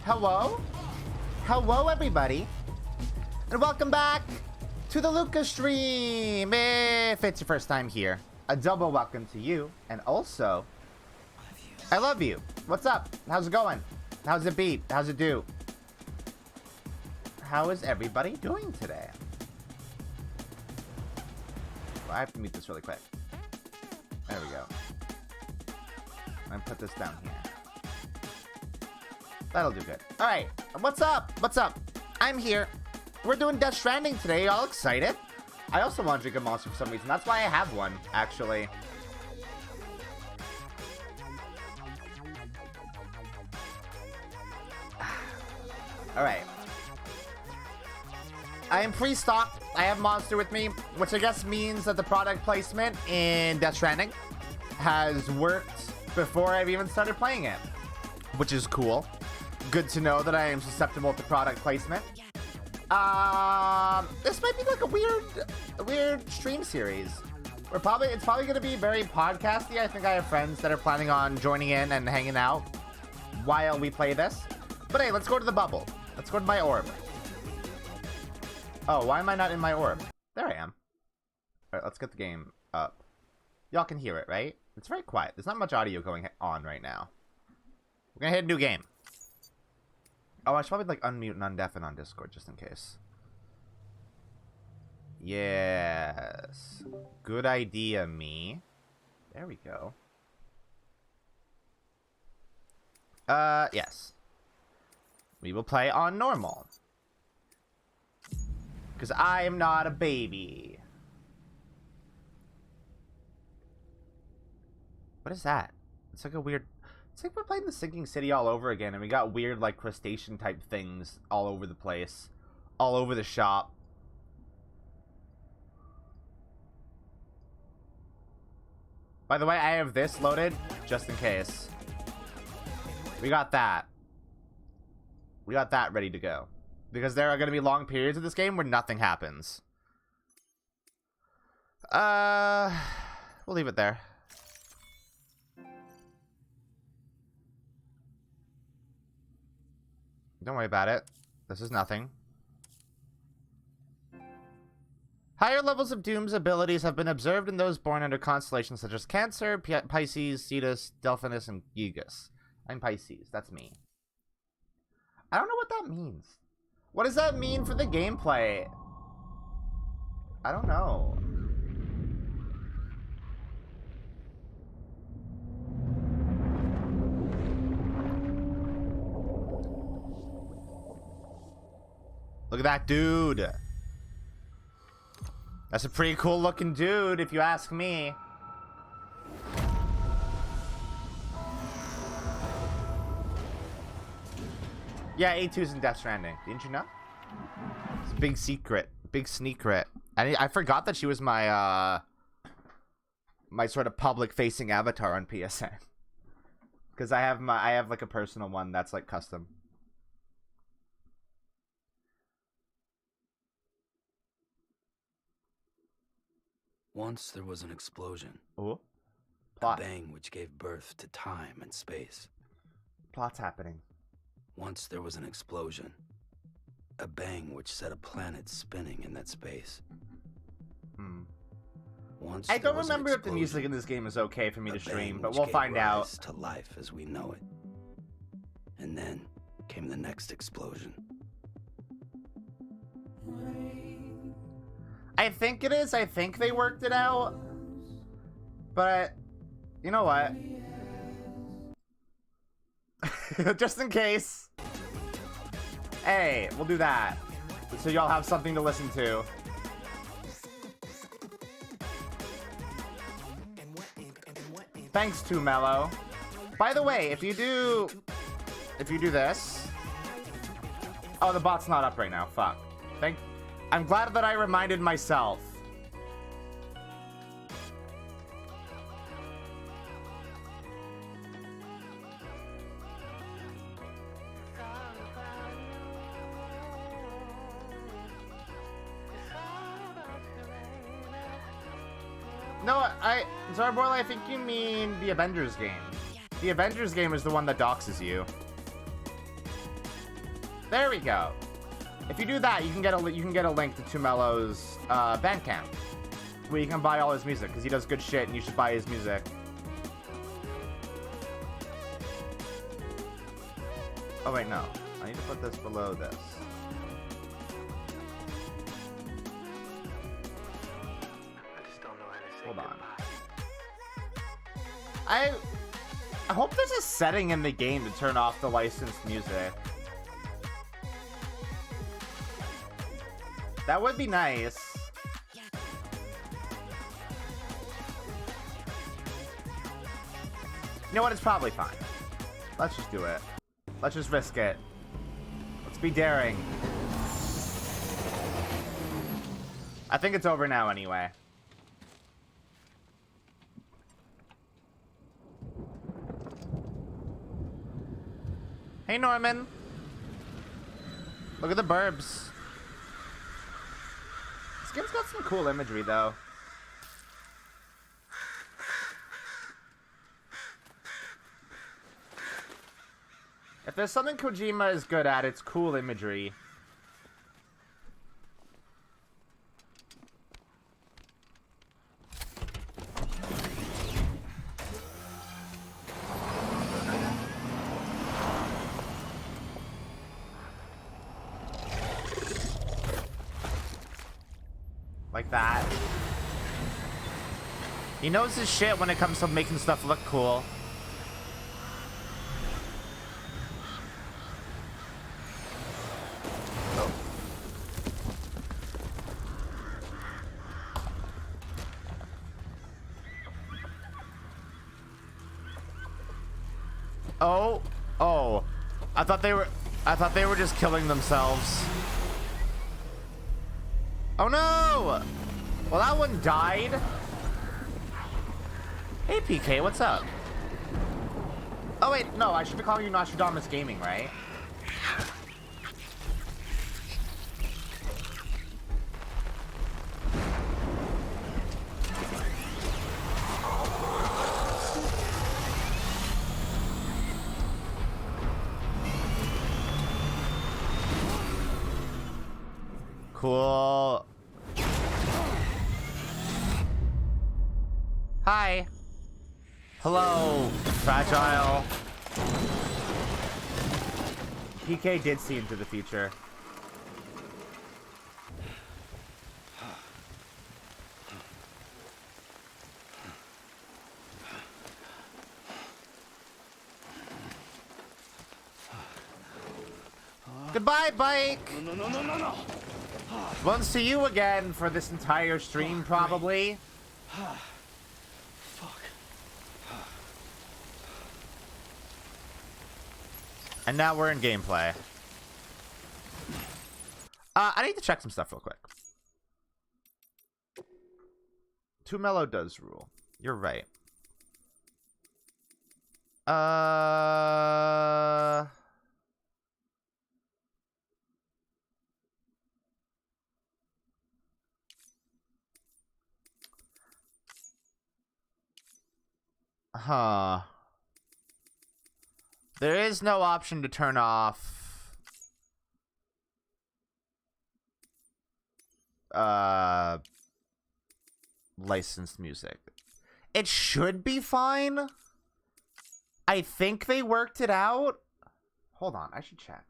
Hello? Hello, everybody. And welcome back to the Luka stream. If it's your first time here, a double welcome to you. And also, I love you. What's up? How's it going? How's it be? How's it do? How is everybody doing today? Well, I have to mute this really quick. There we go. I'm put this down here. That'll do good. All right. What's up? What's up? I'm here. We're doing Death Stranding today. Y'all excited? I also want to drink a monster for some reason. That's why I have one, actually. All right. I am pre-stocked. I have Monster with me, which I guess means that the product placement in Death Stranding has worked before I've even started playing it, which is cool. Good to know that I am susceptible to product placement. This might be like a weird stream series. It's probably going to be very podcasty. I think I have friends that are planning on joining in and hanging out while we play this. But hey, let's go to the bubble. Let's go to my orb. Oh, why am I not in my orb? There I am. All right, let's get the game up. Y'all can hear it, right? It's very quiet. There's not much audio going on right now. We're gonna hit a new game. Oh, I should probably like unmute and undeafen on Discord just in case. Yes. Good idea, me. There we go. Yes. We will play on normal. Because I am not a baby. What is that? It's like a weird... It's like we're playing the Sinking City all over again, and we got weird, like, crustacean type things all over the place. All over the shop. By the way, I have this loaded, just in case. We got that. We got that ready to go. Because there are going to be long periods of this game where nothing happens. We'll leave it there. Don't worry about it. This is nothing. Higher levels of Doom's abilities have been observed in those born under constellations such as Cancer, Pisces, Cetus, Delphinus, and Gigas. I'm Pisces. That's me. I don't know what that means. What does that mean for the gameplay? I don't know. Look at that dude. That's a pretty cool looking dude, if you ask me. Yeah, A2's in Death Stranding. Didn't you know? It's a big secret. Big sneakret. I forgot that she was my, my sort of public-facing avatar on PSN. Because I have like a personal one that's like custom. Once there was an explosion. Ooh. A Plot. bang which gave birth to time and space. Plot's happening. Once there was an explosion. A bang which set a planet spinning in that space. Once I don't there was remember an if the music in this game is okay for me to a stream, bang but which we'll gave find out. rise to life as we know it. And then came the next explosion. I think it is. I think they worked it out. But, you know what? Just in case. Hey, we'll do that. So y'all have something to listen to. Thanks, Too Mellow. By the way, if you do this... Oh, the bot's not up right now. Fuck. I'm glad that I reminded myself. No, Zarboil, I think you mean the Avengers game. The Avengers game is the one that doxes you. There we go. If you do that, you can get a link to Tumelo's Bandcamp, where you can buy all his music, because he does good shit, and you should buy his music. Oh wait, no. I need to put this below this. Hold on. I hope there's a setting in the game to turn off the licensed music. That would be nice. You know what? It's probably fine. Let's just do it. Let's just risk it. Let's be daring. I think it's over now anyway. Hey, Norman. Look at the burbs. This game's got some cool imagery, though. If there's something Kojima is good at, it's cool imagery. Like that. He knows his shit when it comes to making stuff look cool. Oh, I thought they were just killing themselves. Oh no! Well, that one died. Hey PK, what's up? Oh wait, no, I should be calling you Nostradamus Gaming, right? Cool. Hi. Hello, Fragile. PK did see into the future. Goodbye, bike. No. Won't see you again for this entire stream, probably. Fuck. And now we're in gameplay. I need to check some stuff real quick. Too mellow does rule. You're right. Huh. There is no option to turn off licensed music. It should be fine. I think they worked it out. Hold on, I should check.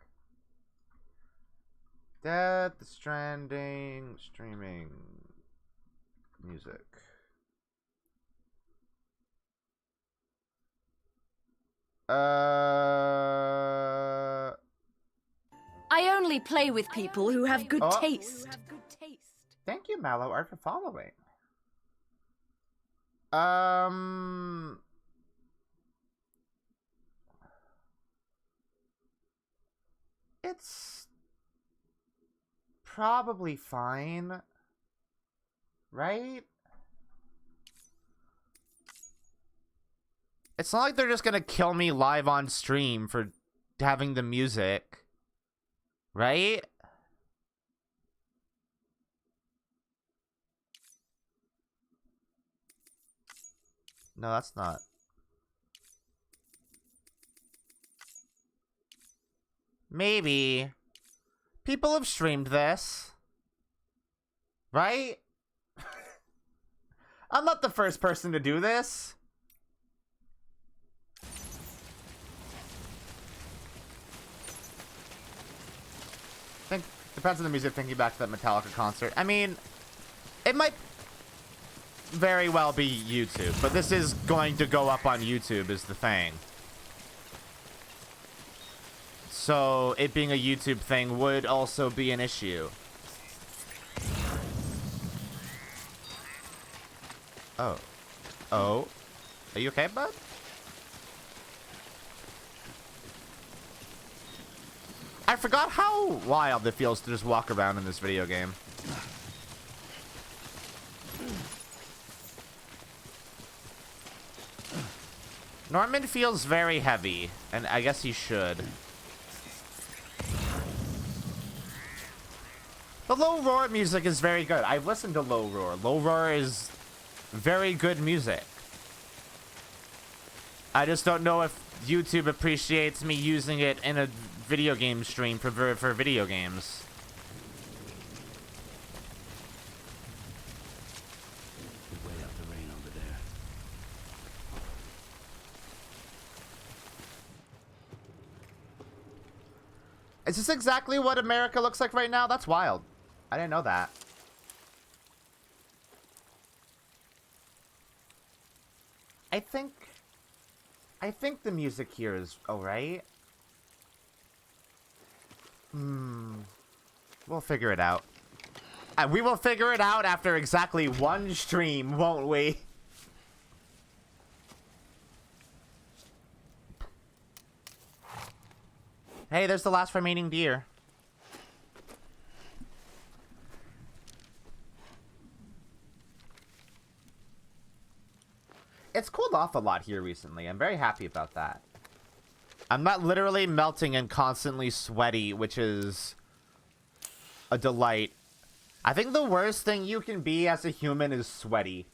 Death Stranding streaming music. I only play with people who have good taste. Thank you, Mallow Art, for following. It's probably fine, right? It's not like they're just gonna kill me live on stream for having the music, right? No, that's not. Maybe. People have streamed this. Right? I'm not the first person to do this. Think depends on the music, thinking back to that Metallica concert. I mean, it might very well be YouTube, but this is going to go up on YouTube is the thing. So it being a YouTube thing would also be an issue. Oh. Oh. Are you okay, bud? I forgot how wild it feels to just walk around in this video game. Norman feels very heavy, and I guess he should. The low roar music is very good. I've listened to low roar. Low roar is very good music. I just don't know if YouTube appreciates me using it in a video game stream for video games. Way up the rain over there. Is this exactly what America looks like right now? That's wild. I didn't know that. I think the music here is alright. We'll figure it out. We will figure it out after exactly one stream, won't we? Hey, there's the last remaining deer. It's cooled off a lot here recently. I'm very happy about that. I'm not literally melting and constantly sweaty, which is a delight. I think the worst thing you can be as a human is sweaty.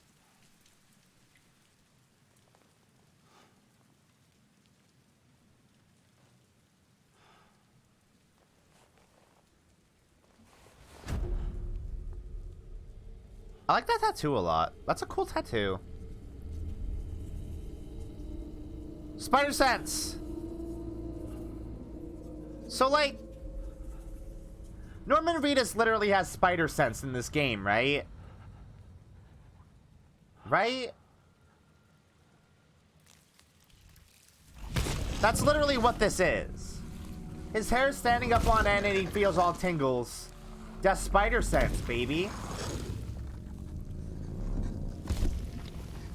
I like that tattoo a lot. That's a cool tattoo. Spider sense. So, like, Norman Reedus literally has spider sense in this game, right? Right? That's literally what this is. His hair's standing up on end and he feels all tingles. That's spider sense, baby.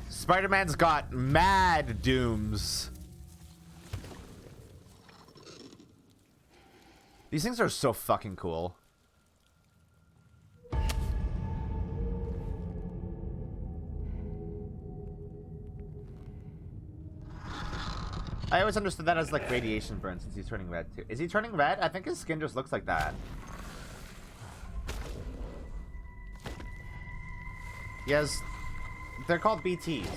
Spider-Man's got mad dooms. These things are so fucking cool. I always understood that as like radiation burn since he's turning red too. Is he turning red? I think his skin just looks like that. He has... They're called BTs.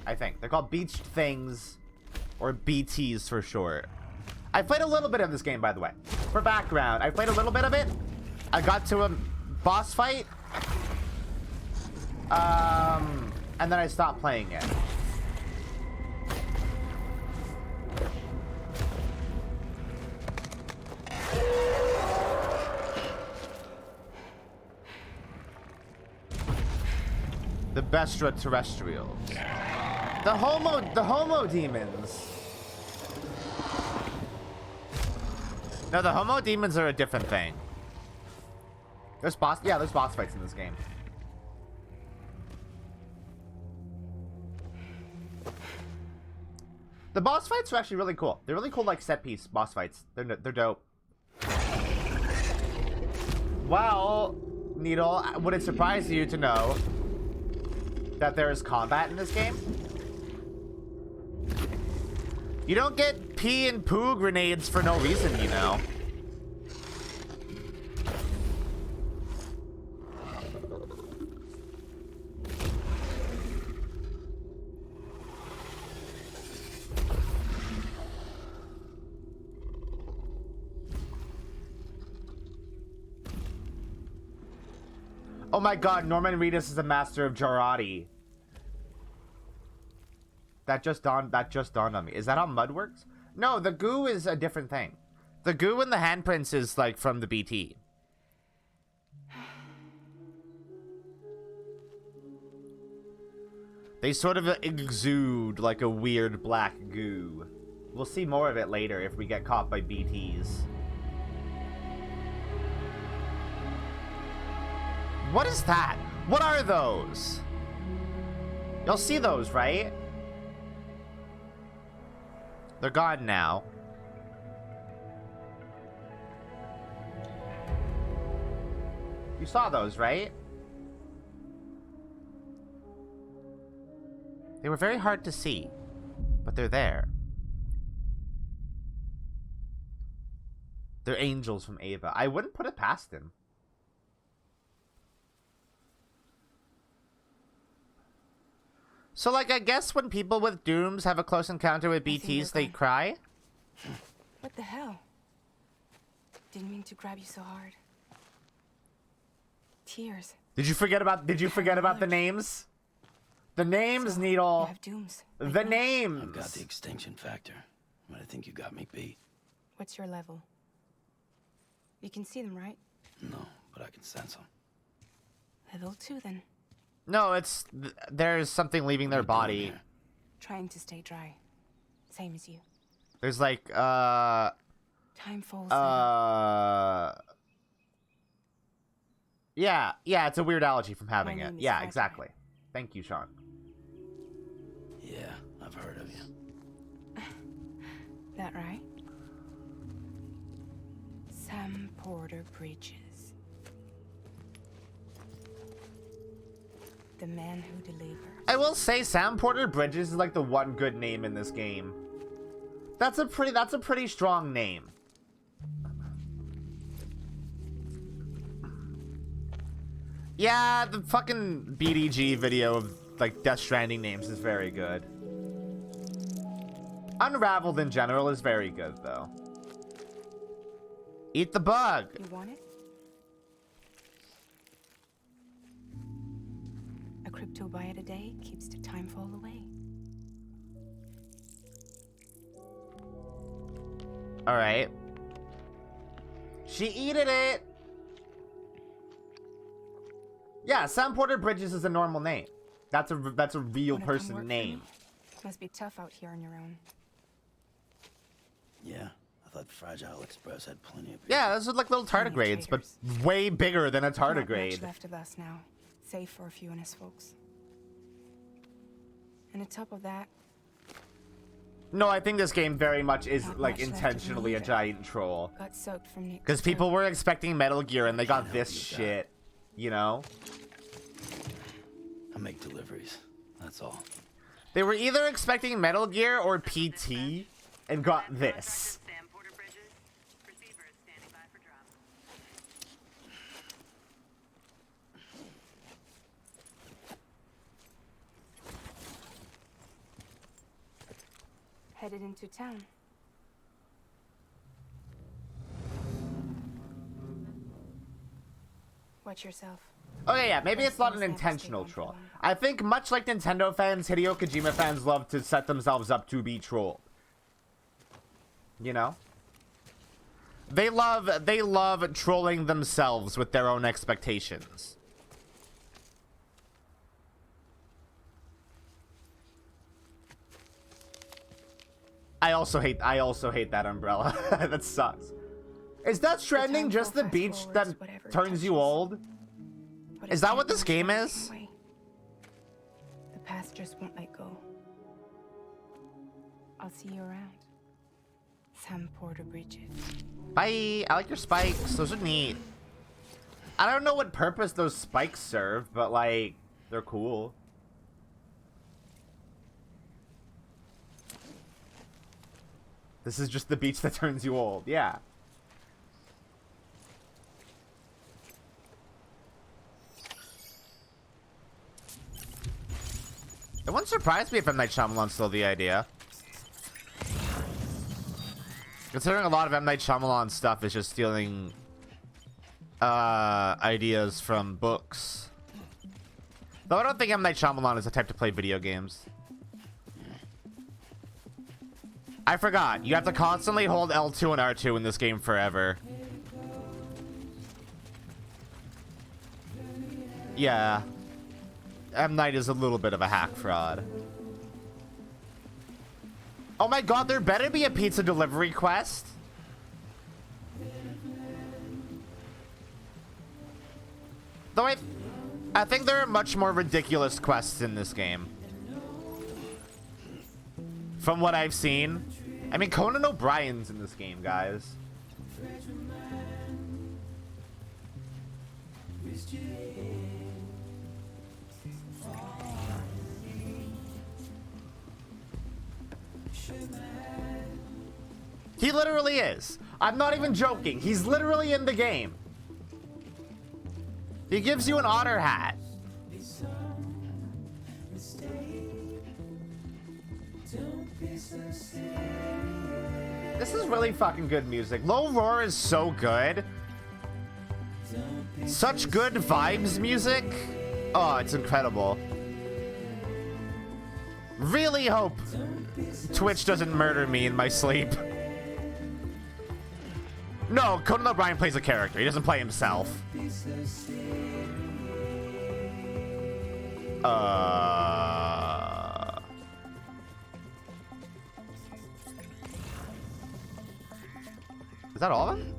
I think. They're called beached things. Or BTs for short. I played a little bit of this game, by the way. For background, I played a little bit of it. I got to a boss fight. And then I stopped playing it. The Bestra Terrestrials. The Homo Demons. No, the Homo Demons are a different thing. There's boss fights in this game. The boss fights are actually really cool. They're really cool, like, set piece boss fights. They're dope. Well, Needle, would it surprise you to know that there is combat in this game? You don't get pee and poo grenades for no reason, you know. Oh my god, Norman Reedus is a master of Jarate. That just dawned on me. Is that how mud works? No, the goo is a different thing. The goo and the handprints is like from the BT. They sort of exude like a weird black goo. We'll see more of it later if we get caught by BTs. What is that? What are those? You'll see those, right? They're gone now. You saw those, right? They were very hard to see, but they're there. They're angels from Ava. I wouldn't put it past him. So, like, I guess when people with dooms have a close encounter with BTs, they cry? What the hell? Didn't mean to grab you so hard. Tears. Did you forget about the names? The names, Needle. You have dooms. The names. I've got the extinction factor, but I think you got me beat. What's your level? You can see them, right? No, but I can sense them. Level 2, then. No, it's there's something leaving their body. Trying to stay dry. Same as you. There's like Time falls. Yeah, it's a weird allergy from having it. Yeah, Fragile. exactly. Thank you, Sean. Yeah, I've heard of you. That right? Sam Porter Bridges. The man who delivers. I will say Sam Porter Bridges is like the one good name in this game. That's a pretty strong name. Yeah, the fucking BDG video of like Death Stranding names is very good. Unraveled in general is very good though. Eat the bug. You want it? A crypto bite a day keeps the time fall away. All right. She eated it. Yeah, Sam Porter Bridges is a normal name. That's a real Wanna come person work for name. me? Must be tough out here on your own. Yeah, I thought Fragile Express had plenty of. Yeah, those are like little tardigrades, but way bigger than a Not much tardigrade. left of us now, save for a few honest folks. And on top of that, No, I think this game very much is Not like much left of me intentionally a either. giant troll. got soaked from Nick. Because people were expecting Metal Gear and they got Can't this help you with that. shit, you know? I make deliveries. That's all. They were either expecting Metal Gear or PT and got this. Sam Porter Bridges. Receiver is standing by for drop. Headed into town. Watch yourself. Okay, yeah, maybe it's not an intentional troll. I think much like Nintendo fans, Hideo Kojima fans love to set themselves up to be trolled. You know? They love trolling themselves with their own expectations. I also hate that umbrella. That sucks. Is Death Stranding just the beach that turns you old? But Is it that can't what this go game the is? same way. The past just won't let go. I'll see you around. Sam Porter Bridges. Bye. I like your spikes. Those are neat. I don't know what purpose those spikes serve, but like, they're cool. This is just the beach that turns you old. Yeah. It wouldn't surprise me if M. Night Shyamalan's still the idea. Considering a lot of M. Night Shyamalan stuff is just stealing ideas from books. Though I don't think M. Night Shyamalan is the type to play video games. I forgot. You have to constantly hold L2 and R2 in this game forever. Yeah. M. Night is a little bit of a hack fraud. Oh my god, there better be a pizza delivery quest. Though I think there are much more ridiculous quests in this game. From what I've seen. I mean, Conan O'Brien's in this game, guys. He literally is. I'm not even joking. He's literally in the game. He gives you an otter hat. This is really fucking good music. Low Roar is so good. Such good vibes music. Oh, it's incredible. Really hope Twitch doesn't murder me in my sleep. No, Conan O'Brien plays a character. He doesn't play himself. Is that all of them?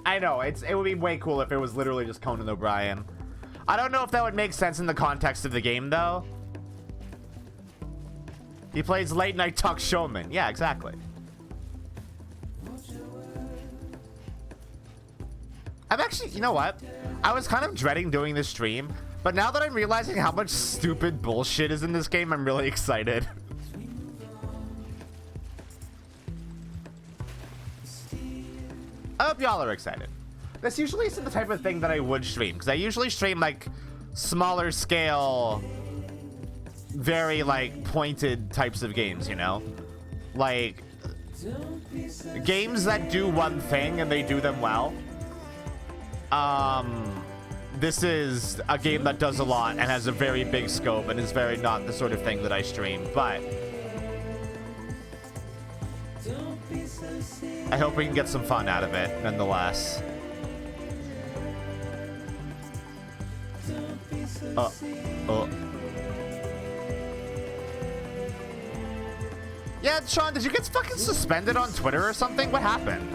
I know, it would be way cool if it was literally just Conan O'Brien. I don't know if that would make sense in the context of the game, though. He plays late night talk showman. Yeah, exactly. I'm actually, you know what? I was kind of dreading doing this stream, but now that I'm realizing how much stupid bullshit is in this game, I'm really excited. I hope y'all are excited. This usually isn't the type of thing that I would stream, because I usually stream like smaller scale, very like pointed types of games, you know? Like games that do one thing and they do them well. This is a game that does a lot and has a very big scope and is very not the sort of thing that I stream, but I hope we can get some fun out of it nonetheless. Yeah, Sean, did you get fucking suspended on Twitter or something? What happened?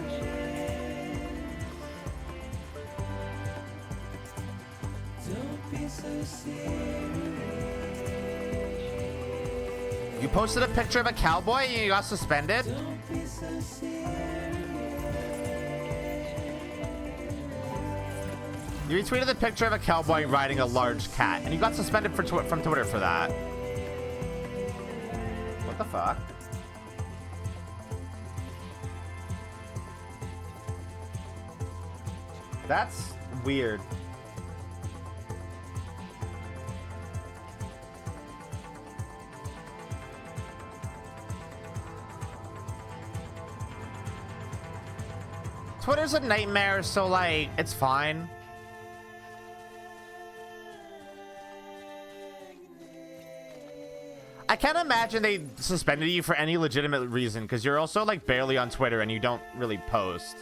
You posted a picture of a cowboy and you got suspended? You retweeted a picture of a cowboy riding a large cat and you got suspended from Twitter for that. What the fuck? That's weird. Twitter's a nightmare, so like, it's fine. I can't imagine they suspended you for any legitimate reason, because you're also like barely on Twitter and you don't really post.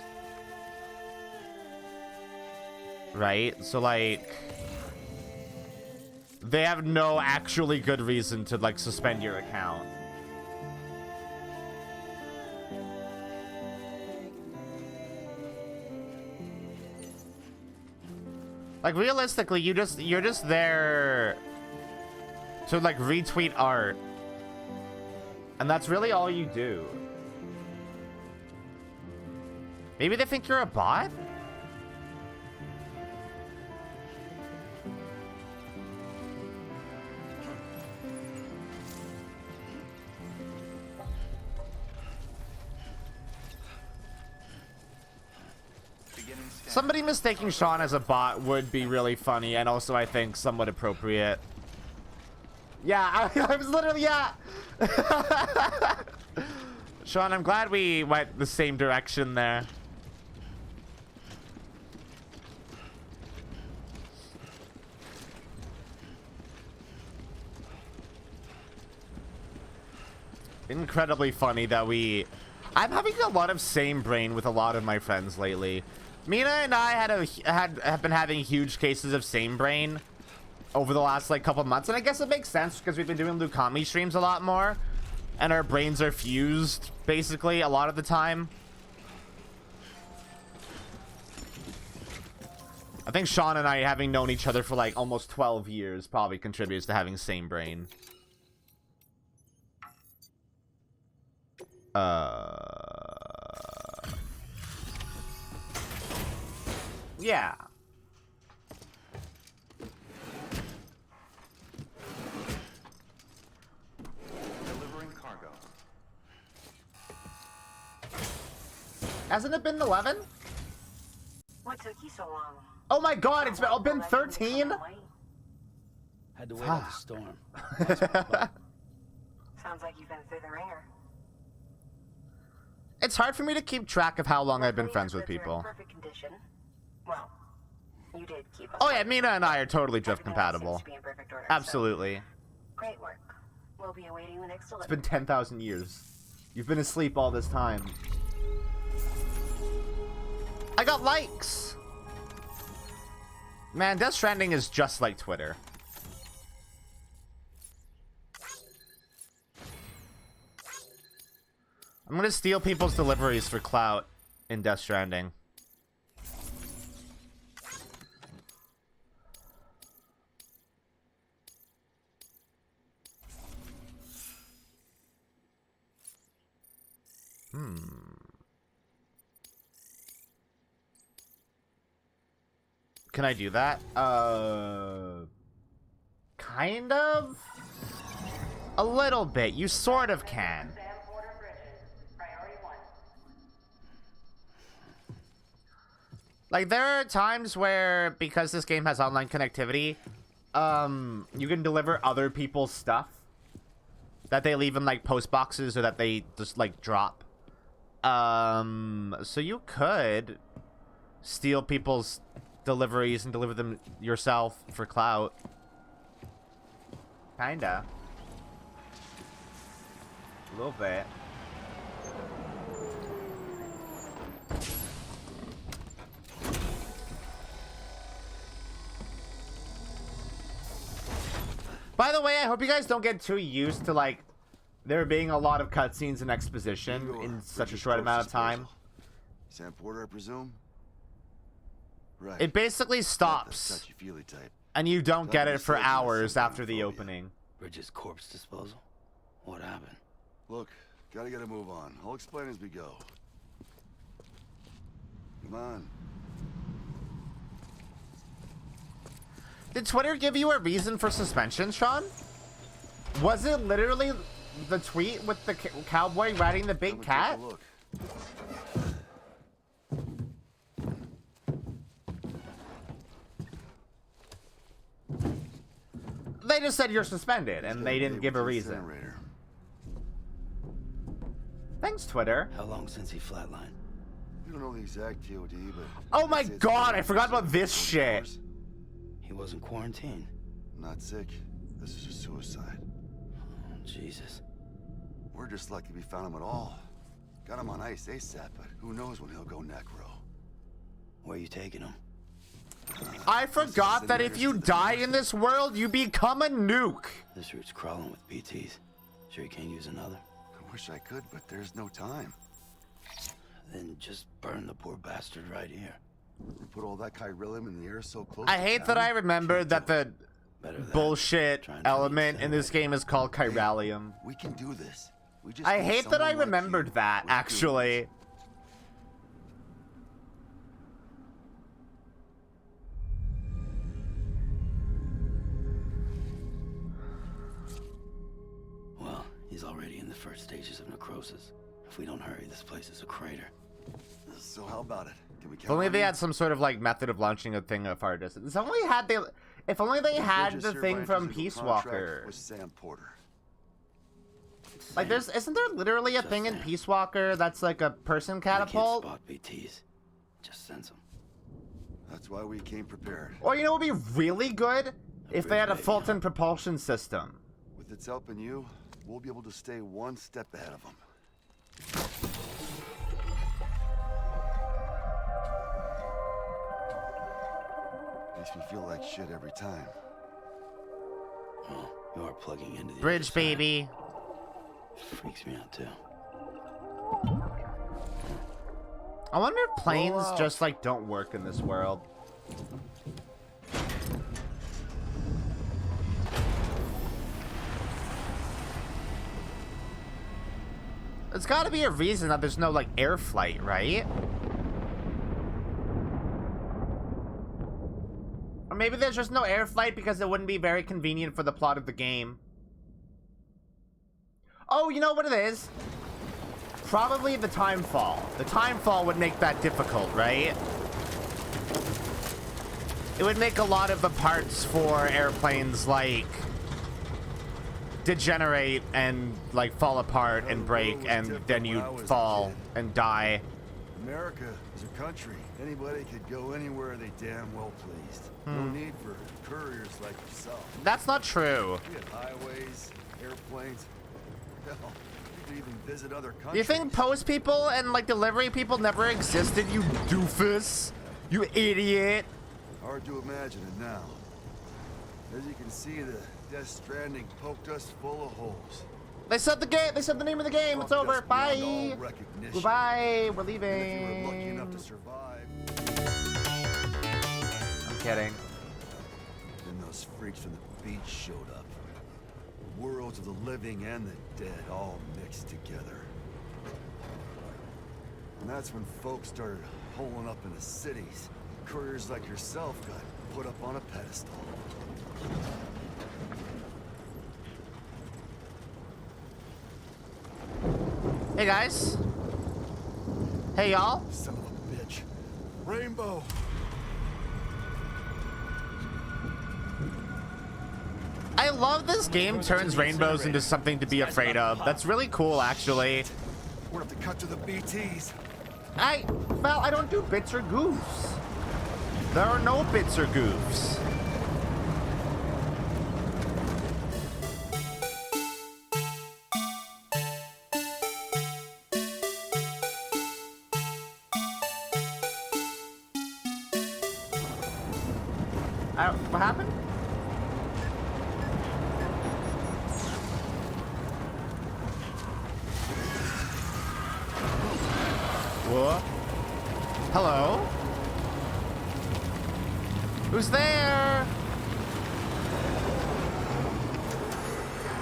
Right? So like, they have no actually good reason to like suspend your account. Like realistically, you're just there to like retweet art. And that's really all you do. Maybe they think you're a bot? Somebody mistaking Sean as a bot would be really funny, and also I think somewhat appropriate. Yeah, I was literally, yeah. Sean, I'm glad we went the same direction there. incredibly funny that I'm having a lot of same brain with a lot of my friends lately. Mina and I have been having huge cases of same brain over the last like couple months, and I guess it makes sense because we've been doing Lukami streams a lot more, and our brains are fused basically a lot of the time. I think Sean and I, having known each other for like almost 12 years, probably contributes to having same brain. Yeah. Delivering cargo. Hasn't it been 11? What took you so long? Oh my god, it's been 13? Had to wait out the storm. Sounds like you've been through the ringer. It's hard for me to keep track of how long I've been Luckily, friends your with goods are in people. perfect condition. Well, you did keep us. Oh yeah, Mina and I are totally drift Everything else seems compatible. to be in perfect order, Absolutely. so great work. We'll be awaiting the next It's delivery. been 10,000 years. You've been asleep all this time. I got likes! Man, Death Stranding is just like Twitter. I'm gonna steal people's deliveries for clout in Death Stranding. Can I do that? Kind of? A little bit. You sort of can. Like, there are times where, because this game has online connectivity, you can deliver other people's stuff that they leave in, like, post boxes or that they just, like, drop. So you could steal people's deliveries and deliver them yourself for clout. Kinda. A little bit. By the way, I hope you guys don't get too used to, like, there being a lot of cutscenes and exposition in such a short amount of time. Sam Porter, I presume? Right. It basically stops, Touchy-feely type. and you don't get it for hours after the opening. Bridges' corpse disposal? What happened? Look, gotta get a move on. I'll explain as we go. Come on. Did Twitter give you a reason for suspension, Sean? Was it literally the tweet with the cowboy riding the big cat? Come and take a look. They just said you're suspended, and they didn't give a reason. Incinerator. Thanks, Twitter. How long since he flatlined? We don't know the exact TOD, but... Oh my I'd say it's god, been I forgot about this 24 shit. hours. He wasn't quarantined. Not sick. This is a suicide. Oh, Jesus. We're just lucky we found him at all. Got him on ice ASAP, but who knows when he'll go necro. Where you taking him? I forgot that if you die in this world, you become a nuke. This route's crawling with BTs. Sure you can't use another? I wish I could, but there's no time. Then just burn the poor bastard right here. We put all that chiralium in the air so close. I to hate that town. I remembered that the Better that. bullshit Trying to element in reach this game is called chiralium. We can do this. We just I need hate that I someone like remembered you that, who's doing actually. it. Well, he's already in the first stages of necrosis. If we don't hurry, this place is a crater. So how about it? Can we If only count they on had some sort of like method of launching a thing at far distance. If only they you? had Bridges the hereby thing from enters into Peace a contract Walker. with Sam Porter. Like isn't there literally a Just thing in saying. Peace Walker that's like a person I can't catapult? spot BTs. Just sense them. That's why we came prepared. Or you know what would be really good? If they had a bridge, Fulton propulsion system. With its help and you, we'll be able to stay one step ahead of them. Makes me feel like shit every time. Well, you are plugging into the Bridge, other side. baby. Freaks me out too. I wonder if planes Roll out. just like don't work in this world. There's got to be a reason that there's no like air flight, right? Or maybe there's just no air flight because it wouldn't be very convenient for the plot of the game. Oh, you know what it is? Probably the time fall. The time fall would make that difficult, right? It would make a lot of the parts for airplanes like degenerate and like fall apart and break, and then you fall and die. America is a country. Anybody could go anywhere they damn well pleased. No need for couriers like yourself. That's not true. We had highways, airplanes. Hell, you could even visit other countries. You think post people and like delivery people never existed, you doofus? You idiot. Hard to imagine it now. As you can see, the Death Stranding poked us full of holes. They said the game. They said the name of the game. It's Fucked over. us beyond Bye. all recognition. Goodbye. We're And if you were lucky leaving. enough to survive, I'm kidding. then those freaks from the beach showed up. Worlds of the living and the dead all mixed together. And that's when folks started holing up in the cities. Couriers like yourself got put up on a pedestal. Hey guys. Hey y'all. Son of a bitch. Rainbow! I love this game turns rainbows into something to be afraid of. That's really cool, actually. We're gonna have to cut to the BTs. Well, I don't do bits or goofs. There are no bits or goofs. What happened? What? Hello? Who's there?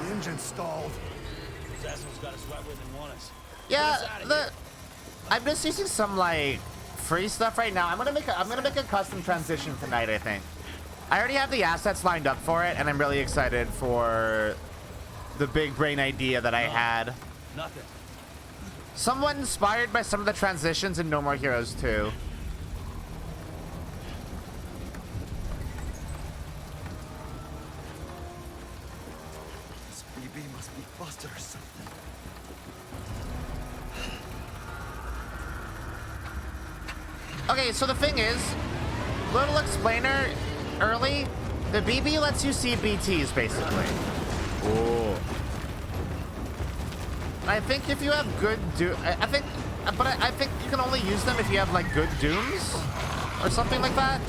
The engine stalled. Those assholes got us right where they want us. Yeah, I'm just using some like free stuff right now. I'm gonna make a custom transition tonight, I think. I already have the assets lined up for it, and I'm really excited for the big brain idea that I had. Nothing. Somewhat inspired by some of the transitions in No More Heroes 2. This BB must be busted or something. Okay, so the thing is, little explainer early, the BB lets you see BTs basically. Ooh. I think if you have good I think you can only use them if you have like good dooms or something like that.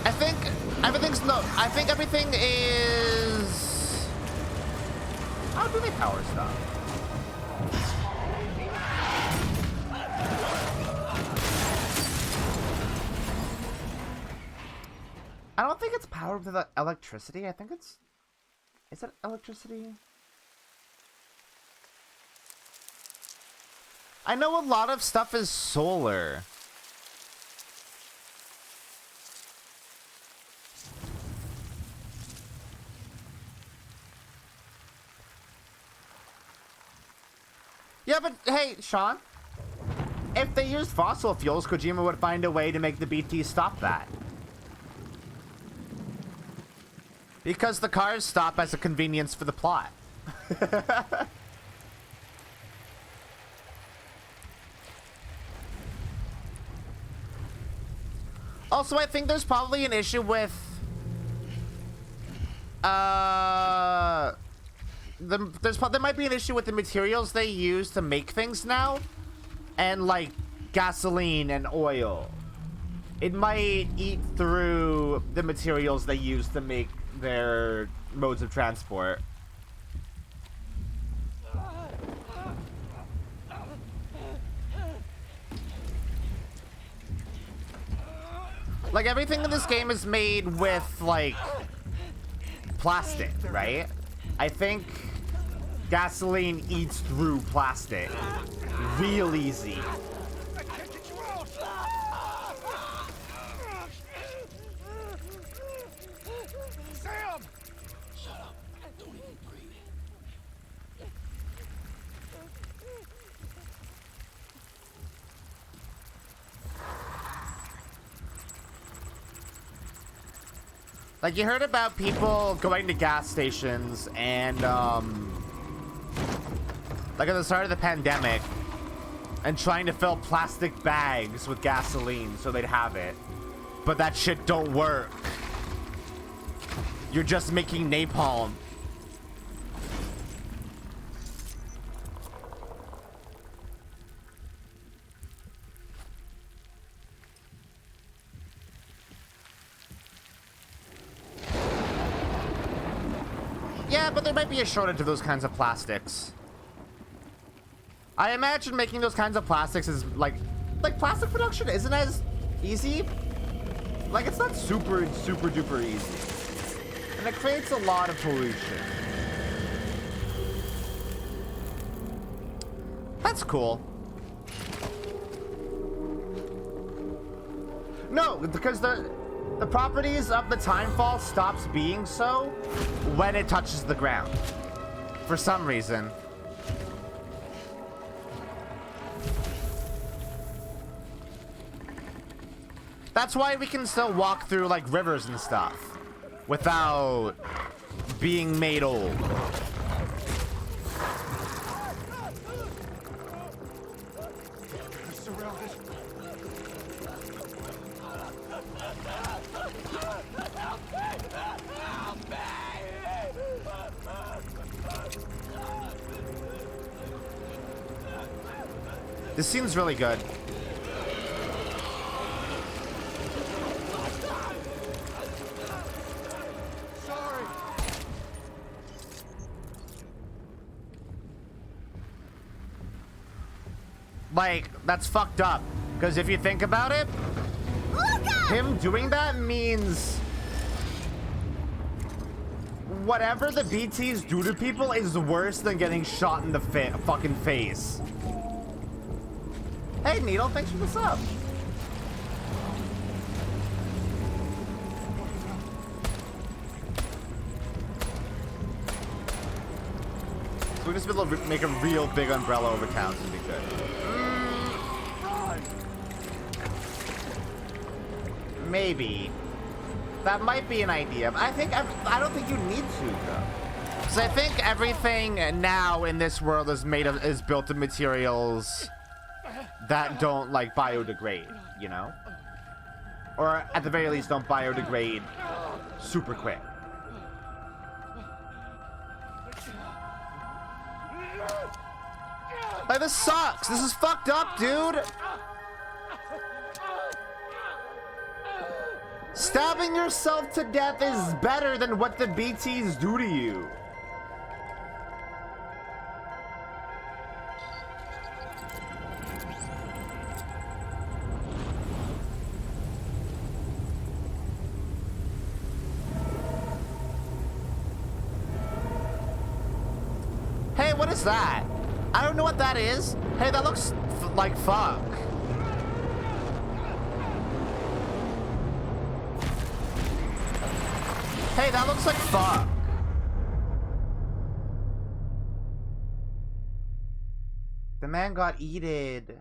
I think everything is. How do they power stuff? I don't think it's powered with electricity. I think it's... Is it electricity? I know a lot of stuff is solar. Yeah, but hey, Sean. If they used fossil fuels, Kojima would find a way to make the BT stop that. Because the cars stop as a convenience for the plot. Also, I think there's probably an issue with There might be an issue with the materials they use to make things now, and like gasoline and oil. It might eat through the materials they use to make their modes of transport. Like, everything in this game is made with, like, plastic, right? I think gasoline eats through plastic real easy. Like, you heard about people going to gas stations and, like at the start of the pandemic, and trying to fill plastic bags with gasoline so they'd have it. But that shit don't work. You're just making napalm. Yeah, but there might be a shortage of those kinds of plastics. I imagine making those kinds of plastics is like plastic production isn't as easy. Like, it's not super duper easy. And it creates a lot of pollution. That's cool. No, because the properties of the timefall stops being so when it touches the ground. For some reason. That's why we can still walk through, like, rivers and stuff without being made old. This scene's really good. Sorry. Like, that's fucked up. Because if you think about it, him doing that means whatever the BTs do to people is worse than getting shot in the fucking face. Hey, Needle, thanks for the sub. So we just be able to make a real big umbrella over towns and be good. Maybe. That might be an idea. I don't think you need to, though. Because I think everything now in this world is built of materials that don't, like, biodegrade, you know? Or at the very least don't biodegrade super quick. Like, this sucks. This is fucked up, dude. Stabbing yourself to death is better than what the BTs do to you. Hey, what is that? I don't know what that is. Hey, that looks like fuck. Hey, that looks like fuck. The man got eated.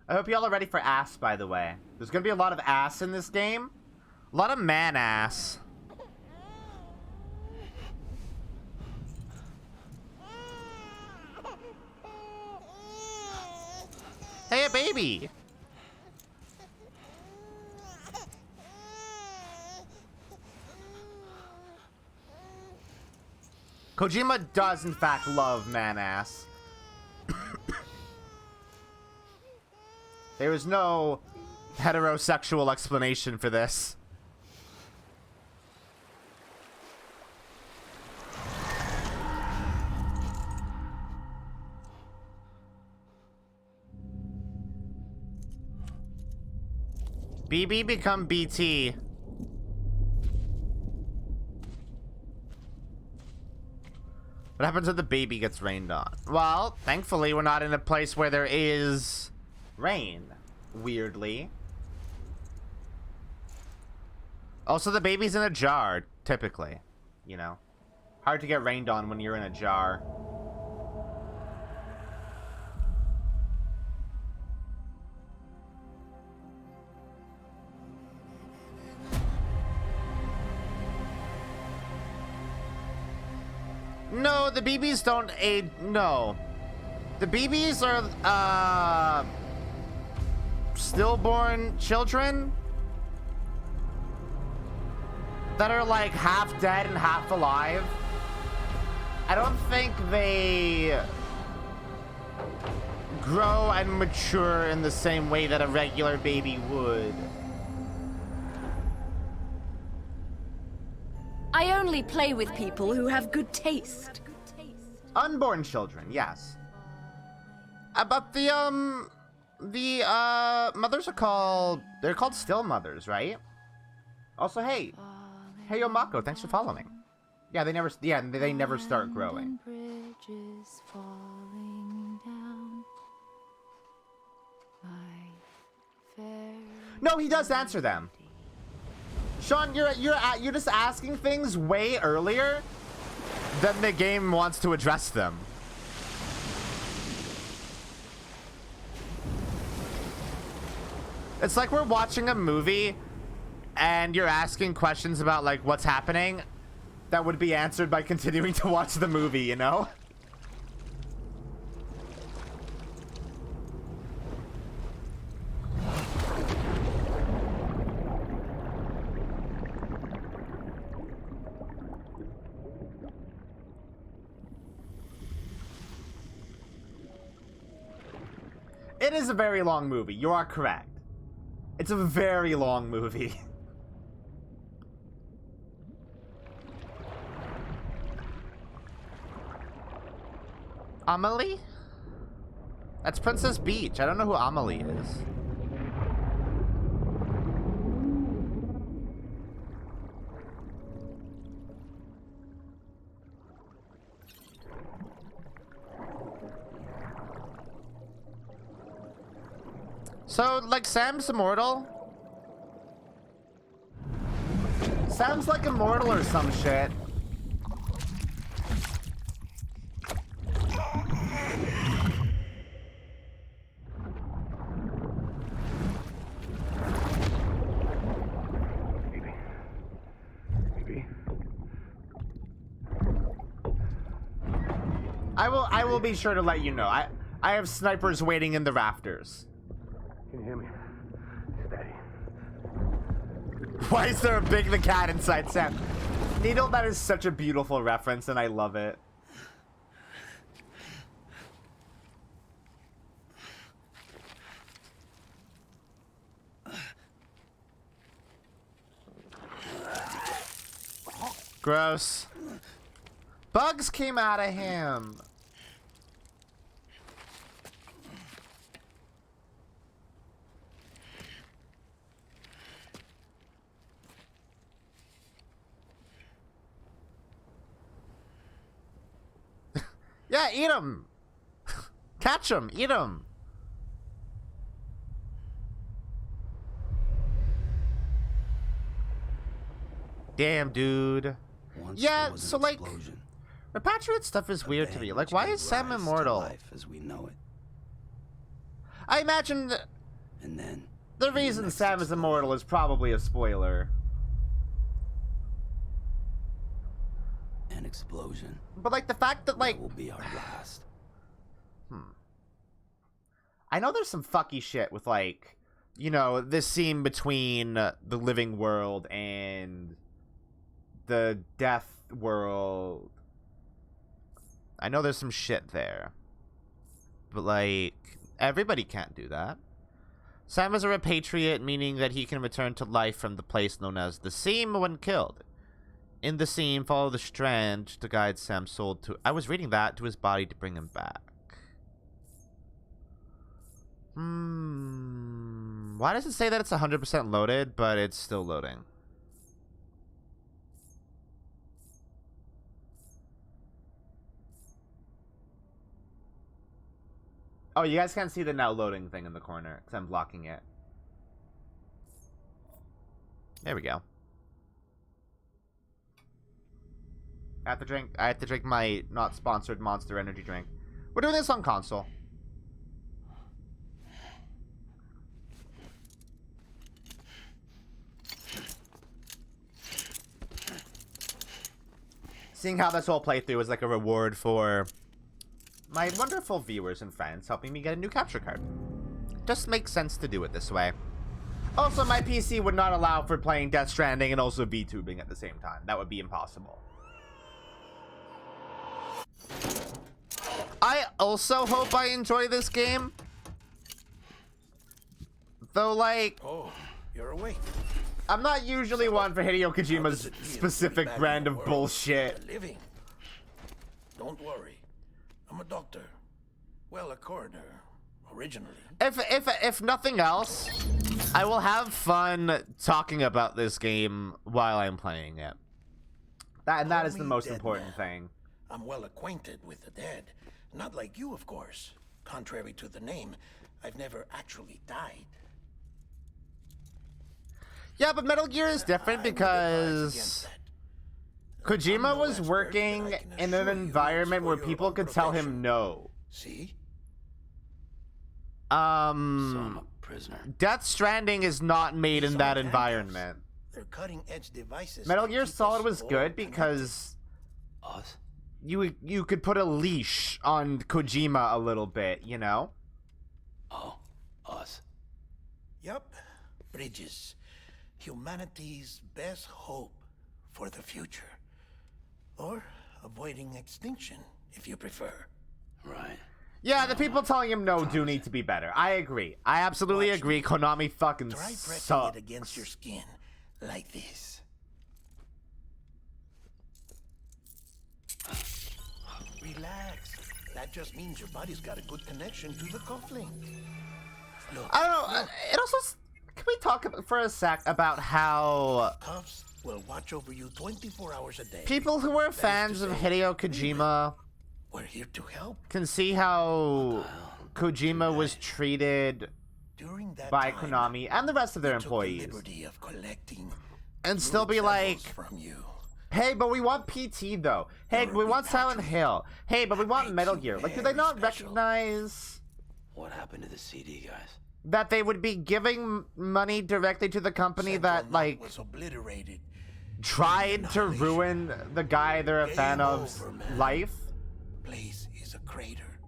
I hope y'all are ready for ass, by the way. There's gonna be a lot of ass in this game. A lot of man ass. baby. Kojima does, in fact, love man-ass. There is no heterosexual explanation for this. BB become BT. What happens if the baby gets rained on? Well, thankfully we're not in a place where there is rain, weirdly. Also, the baby's in a jar, typically. You know? Hard to get rained on when you're in a jar. No, the BBs don't aid. No. The BBs are, stillborn children that are like half dead and half alive. I don't think they grow and mature in the same way that a regular baby would. I only play with people who have good taste. Unborn children, yes. But the mothers are called, they're called still mothers, right? Also, hey Yomako, thanks for following. Yeah, they never start growing. Bridges falling down. My fair No, he does answer them. Sean, you're just asking things way earlier than the game wants to address them. It's like we're watching a movie and you're asking questions about like what's happening that would be answered by continuing to watch the movie, you know? It is a very long movie. You are correct. It's a very long movie. Amelie? That's Princess Beach. I don't know who Amelie is. So, like, Sam's immortal? Sam's, like, immortal or some shit. Maybe. I will be sure to let you know. I have snipers waiting in the rafters. Can you hear me? Steady. Why is there a Big the Cat inside Sam? Needle, that is such a beautiful reference and I love it. Gross. Bugs came out of him. Yeah, eat him. Catch him, eat him. Damn, dude. Once Yeah, there was an so, like, explosion. Repatriate stuff is A weird to bang me. Like, which why gave is Sam rise to immortal? life as we know it. I imagine And then the came reason next Sam is immortal is probably a spoiler. an explosion. But, like, the fact that, like, That will be our last. I know there's some fucky shit with, like, you know, this scene between the living world and the death world. I know there's some shit there. But, like, everybody can't do that. Sam is a repatriate, meaning that he can return to life from the place known as the Seam when killed. In the Seam, follow the strand to guide Sam's soul to... I was reading that, to his body to bring him back. Why does it say that it's 100% loaded, but it's still loading? Oh, you guys can't see the now loading thing in the corner, because I'm blocking it. There we go. I have to drink my not sponsored Monster Energy drink. We're doing this on console. Seeing how this whole playthrough is like a reward for my wonderful viewers and friends helping me get a new capture card. Just makes sense to do it this way. Also, my PC would not allow for playing Death Stranding and also VTubing at the same time. That would be impossible. I also hope I enjoy this game. Though, like... Oh, you're awake. I'm not usually one for Hideo Kojima's specific brand of bullshit. Living. Don't worry. I'm a doctor. Well, a coroner, originally. If nothing else, I will have fun talking about this game while I'm playing it. That is the most important thing. I'm well acquainted with the dead. Not like you, of course. Contrary to the name, I've never actually died. Yeah, but Metal Gear is different because Kojima was working in an environment where people could tell him no. See? So I'm a prisoner. Death Stranding is not made in that environment. They're cutting-edge devices. Metal Gear Solid was good because Us? you could put a leash on Kojima a little bit, you know? Oh, us. Yup. Bridges. Humanity's best hope for the future. Or avoiding extinction, if you prefer. Right. Yeah, the people telling him no do need to be better. I agree. I absolutely agree. Konami fucking Try pressing sucks. it against your skin, like this. Relax. That just means your body's got a good connection to the cufflink. Look, I don't know. It also... Can we talk for a sec about how cuffs will watch over you 24 hours a day. people who are fans of Hideo Kojima We're here to help. can see how Kojima was treated During that by time, Konami and the rest of their we took the employees liberty of collecting and still be rude like, samples from you. hey, but we want PT though. Hey, You're we want Silent repatriate. Hill. Hey, but we want makes Metal you Gear. Like, do very they not special. recognize What happened to the CD, guys? that they would be giving money directly to the company Central that, Knock like, was obliterated. tried to ruin the guy they're a fan Game of's over, man. life? Place is a crater.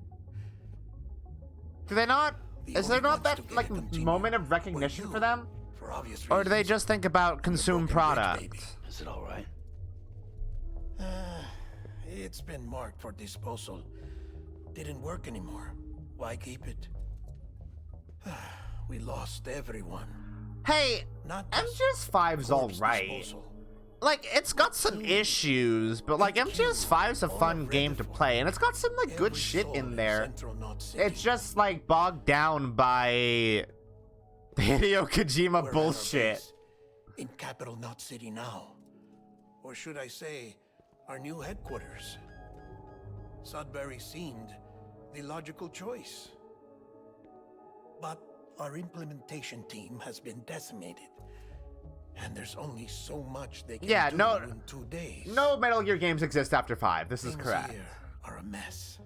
Do they not? The Is there only not ones to that, get like, it continued moment of were recognition you, for them? For obvious Or do they reasons. just think about consumed Broken bridge, product? baby. Is it all right? It's been marked for disposal. Didn't work anymore. Why keep it? We lost everyone. Hey, Not just MGS5's corpse alright. disposal. Like, it's got some issues, but, like, MGS5's a fun game to play, and it's got some, like, good Every shit soul in there. Central Knot City. It's just, like, bogged down by the Hideo Kojima We're at our bullshit. base in Capital Knot City now. Or should I say, our new headquarters. Sudbury seemed the logical choice. But our implementation team has been decimated. And there's only so much they can Yeah, do no- in 2 days. No Metal Gear games exist after 5. This is Things correct. here are a mess.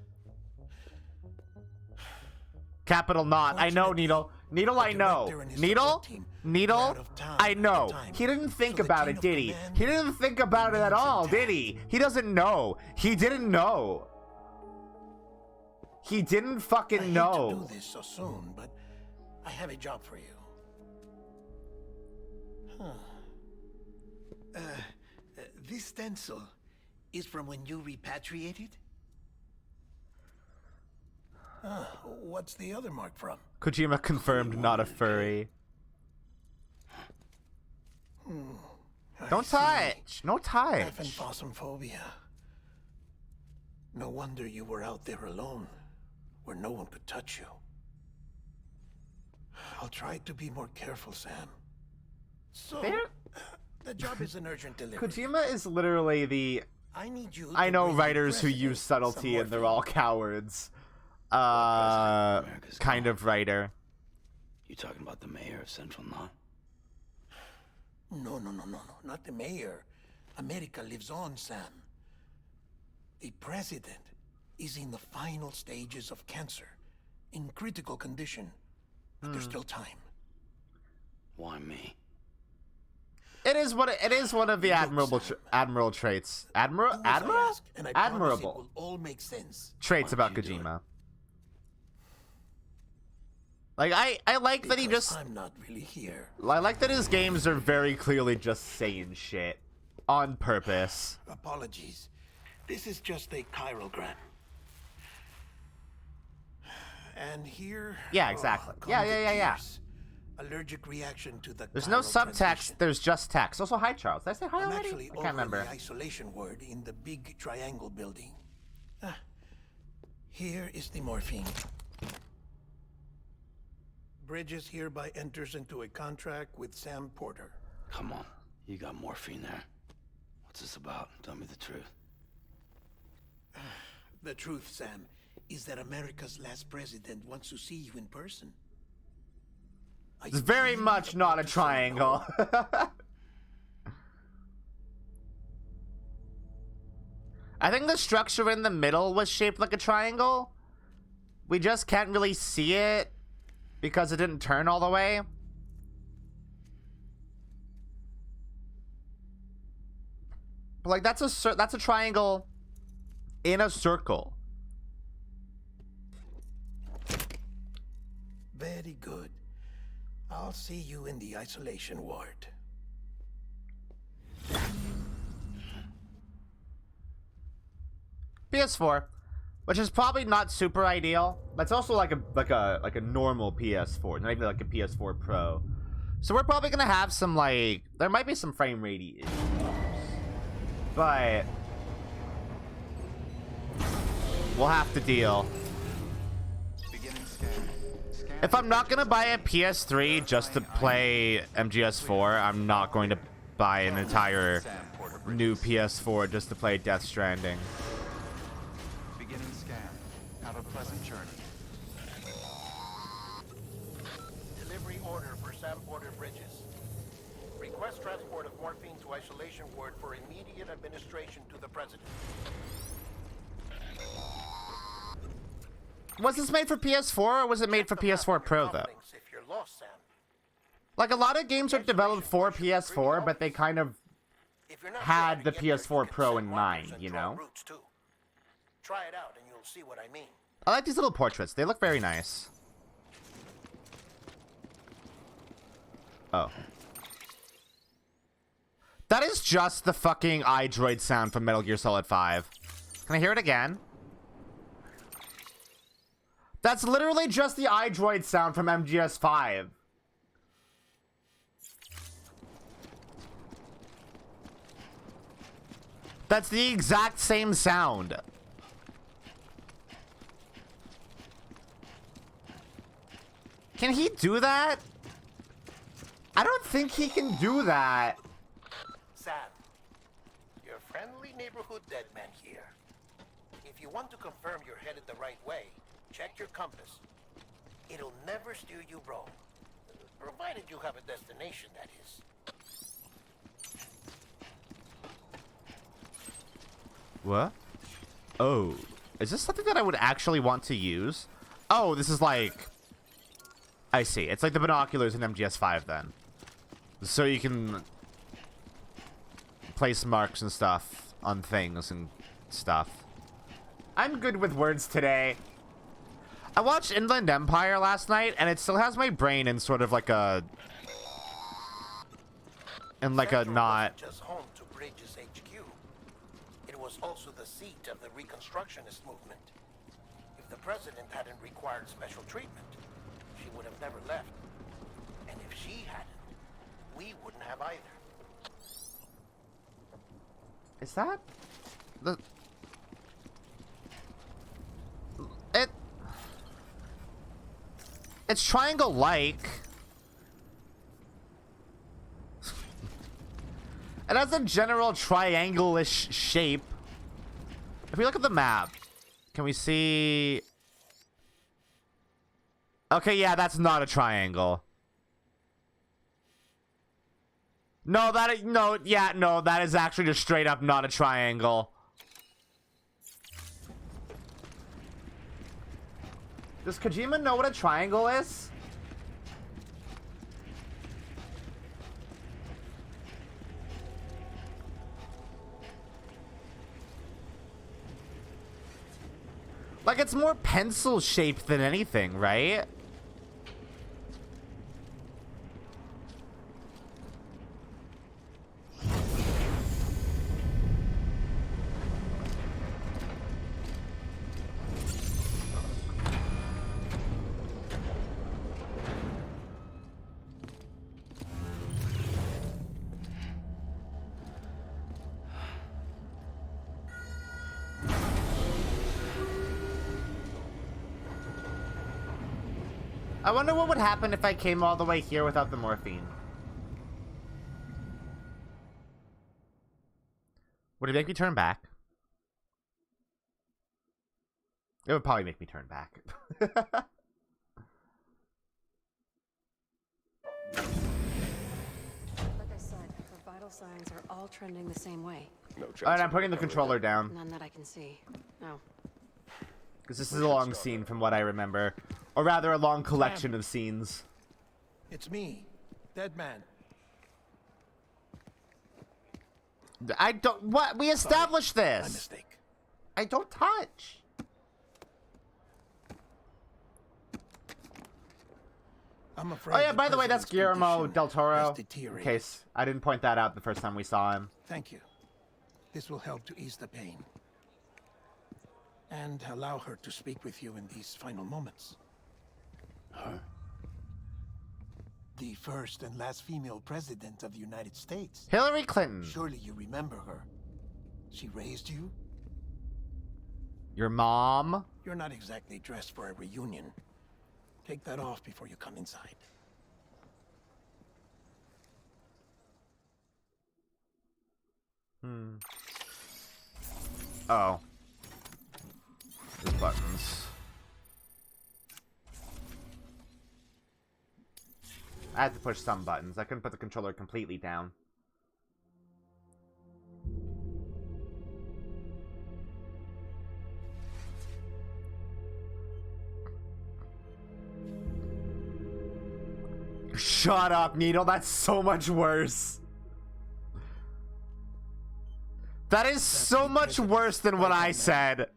Capital Knot. I know, Needle. Needle, I know. director and his Needle? support team were Needle? out of town I at the know. time. He didn't think So the about chain it, of did he? command He didn't think about it at remains all, intact. did he? He doesn't know. He didn't know. He didn't I fucking hate to know. do this so soon, but I have a job for you. This stencil is from when you repatriated? What's the other mark from? Kojima confirmed not a furry. Don't touch! No touch! Aphenphosmphobia. No wonder you were out there alone, where no one could touch you. I'll try to be more careful, Sam. So, the job is an urgent delivery. Kojima is literally the... I need you. I to know bring the writers who president use subtlety some and they're morphine. all cowards. Kind of writer. You talking about the mayor of Central Knot? No, not the mayor. America lives on, Sam. The president is in the final stages of cancer, in critical condition, but there's still time. Why me? It is one of the admirable traits. Do as I ask, and I promise it Admirable will all make sense. traits Why about don't you do it? Kojima. Like I like that he Because just I'm not really here. I like that his games are very clearly just saying shit on purpose. Apologies. This is just a chiralgram. And here. Yeah, exactly. come Yeah, the yeah. tears. Allergic reaction to the. There's no chiral subtext. transition. There's just text. Also, hi Charles. Did I say hi I'm already? actually I over can't remember. the isolation ward in the big triangle building. Here is the morphine. Bridges hereby enters into a contract with Sam Porter. Come on, you got morphine there. What's this about? Tell me the truth. The truth, Sam, is that America's last president wants to see you in person. It's very much not a triangle. I think the structure in the middle was shaped like a triangle. We just can't really see it because it didn't turn all the way. But like that's a triangle in a circle. Very good. I'll see you in the isolation ward. PS4, which is probably not super ideal, but it's also like a normal PS4, not even like a PS4 Pro. So we're probably gonna have some there might be some frame rate issues, but we'll have to deal. If I'm not gonna buy a PS3 just to play MGS4, I'm not going to buy an entire new PS4 just to play Death Stranding. Beginning scan. Have a pleasant journey. Delivery order for Sam Porter Bridges. Request transport of morphine to isolation ward for immediate administration to the president. Was this made for PS4 or was it made for PS4 Pro though? If you're lost, Sam. Like a lot of games are developed for PS4, but they kind of If you're not had sure the how to get there, PS4 you can Pro set in markers mind, and you draw know? routes, too. Try it out and you'll see what I mean. I like these little portraits. They look very nice. Oh. That is just the fucking iDroid sound from Metal Gear Solid 5. Can I hear it again? That's literally just the iDroid sound from MGS5. That's the exact same sound. Can he do that? I don't think he can do that. Sam, your friendly neighborhood dead man here. If you want to confirm you're headed the right way, check your compass. It'll never steer you wrong. Provided you have a destination, that is. What? Oh. Is this something that I would actually want to use? Oh, this is like... I see. It's like the binoculars in MGS5 then. So you can place marks and stuff on things and stuff. I'm good with words today. I watched Inland Empire last night, and it still has my brain in sort of like a... in like a Central not... wasn't just home to Bridges HQ. It was also the seat of the Reconstructionist movement. If the president hadn't required special treatment, she would have never left. And if she hadn't, we wouldn't have either. Is that... the... It's triangle-like. It has a general triangle-ish shape. If we look at the map, can we see... Okay, yeah, that's not a triangle. No, that is actually just straight up not a triangle. Does Kojima know what a triangle is? Like, it's more pencil-shaped than anything, right? I wonder what would happen if I came all the way here without the morphine. Would it make me turn back? It would probably make me turn back. Like I said, her vital signs are all trending the same way. Alright, I'm putting the controller down. None that I can see. No. Because this is a long scene from what I remember. Or rather, a long collection of scenes. It's me, Dead Man. I don't... What? We established this! My mistake. I don't touch. I'm afraid Oh yeah, the by the way, that's president's Guillermo condition del Toro. has In deteriorated. case I didn't point that out the first time we saw him. Thank you. This will help to ease the pain. And allow her to speak with you in these final moments. Her? The first and last female president of the United States. Hillary Clinton. Surely you remember her. She raised you. Your mom. You're not exactly dressed for a reunion. Take that off before you come inside. Oh. There's buttons. I had to push some buttons. I couldn't put the controller completely down. Shut up, Needle. That's so much worse. That is so much worse than what I said.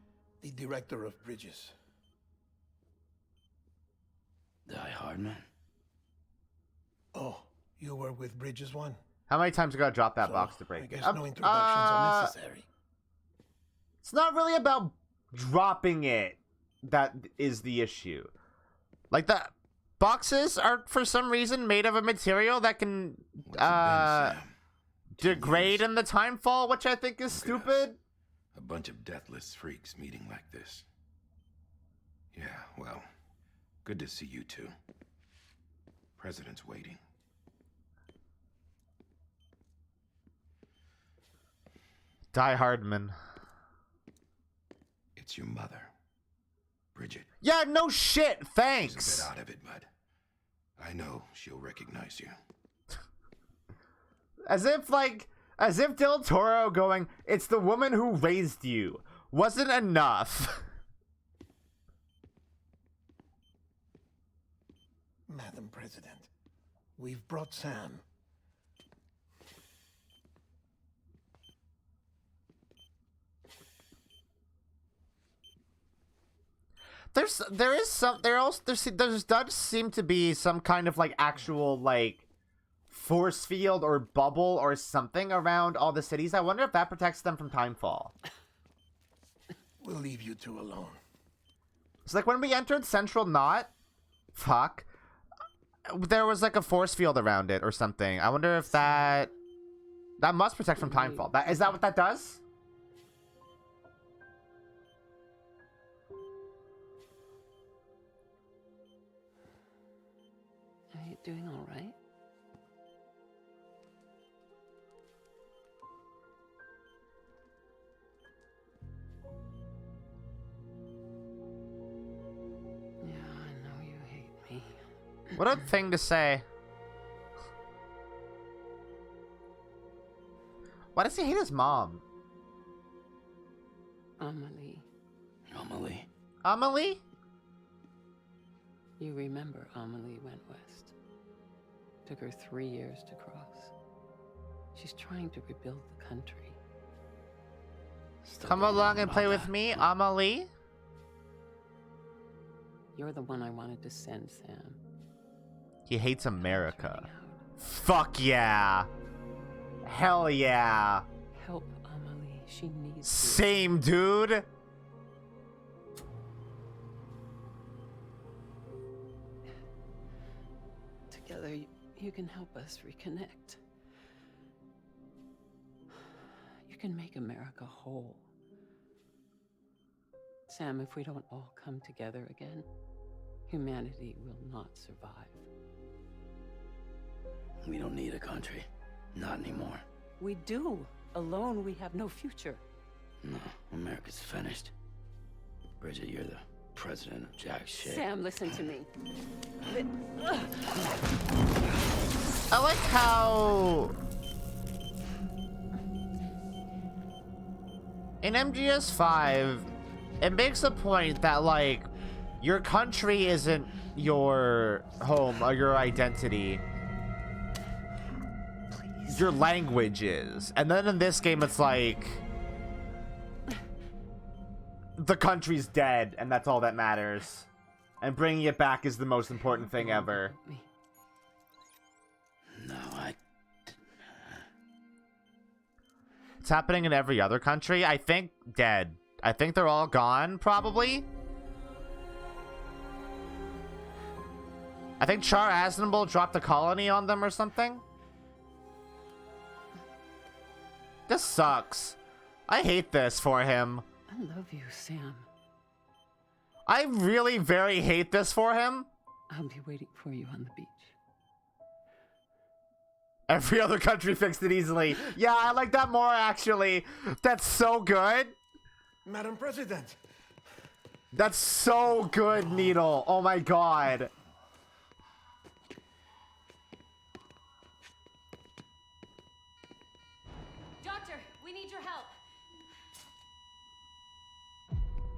The director of Bridges. Die Hardman? Oh, you were with Bridges one? How many times you gotta drop that So, box to break I it? guess no introductions are necessary. It's not really about dropping it that is the issue. Like, the boxes are, for some reason, made of a material that can, What's it been, Sam? 10 degrade years? in the time fall, which I think is stupid. A bunch of deathless freaks meeting like this. Yeah, well, good to see you two. President's waiting. Die Hardman. It's your mother, Bridget. Yeah, no shit, She's a thanks. bit out of it, but I know she'll recognize you. As if Del Toro going, it's the woman who raised you, wasn't enough. Madam President, we've brought Sam. there does seem to be some kind of like actual like force field or bubble or something around all the cities. I wonder if that protects them from timefall. We'll leave you two alone. It's like when we entered Central Knot, there was like a force field around it or something. I wonder if that must protect from timefall. Is that what that does? Are you doing all right? Yeah, I know you hate me. What a thing to say. Why does he hate his mom? Amelie. Amelie? Amelie? You remember Amelie went west. Took her 3 years to cross. She's trying to rebuild the country. Come along and play with me, Amelie. You're the one I wanted to send, Sam. He hates America. Fuck yeah. Hell yeah. Help Amelie. She needs you. Same, dude. Together, you can help us reconnect. You can make America whole. Sam, if we don't all come together again, humanity will not survive. We don't need a country. Not anymore. We do. Alone, we have no future. No, America's finished. Bridget, you're the president of jack shit. Sam, listen to me. I like how in MGS5 it makes a point that like your country isn't your home or your identity. Your language is. And then in this game it's like the country's dead and that's all that matters. And bringing it back is the most important thing ever. No, It's happening in every other country. I think dead. I think they're all gone, probably. I think Char Aznable dropped a colony on them or something. This sucks. I hate this for him. I love you, Sam. I really very hate this for him. I'll be waiting for you on the beach. Every other country fixed it easily. Yeah, I like that more, actually. That's so good. Madam President. That's so good, Needle. Oh my god. Doctor, we need your help.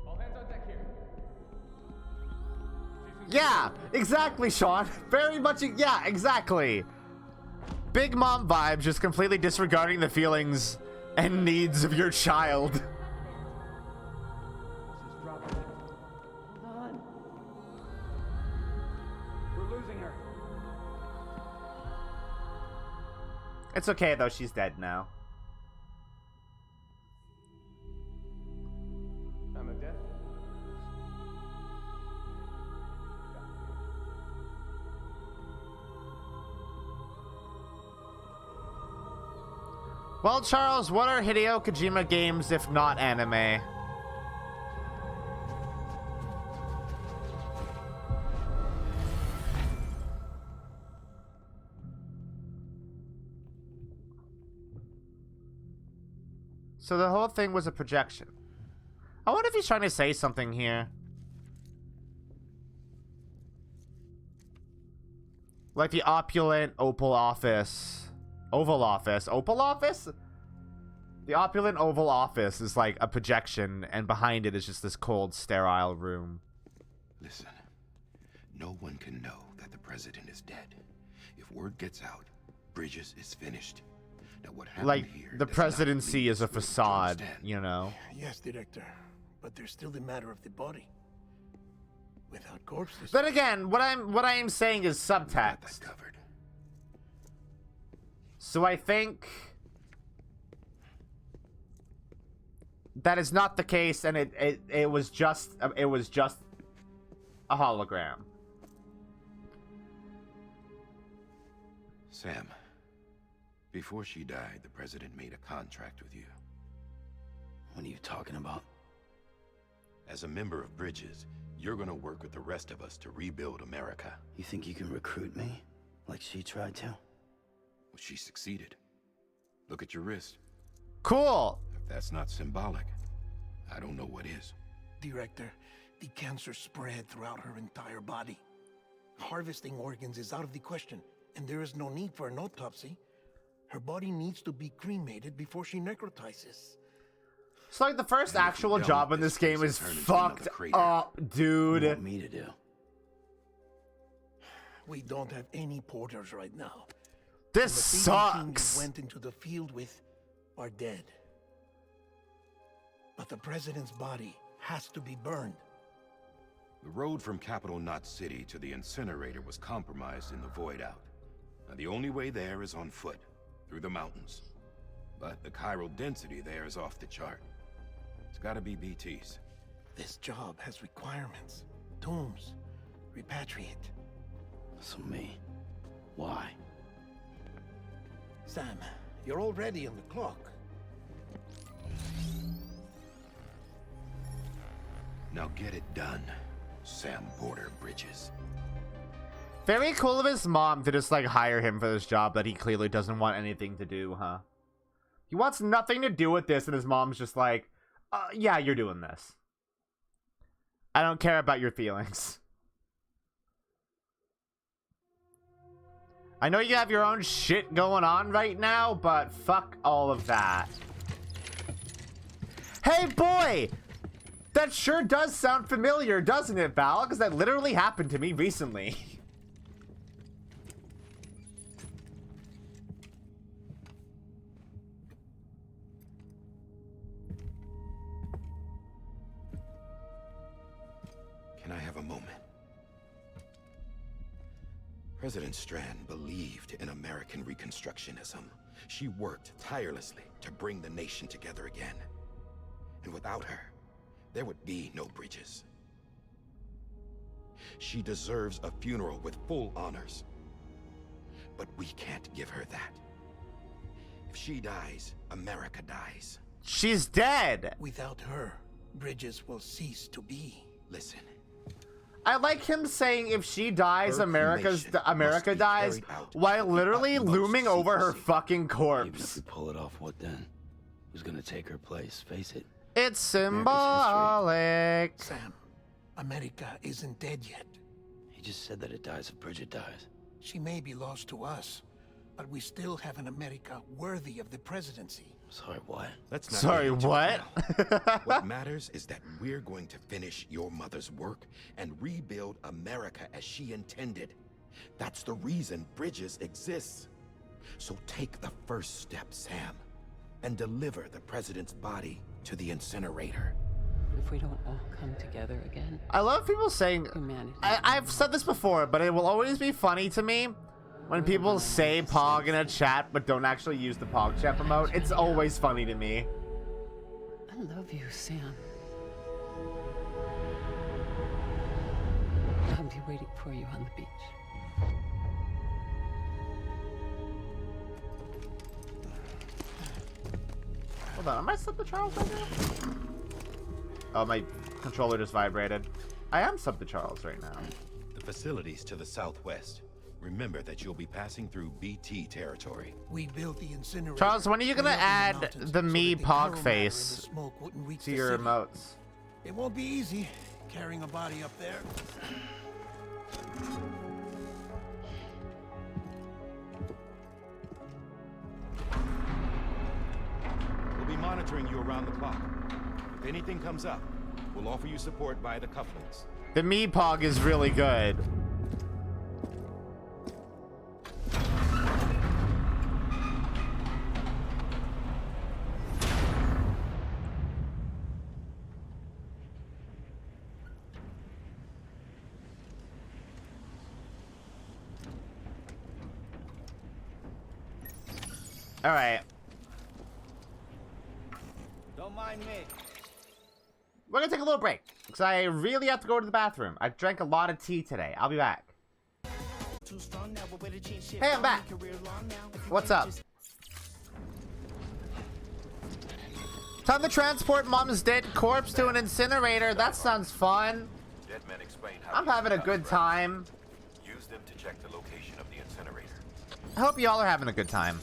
All hands on deck here. Yeah, exactly, Sean. Very much, yeah, exactly. Big mom vibes, just completely disregarding the feelings and needs of your child. Hold on. We're losing her. It's okay, though. She's dead now. I'm a death. Well, Charles, what are Hideo Kojima games if not anime? So the whole thing was a projection. I wonder if he's trying to say something here. Like the opulent Opal office. Oval Office. Opal Office? The opulent Oval Office is like a projection, and behind it is just this cold, sterile room. Listen, no one can know that the president is dead. If word gets out, Bridges is finished. Now what happened Like, here the does not presidency lead is a us to facade, understand. you know? Yes, Director. But there's still the matter of the body. Without corpses. Then again, what I am saying is subtext. Covered. So I think that is not the case, and it was just a hologram. Sam, before she died, the president made a contract with you. What are you talking about? As a member of Bridges, you're gonna work with the rest of us to rebuild America. You think you can recruit me? Like she tried to? Well, she succeeded. Look at your wrist. Cool. If that's not symbolic, I don't know what is. Director, the cancer spread throughout her entire body. Harvesting organs is out of the question, and there is no need for an autopsy. Her body needs to be cremated before she necrotizes. So like the first actual job in this game is fucked up, dude. What do you want me to do? We don't have any porters right now. This And the sucks. team we went into the field with are dead. But the president's body has to be burned. The road from Capital Knot City to the incinerator was compromised in the void out. Now the only way there is on foot, through the mountains. But the chiral density there is off the chart. It's gotta be BTs. This job has requirements. Tombs. Repatriate. So me. Why? Sam, you're already on the clock. Now get it done, Sam Porter Bridges. Very cool of his mom to just like hire him for this job that he clearly doesn't want anything to do, huh? He wants nothing to do with this, and his mom's just like, yeah, you're doing this. I don't care about your feelings. I know you have your own shit going on right now, but fuck all of that. Hey, boy! That sure does sound familiar, doesn't it, Val? Because that literally happened to me recently. Can I have a moment? President Strand believed in American Reconstructionism. She worked tirelessly to bring the nation together again. And without her, there would be no Bridges. She deserves a funeral with full honors. But we can't give her that. If she dies, America dies. She's dead! Without her, Bridges will cease to be. Listen. I like him saying if she dies, Her America cremation dies, must be carried out while with literally utmost looming over her secrecy. fucking Even corpse. if we pull it off, what then? Who's gonna take her place? Face it. It's symbolic. Sam, America isn't dead yet. He just said that it dies if Bridget dies. She may be lost to us, but we still have an America worthy of the presidency. Sorry, what? Let's not Sorry, get into it what? now. What matters is that we're going to finish your mother's work and rebuild America as she intended. That's the reason Bridges exists. So take the first step, Sam, and deliver the president's body to the incinerator. If we don't all come together again, I love people saying, humanity. I've said this before, but it will always be funny to me when people say Pog in a chat but don't actually use the Pog chat promote. It's always funny to me. I love you, Sam. I'll be waiting for you on the beach. Hold on, am I sub to Charles right now? Oh, my controller just vibrated. I am sub to Charles right now. The facilities to the southwest. Remember that you'll be passing through BT territory. We built the incinerator. Charles, when are you gonna way up in add mountains the so me that the Pog power matter in the face smoke wouldn't reach to the your city. emotes? It won't be easy carrying a body up there. We'll be monitoring you around the clock. If anything comes up, we'll offer you support via the cufflinks. The me Pog is really good. Alright. Don't mind me. We're gonna take a little break. Because I really have to go to the bathroom. I drank a lot of tea today. I'll be back. Hey, I'm back. What's up? Time to transport mom's dead corpse to an incinerator. That sounds fun. Dead men explain how I'm having a good time. Use them to check the location of the incinerator. I hope y'all are having a good time.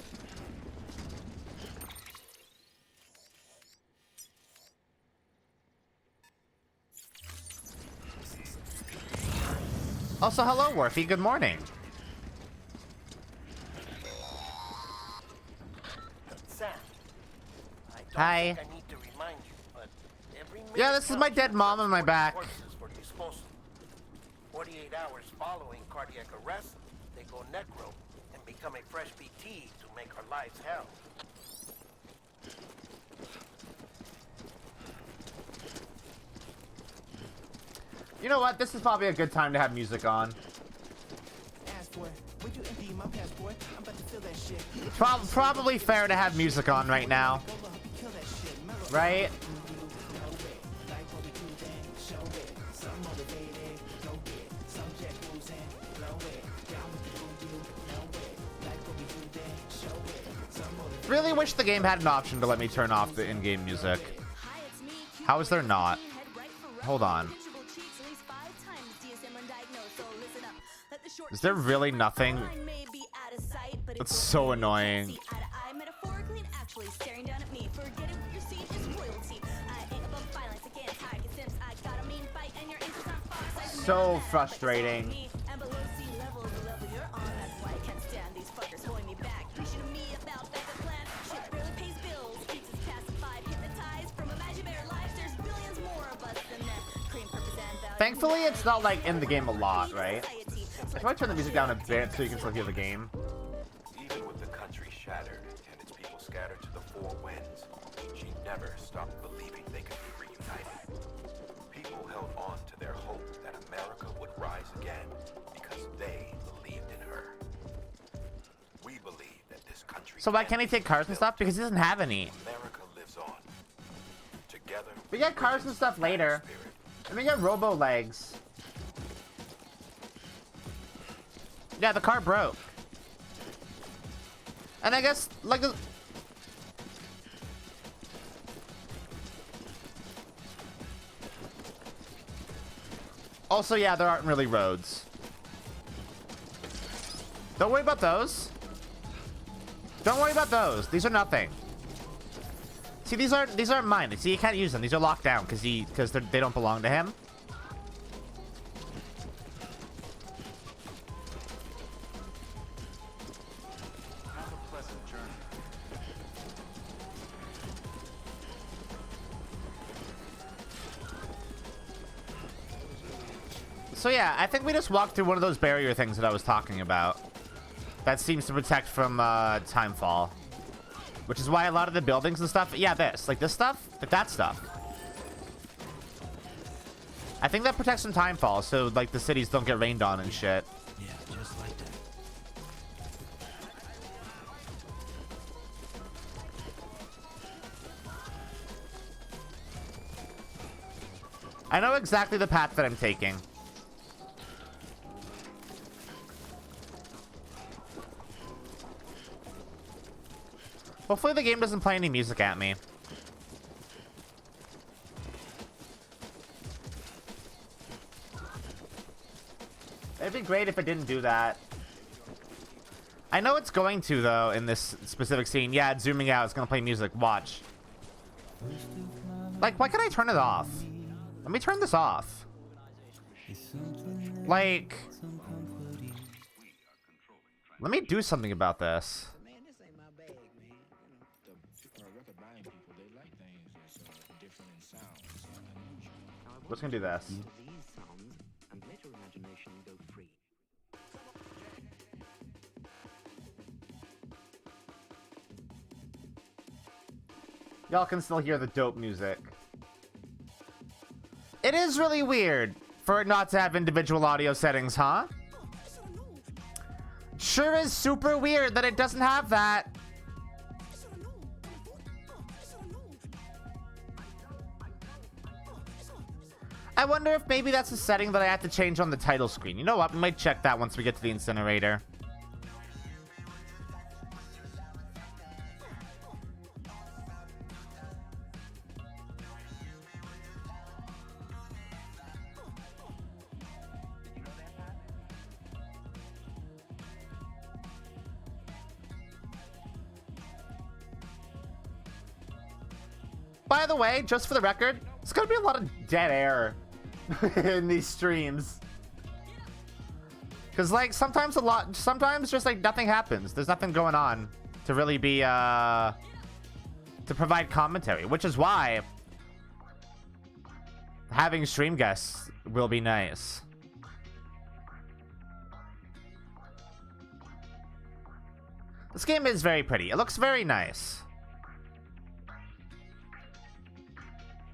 Also, hello, Worfy. Good morning. Sam, I don't Hi. think I need to remind you, but every Yeah, this is my dead mom on my back. for disposal. 48 hours following cardiac arrest, they go necro and become a fresh BT to make our lives hell. You know what? This is probably a good time to have music on. Probably fair to have music on right now. Right? Really wish the game had an option to let me turn off the in-game music. How is there not? Hold on. Is there really nothing? That's so annoying. So frustrating. Thankfully, it's not like in the game a lot, right? I might turn the music down a bit so you can still hear the game. Even with the country shattered and its people scattered to the four winds, she never stopped believing they could be reunited. People held on to their hope that America would rise again because they believed in her. We believe that this country. So why can't he take cars and stuff? Because he doesn't have any. America lives on. Together. We get cars and stuff later. And we get robo legs. Yeah, the car broke. And I guess, like, also, yeah, there aren't really roads. Don't worry about those. Don't worry about those. These are nothing. See, these aren't mine. See, you can't use them. These are locked down because they don't belong to him. So yeah, I think we just walked through one of those barrier things that I was talking about. That seems to protect from timefall. Which is why a lot of the buildings and stuff, yeah, this stuff, like that stuff. I think that protects from timefall, so like the cities don't get rained on and shit. Yeah, just like that. I know exactly the path that I'm taking. Hopefully the game doesn't play any music at me. It'd be great if it didn't do that. I know it's going to, though, in this specific scene. Yeah, it's zooming out. It's going to play music. Watch. Like, why can't I turn it off? Let me turn this off. Like... Let me do something about this. What's gonna do this? Y'all can still hear the dope music. It is really weird for it not to have individual audio settings, huh? Sure is super weird that it doesn't have that. I wonder if maybe that's a setting that I have to change on the title screen. You know what? We might check that once we get to the incinerator. By the way, just for the record, it's gonna be a lot of dead air in these streams. Cause like sometimes just like nothing happens. There's nothing going on to really be to provide commentary, which is why having stream guests will be nice. This game is very pretty. It looks very nice.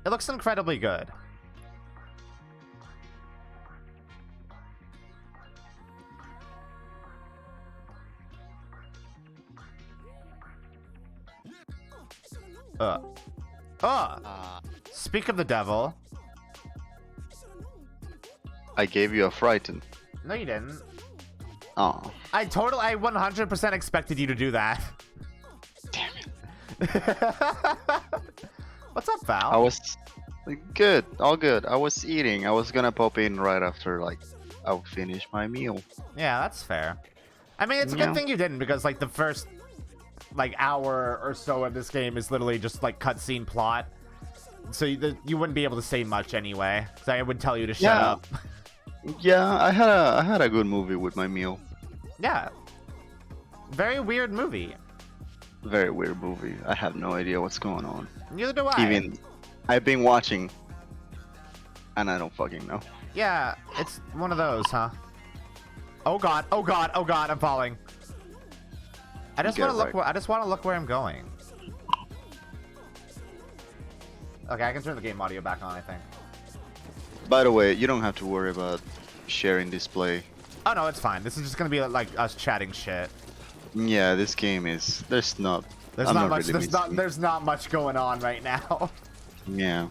It looks incredibly good. Speak of the devil. I gave you a frighten. No, you didn't. Oh. I 100% expected you to do that. Damn it. What's up, Val? I was good, all good. I was eating. I was gonna pop in right after like I'll finish my meal. Yeah, that's fair. I mean, it's a good thing you didn't, because like the first like hour or so of this game is literally just like cutscene plot. So you wouldn't be able to say much anyway. So I would tell you to shut up. Yeah, I had a good movie with my meal. Yeah. Very weird movie. Very weird movie. I have no idea what's going on. Neither do I. Even I've been watching, and I don't fucking know. Yeah, it's one of those, huh? Oh god! Oh god! Oh god! I'm falling. I just want to look. I just want to look where I'm going. Okay, I can turn the game audio back on, I think. By the way, you don't have to worry about sharing display. Oh no, it's fine. This is just gonna be like us chatting shit. Yeah, this game is. There's not much going on right now. Yeah.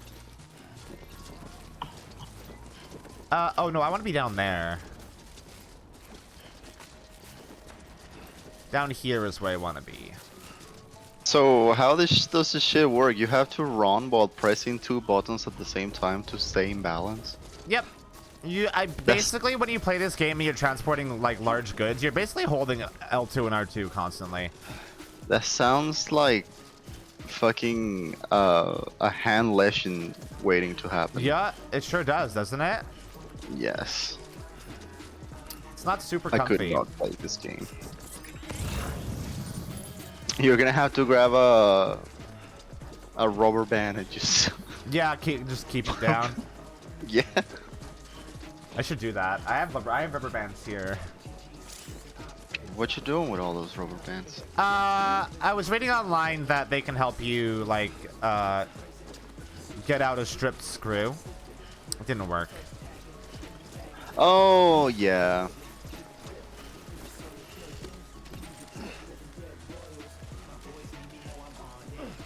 Oh no, I want to be down there. Down here is where I want to be. So how does this shit work? You have to run while pressing 2 buttons at the same time to stay in balance? Yep. Basically, when you play this game and you're transporting like large goods, you're basically holding L2 and R2 constantly. That sounds like fucking a hand lesson waiting to happen. Yeah, it sure does, doesn't it? Yes. It's not super comfy. I could not play this game. You're gonna have to grab a rubber band and just yeah, just keep it down. Yeah. I should do that. I have rubber bands here. What you doing with all those rubber bands? I was reading online that they can help you like get out a stripped screw. It didn't work. Oh yeah.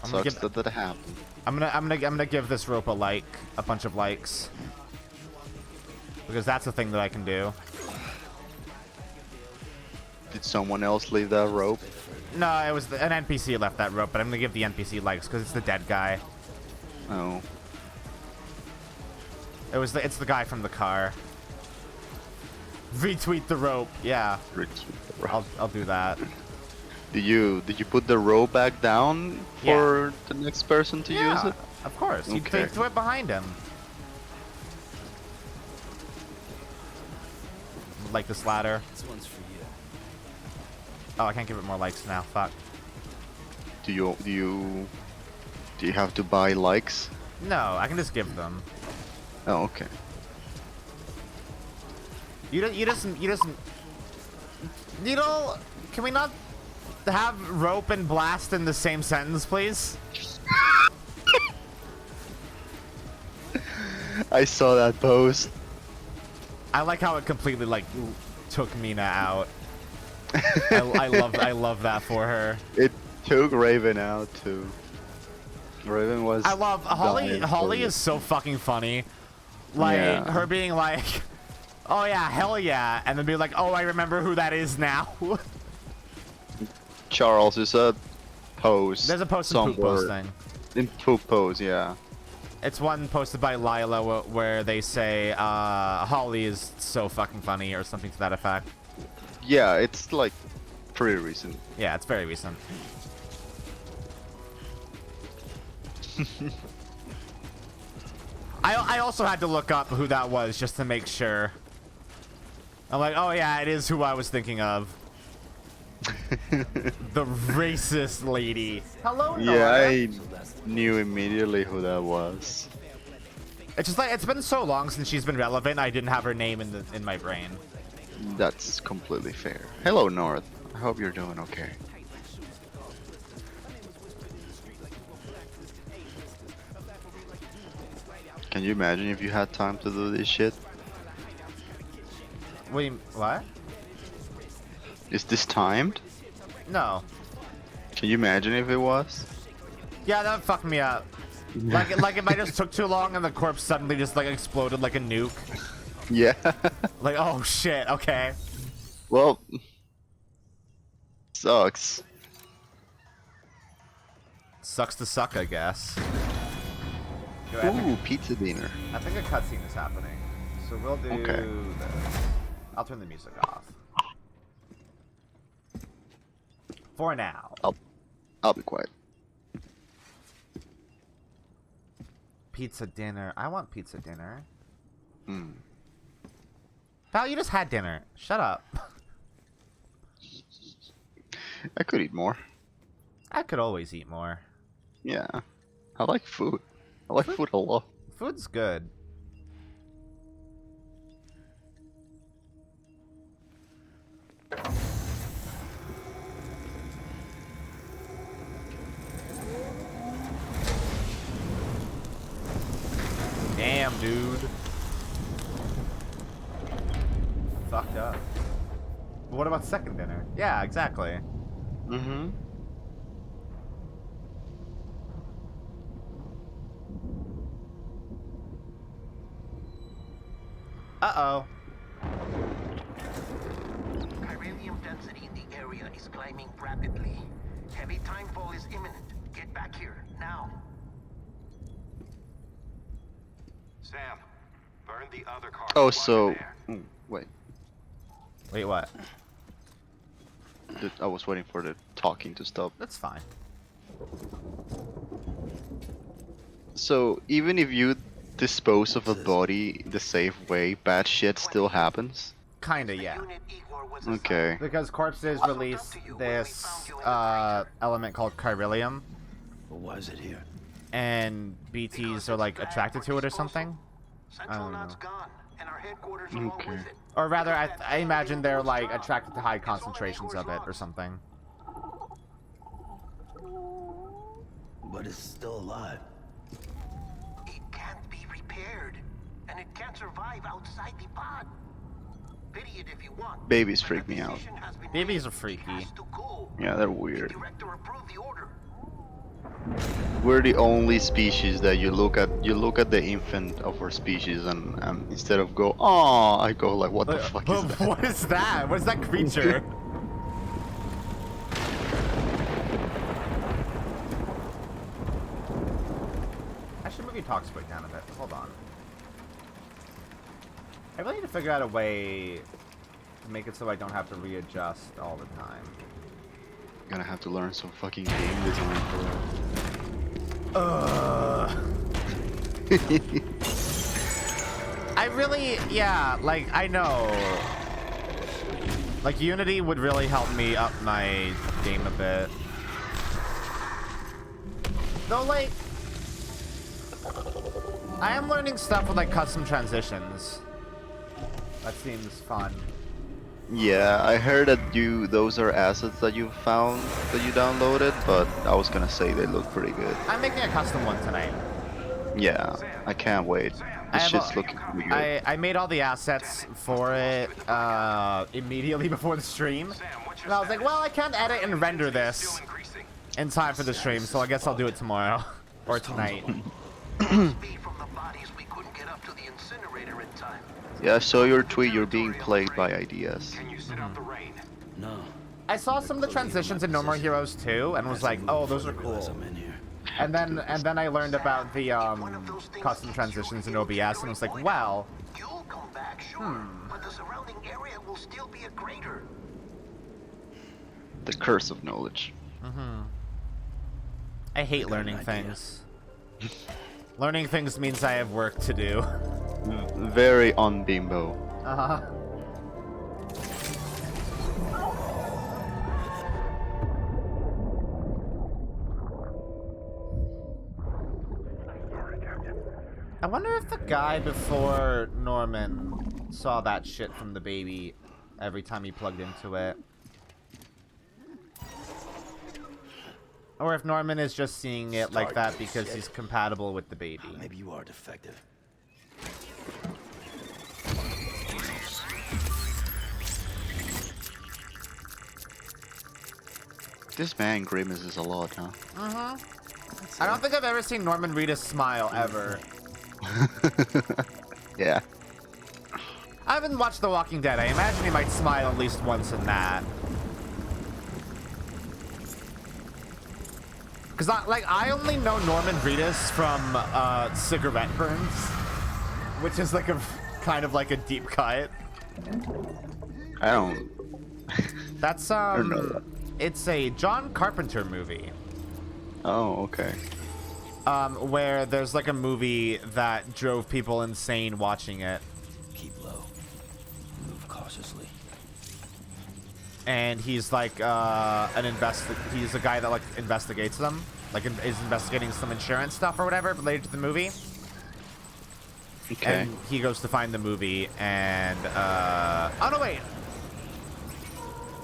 Sucks that happened. I'm gonna give this rope a bunch of likes, because that's a thing that I can do. Did someone else leave that rope? No, it was an NPC left that rope, but I'm gonna give the NPC likes because it's the dead guy. Oh. It's the guy from the car. Retweet the rope. Yeah. Retweet the rope. I'll do that. Did you put the rope back down for the next person to use it? Of course. You threw it behind him. Like this ladder. This one's for you. Oh, I can't give it more likes now. Fuck. Do you have to buy likes? No, I can just give them. Oh, okay. You just Needle, can we not have rope and blast in the same sentence, please? I saw that post. I like how it completely like took Mina out. I love that for her. It took Raven out too. Raven was. I love Holly. Holly is so fucking funny. Like, Yeah. her being like, oh yeah, hell yeah, and then be like, oh, I remember who that is now. Charles is a post. There's a post in poop posting. In poop pose, yeah. It's one posted by Lila where they say, Holly is so fucking funny, or something to that effect. Yeah, it's like pretty recent. Yeah, it's very recent. I also had to look up who that was just to make sure. I'm like, oh yeah, it is who I was thinking of. The racist lady. Hello, Nora. Yeah, I knew immediately who that was. It's just like, it's been so long since she's been relevant, I didn't have her name in my brain. That's completely fair. Hello, North. I hope you're doing okay. Can you imagine if you had time to do this shit? Wait, what? Is this timed? No. Can you imagine if it was? Yeah, that would fuck me up. Like if I just took too long and the corpse suddenly just like exploded like a nuke. Yeah. Like, oh shit, okay. Well, sucks. Sucks to suck, I guess. Ooh, pizza dinner. I think a cutscene is happening. So we'll do Okay. this. I'll turn the music off. For now. I'll be quiet. Pizza dinner. I want pizza dinner. Hmm. Val, you just had dinner. Shut up. I could eat more. I could always eat more. Yeah. I like food. I like food a lot. Food's good. Damn, dude. Fucked up. But what about second dinner? Yeah, exactly. Mm-hmm. Uh-oh. Chiralium density in the area is climbing rapidly. Heavy timefall is imminent. Get back here, now. Sam, burn the other car. Oh, so... wait. Wait, what? I was waiting for the talking to stop. That's fine. So, even if you dispose of a body the safe way, bad shit still happens? Kinda, yeah. Okay. Because corpses release this element called chiralium. But why is it here? And BTs are like attracted to it or something. I don't know. Okay. Or rather, I imagine they're like attracted to high concentrations of it or something. But it's still alive. It can't be repaired, and it can't survive outside the pod. Pity it if you want. Babies freak me out. Babies are freaky. Yeah, they're weird. We're the only species that you look at the infant of our species and instead of go, oh, I go like, what the fuck is that? What is that? What is that creature? I should move your talk speed down a bit. Hold on. I really need to figure out a way to make it so I don't have to readjust all the time. Gonna have to learn some fucking game design for that. I really, yeah, like, I know. Like, Unity would really help me up my game a bit. Though, like, I am learning stuff with, like, custom transitions. That seems fun. Yeah, I heard that those are assets that you found, that you downloaded, but I was gonna say they look pretty good. I'm making a custom one tonight. Yeah, I can't wait. This shit's looking pretty good. I made all the assets for it immediately before the stream. And I was like, well, I can't edit and render this in time for the stream, so I guess I'll do it tomorrow. Or tonight. From the bodies we couldn't get up to the incinerator. later in time. Yeah, I saw your tweet. You're being plagued by ideas. Can you sit out the rain? No. I saw some of the transitions in No More Heroes 2 and was like, oh, those are cool. And then I learned about the custom transitions in OBS and was like, well, You'll come back, sure, but the surrounding area will still be a crater. The curse of knowledge. I hate learning things. Learning things means I have work to do. Very on bimbo. I wonder if the guy before Norman saw that shit from the baby every time he plugged into it. Or if Norman is just seeing it like that because he's compatible with the baby. Maybe you are defective. This man grimaces a lot, huh? I don't think I've ever seen Norman Reedus smile ever. Yeah. I haven't watched The Walking Dead. I imagine he might smile at least once in that. Because I only know Norman Reedus from Cigarette Burns, which is like a kind of like a deep cut. I don't. That's it's a John Carpenter movie. Oh, okay. Where there's like a movie that drove people insane watching it. Keep low. Move cautiously. And he's like he's a guy that like investigates them, like is investigating some insurance stuff or whatever related to the movie. Okay. And he goes to find the movie and oh no wait.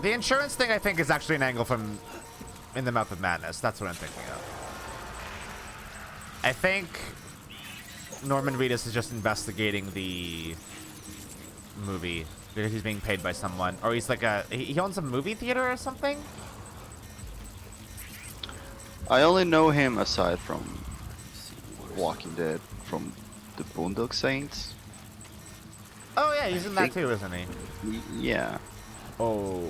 The insurance thing I think is actually an angle from In the Mouth of Madness. That's what I'm thinking of. I think Norman Reedus is just investigating the movie because he's being paid by someone, or he's like he owns a movie theater or something. I only know him aside from Walking Dead, from the Boondock Saints. Oh yeah, he's in that too, isn't he? Yeah. Oh.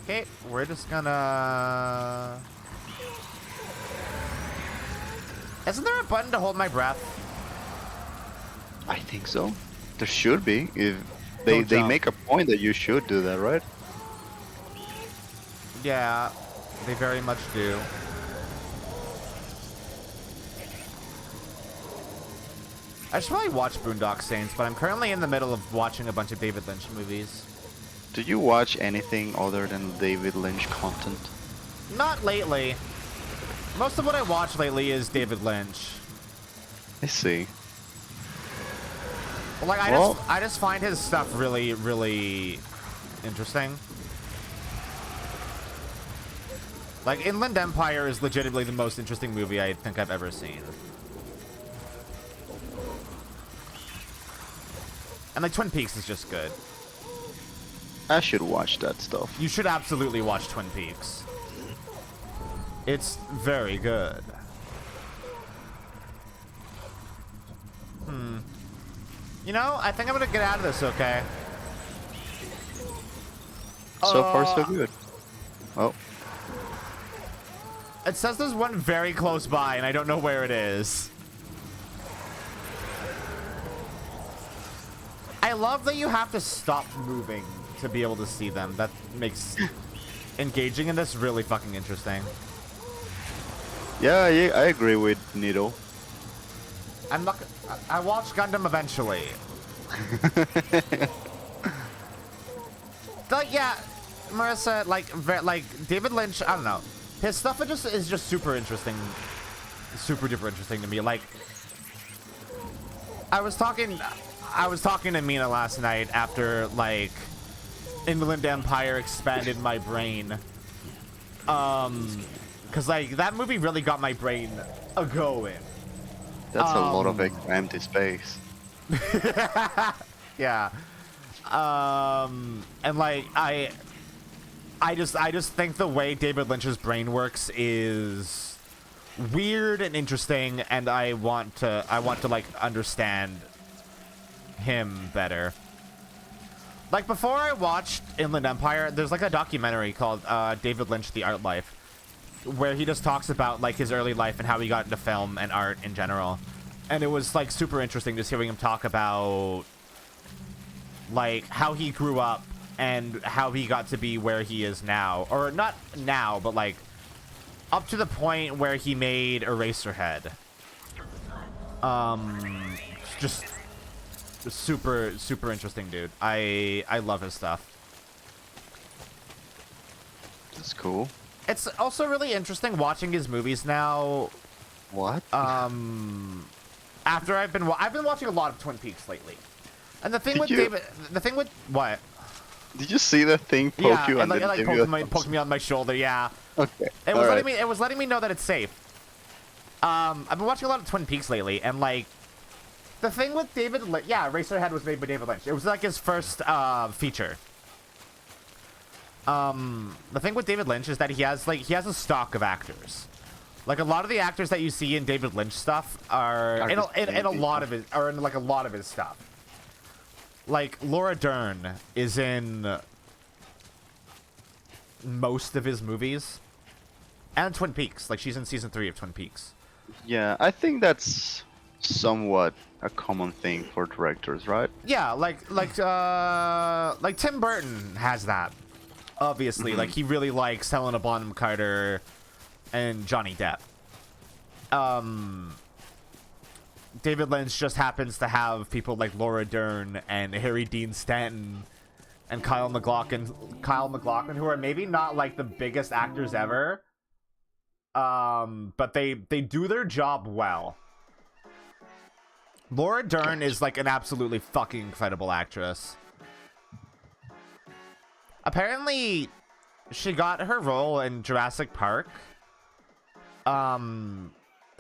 Okay, we're just gonna... Isn't there a button to hold my breath? I think so. There should be. If they make a point that you should do that, right? Yeah, they very much do. I should probably watch Boondock Saints, but I'm currently in the middle of watching a bunch of David Lynch movies. Did you watch anything other than David Lynch content? Not lately. Most of what I watch lately is David Lynch. I see. Like I just find his stuff really, really interesting. Like Inland Empire is legitimately the most interesting movie I think I've ever seen. And like Twin Peaks is just good. I should watch that stuff. You should absolutely watch Twin Peaks. It's very good. You know, I think I'm gonna get out of this, okay? So far, so good. Oh. It says there's one very close by, and I don't know where it is. I love that you have to stop moving to be able to see them. That makes engaging in this really fucking interesting. Yeah, I agree with Nito. I watched Gundam eventually. Like, yeah, Marissa, like David Lynch, I don't know. His stuff is just super interesting. Super duper interesting to me. Like, I was talking to Mina last night after, like, Inland Empire expanded my brain. Cause like that movie really got my brain a-going. That's a lot of empty space. Yeah. And like I just think the way David Lynch's brain works is weird and interesting, and I want to like understand him better. Like, before I watched Inland Empire, there's like a documentary called David Lynch, The Art Life, where he just talks about like his early life and how he got into film and art in general. And it was like super interesting just hearing him talk about like how he grew up and how he got to be where he is now. Or not now, but like up to the point where he made Eraserhead. Just super interesting dude. I love his stuff. That's cool. It's also really interesting watching his movies now. What? After I've been watching a lot of Twin Peaks lately. And the thing with what? Did you see that thing poke you and and like poked me on my shoulder, yeah. Okay. It was letting me know that it's safe. I've been watching a lot of Twin Peaks lately, and like the thing with David Lynch, yeah, Eraserhead was made by David Lynch. It was like his first feature. The thing with David Lynch is that he has a stock of actors. Like a lot of the actors that you see in David Lynch stuff are in a lot of his stuff. Like Laura Dern is in most of his movies, and Twin Peaks. Like she's in season 3 of Twin Peaks. Yeah, I think that's somewhat a common thing for directors, right? Yeah, like Tim Burton has that. Obviously, like he really likes Helena Bonham Carter and Johnny Depp. David Lynch just happens to have people like Laura Dern and Harry Dean Stanton and Kyle MacLachlan, who are maybe not like the biggest actors ever, but they do their job well. Laura Dern is like an absolutely fucking incredible actress. Apparently, she got her role in Jurassic Park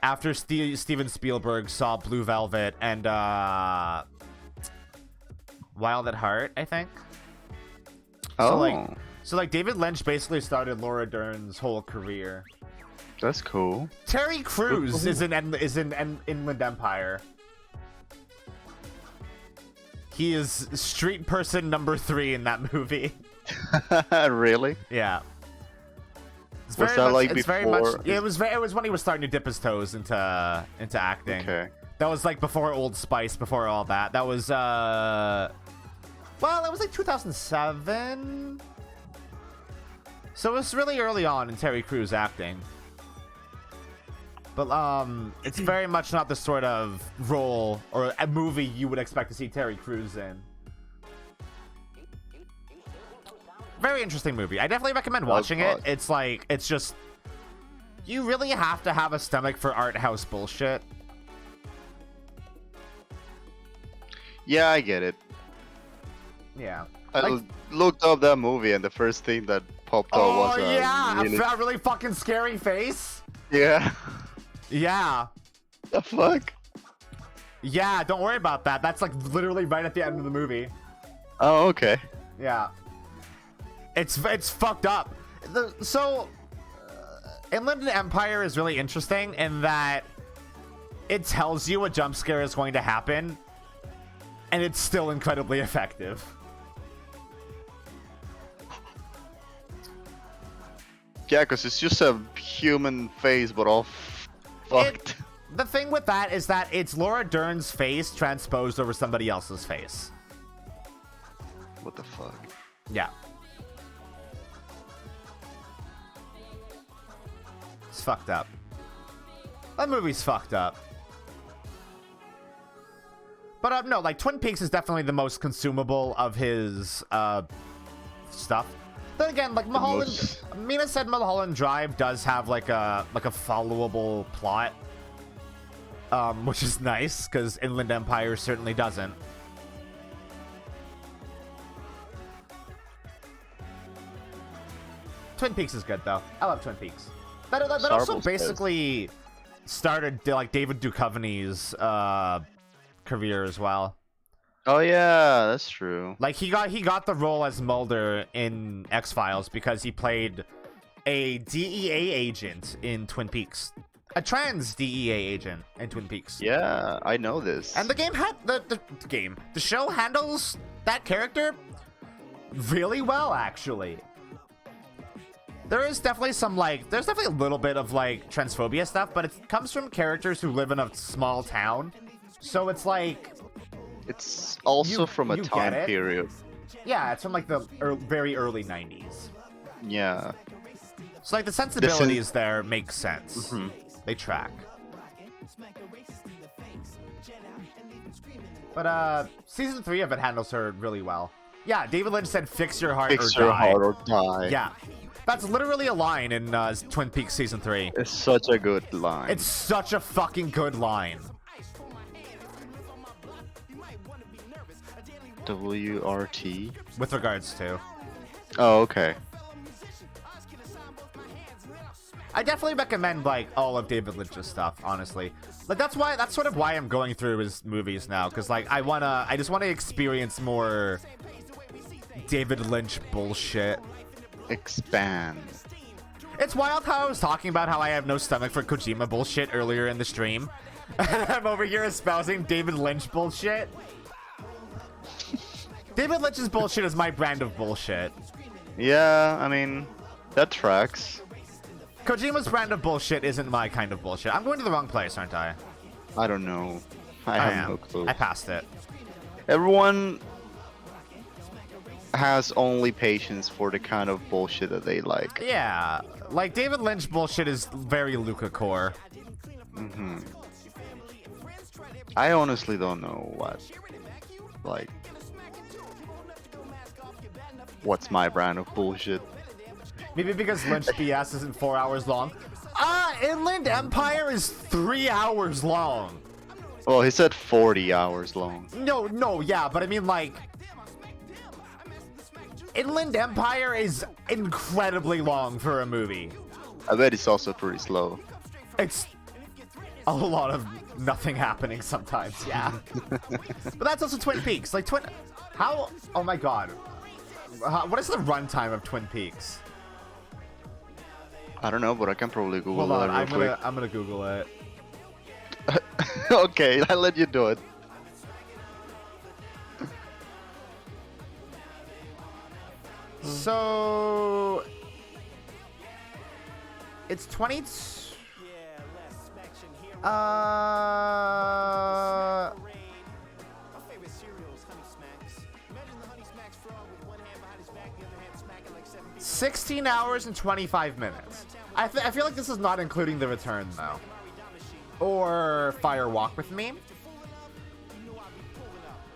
after Steven Spielberg saw Blue Velvet and Wild at Heart, I think. Oh. So like David Lynch basically started Laura Dern's whole career. That's cool. Terry Crews is in Inland Empire. He is street person number 3 in that movie. Really? Yeah. Was that like before? It was when he was starting to dip his toes into acting. Okay. That was like before Old Spice, before all that. That was well, it was like 2007. So it was really early on in Terry Crews acting. But it's very much not the sort of role or a movie you would expect to see Terry Crews in. Very interesting movie. I definitely recommend watching it. It's like, it's just, you really have to have a stomach for art house bullshit. Yeah, I get it. Yeah. I looked up that movie and the first thing that popped up was a really fucking scary face. Yeah. Yeah. The fuck? Yeah, don't worry about that. That's like literally right at the end of the movie. Oh, okay. Yeah. It's fucked up. Inland Empire is really interesting in that it tells you a jump scare is going to happen, and it's still incredibly effective. Yeah, because it's just a human face, but all fucked. The thing with that is that it's Laura Dern's face transposed over somebody else's face. What the fuck? Yeah. It's fucked up. That movie's fucked up. But no, like Twin Peaks is definitely the most consumable of his stuff. Then again, like Mina said Mulholland Drive does have like a followable plot. Which is nice, because Inland Empire certainly doesn't. Twin Peaks is good, though. I love Twin Peaks. That also basically started like David Duchovny's career as well. Oh yeah, that's true. Like he got the role as Mulder in X-Files because he played a DEA agent in Twin Peaks. a trans DEA agent in Twin Peaks. Yeah, I know this. And the game had the show handles that character really well, actually. There is definitely there's definitely a little bit of transphobia stuff, but it comes from characters who live in a small town. So it's it's also from a time period. Yeah, it's from the very early 90s. Yeah. So the sensibilities there make sense. Mm-hmm. They track. But season 3 of it handles her really well. Yeah, David Lynch said fix your heart Fix or your die. heart or die. Yeah. That's literally a line in Twin Peaks season 3. It's such a good line. It's such a fucking good line. WRT? With regards to. Oh, okay. I definitely recommend all of David Lynch's stuff, honestly. That's sort of why I'm going through his movies now, because I just wanna experience more David Lynch bullshit. Expand. It's wild how I was talking about how I have no stomach for Kojima bullshit earlier in the stream. I'm over here espousing David Lynch bullshit. David Lynch's bullshit is my brand of bullshit. Yeah, I mean, that tracks. Kojima's brand of bullshit isn't my kind of bullshit. I'm going to the wrong place, aren't I? I don't know. I have no clue. I passed it. Everyone has only patience for the kind of bullshit that they like. Yeah, David Lynch bullshit is very Luka core. Mm-hmm. I honestly don't know what's my brand of bullshit. Maybe because Lynch BS isn't 4 hours long. Inland Empire is 3 hours long. Well, he said 40 hours long. No, yeah, but I mean Inland Empire is incredibly long for a movie. I bet it's also pretty slow. It's a lot of nothing happening sometimes, yeah. But that's also Twin Peaks. Oh my god. What is the runtime of Twin Peaks? I don't know, but I can probably Google Hold on, that real quick. I'm gonna Google it. Okay, I'll let you do it. So it's 20. Uh. 16 hours and 25 minutes. I feel like this is not including The Return, though. Or Fire Walk With Me.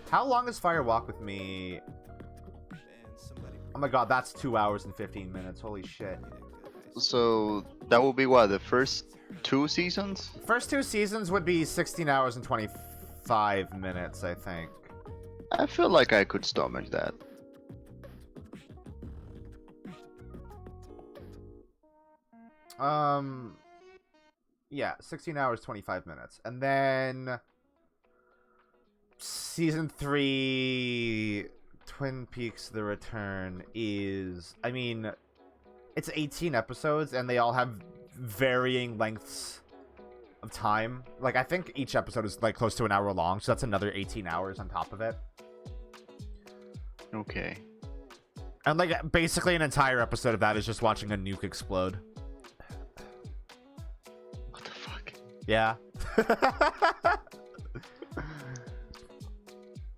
How long is Fire Walk With Me? Oh my god, that's 2 hours and 15 minutes. Holy shit. So, that will be what? The first 2 seasons? First 2 seasons would be 16 hours and 25 minutes, I think. I feel like I could stomach that. Yeah, 16 hours, 25 minutes. And then season 3 Twin Peaks The Return is, I mean, it's 18 episodes and they all have varying lengths of time. I think each episode is close to an hour long, so that's another 18 hours on top of it. Okay. And basically an entire episode of that is just watching a nuke explode. What the fuck? Yeah.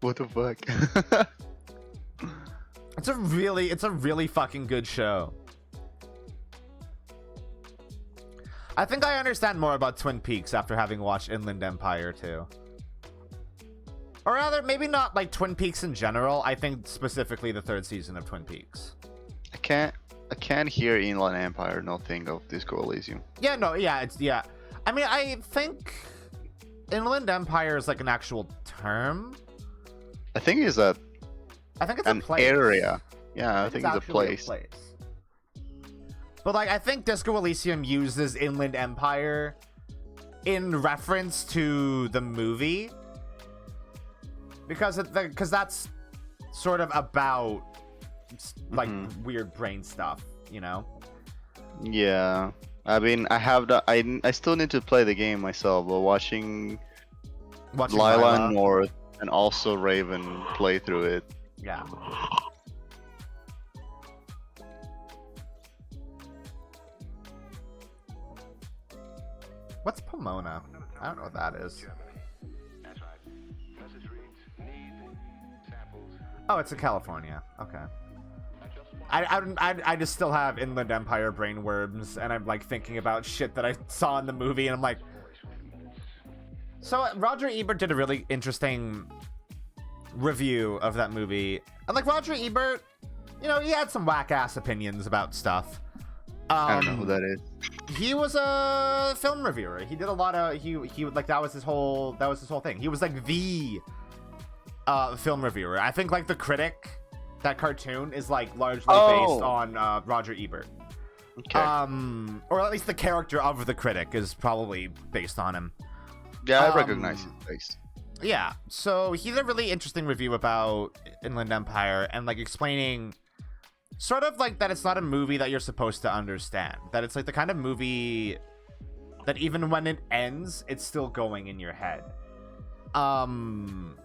What the fuck? It's a really fucking good show. I think I understand more about Twin Peaks after having watched Inland Empire too. Or rather, maybe not Twin Peaks in general. I think specifically the 3rd season of Twin Peaks. I can't hear Inland Empire not think of Disco Elysium. Yeah, no, yeah, yeah. I mean, I think Inland Empire is an actual term. I think it's I think it's an a place. area. Yeah, I think it's a place. But I think Disco Elysium uses Inland Empire in reference to the movie. Because that's sort of about weird brain stuff, you know? Yeah, I mean, I have the I still need to play the game myself, but watching Lila and North and also Raven play through it. Yeah. What's Pomona? I don't know what that is. Oh, it's in California. Okay. I just still have Inland Empire brainworms, and I'm like thinking about shit that I saw in the movie, and I'm like. So Roger Ebert did a really interesting review of that movie, and like Roger Ebert, you know, he had some whack ass opinions about stuff. I don't know who that is. He was a film reviewer. He did a lot of he like that was his whole thing. He was like the film reviewer. I think like The Critic, that cartoon is like largely based on Roger Ebert. Okay. Or at least the character of The Critic is probably based on him. Yeah, I recognize his face. Yeah, so he did a really interesting review about Inland Empire and like explaining sort of like that it's not a movie that you're supposed to understand. That it's like the kind of movie that even when it ends, it's still going in your head. And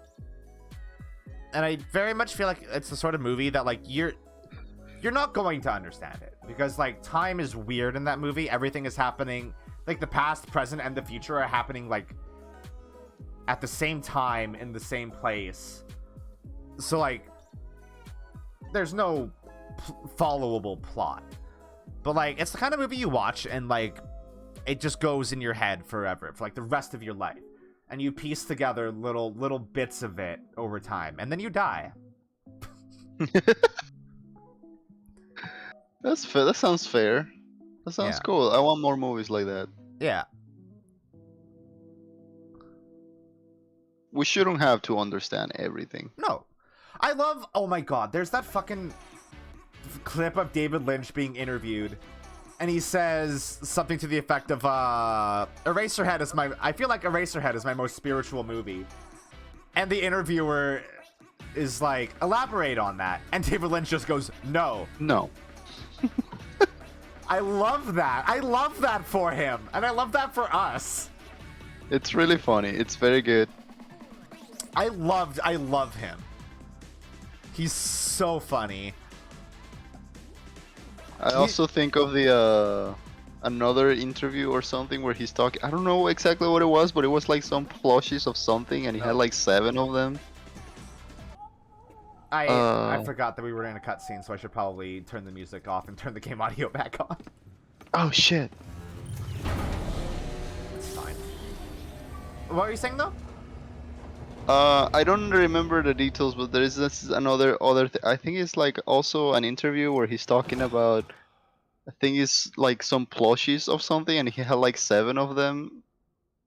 I very much feel like it's the sort of movie that like you're not going to understand it because like time is weird in that movie. Everything is happening like the past, present, and the future are happening like at the same time in the same place. So like there's no followable plot, but like it's the kind of movie you watch and like it just goes in your head forever for like the rest of your life, and you piece together little bits of it over time, and then you die. That's fair. That sounds fair. That sounds cool. I want more movies like that. Yeah. We shouldn't have to understand everything. No. I love, oh my god, there's that fucking clip of David Lynch being interviewed, and he says something to the effect of, Eraserhead is I feel like Eraserhead is my most spiritual movie. And the interviewer is like, elaborate on that. And David Lynch just goes, no. No. I love that. I love that for him. And I love that for us. It's really funny. It's very good. I love him. He's so funny. I also think of the another interview or something where he's talking. I don't know exactly what it was, but it was like some plushies of something, and he had like 7 of them. I forgot that we were in a cutscene, so I should probably turn the music off and turn the game audio back on. Oh shit. It's fine. What were you saying though? I don't remember the details, but there is this another I think it's like also an interview where he's talking about, I think it's like some plushies of something, and he had like 7 of them,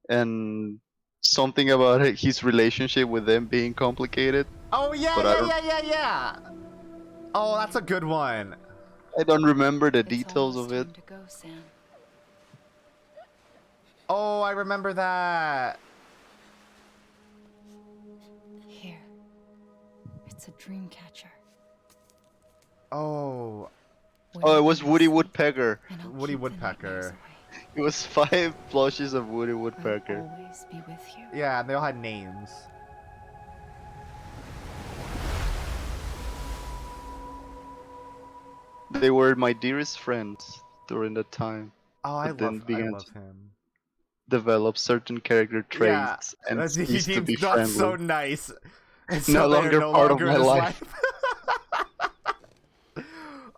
and something about his relationship with them being complicated. Oh yeah, yeah. Oh, that's a good one. I don't remember the details of it. Go, Sam. Oh, I remember that. Here. It's a dream catcher. Oh. Oh, it was Woody Woodpecker. Woody Woodpecker. It was 5 plushies of Woody Woodpecker. I'll always be with you. Yeah, and they all had names. They were my dearest friends during that time. Oh, I love him. Develop certain character traits and cease to be friendly. So nice. It's no longer part of my life.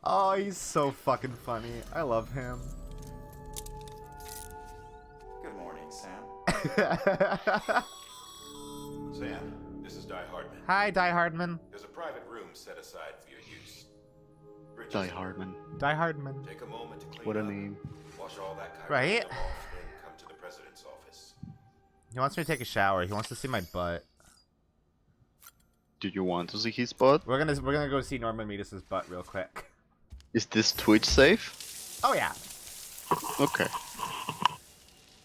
Oh, he's so fucking funny. I love him. Good morning, Sam. Sam, this is Die Hardman. Hi, Die Hardman. There's a private room set aside for your use. Bridges. Die Hardman. Die Hardman. Take a moment to clean What a up, name. wash all that kind right? of off, then come to the president's office. He wants me to take a shower. He wants to see my butt. Do you want to see his butt? We're gonna go see Norman Reedus' butt real quick. Is this Twitch safe? Oh yeah. Okay.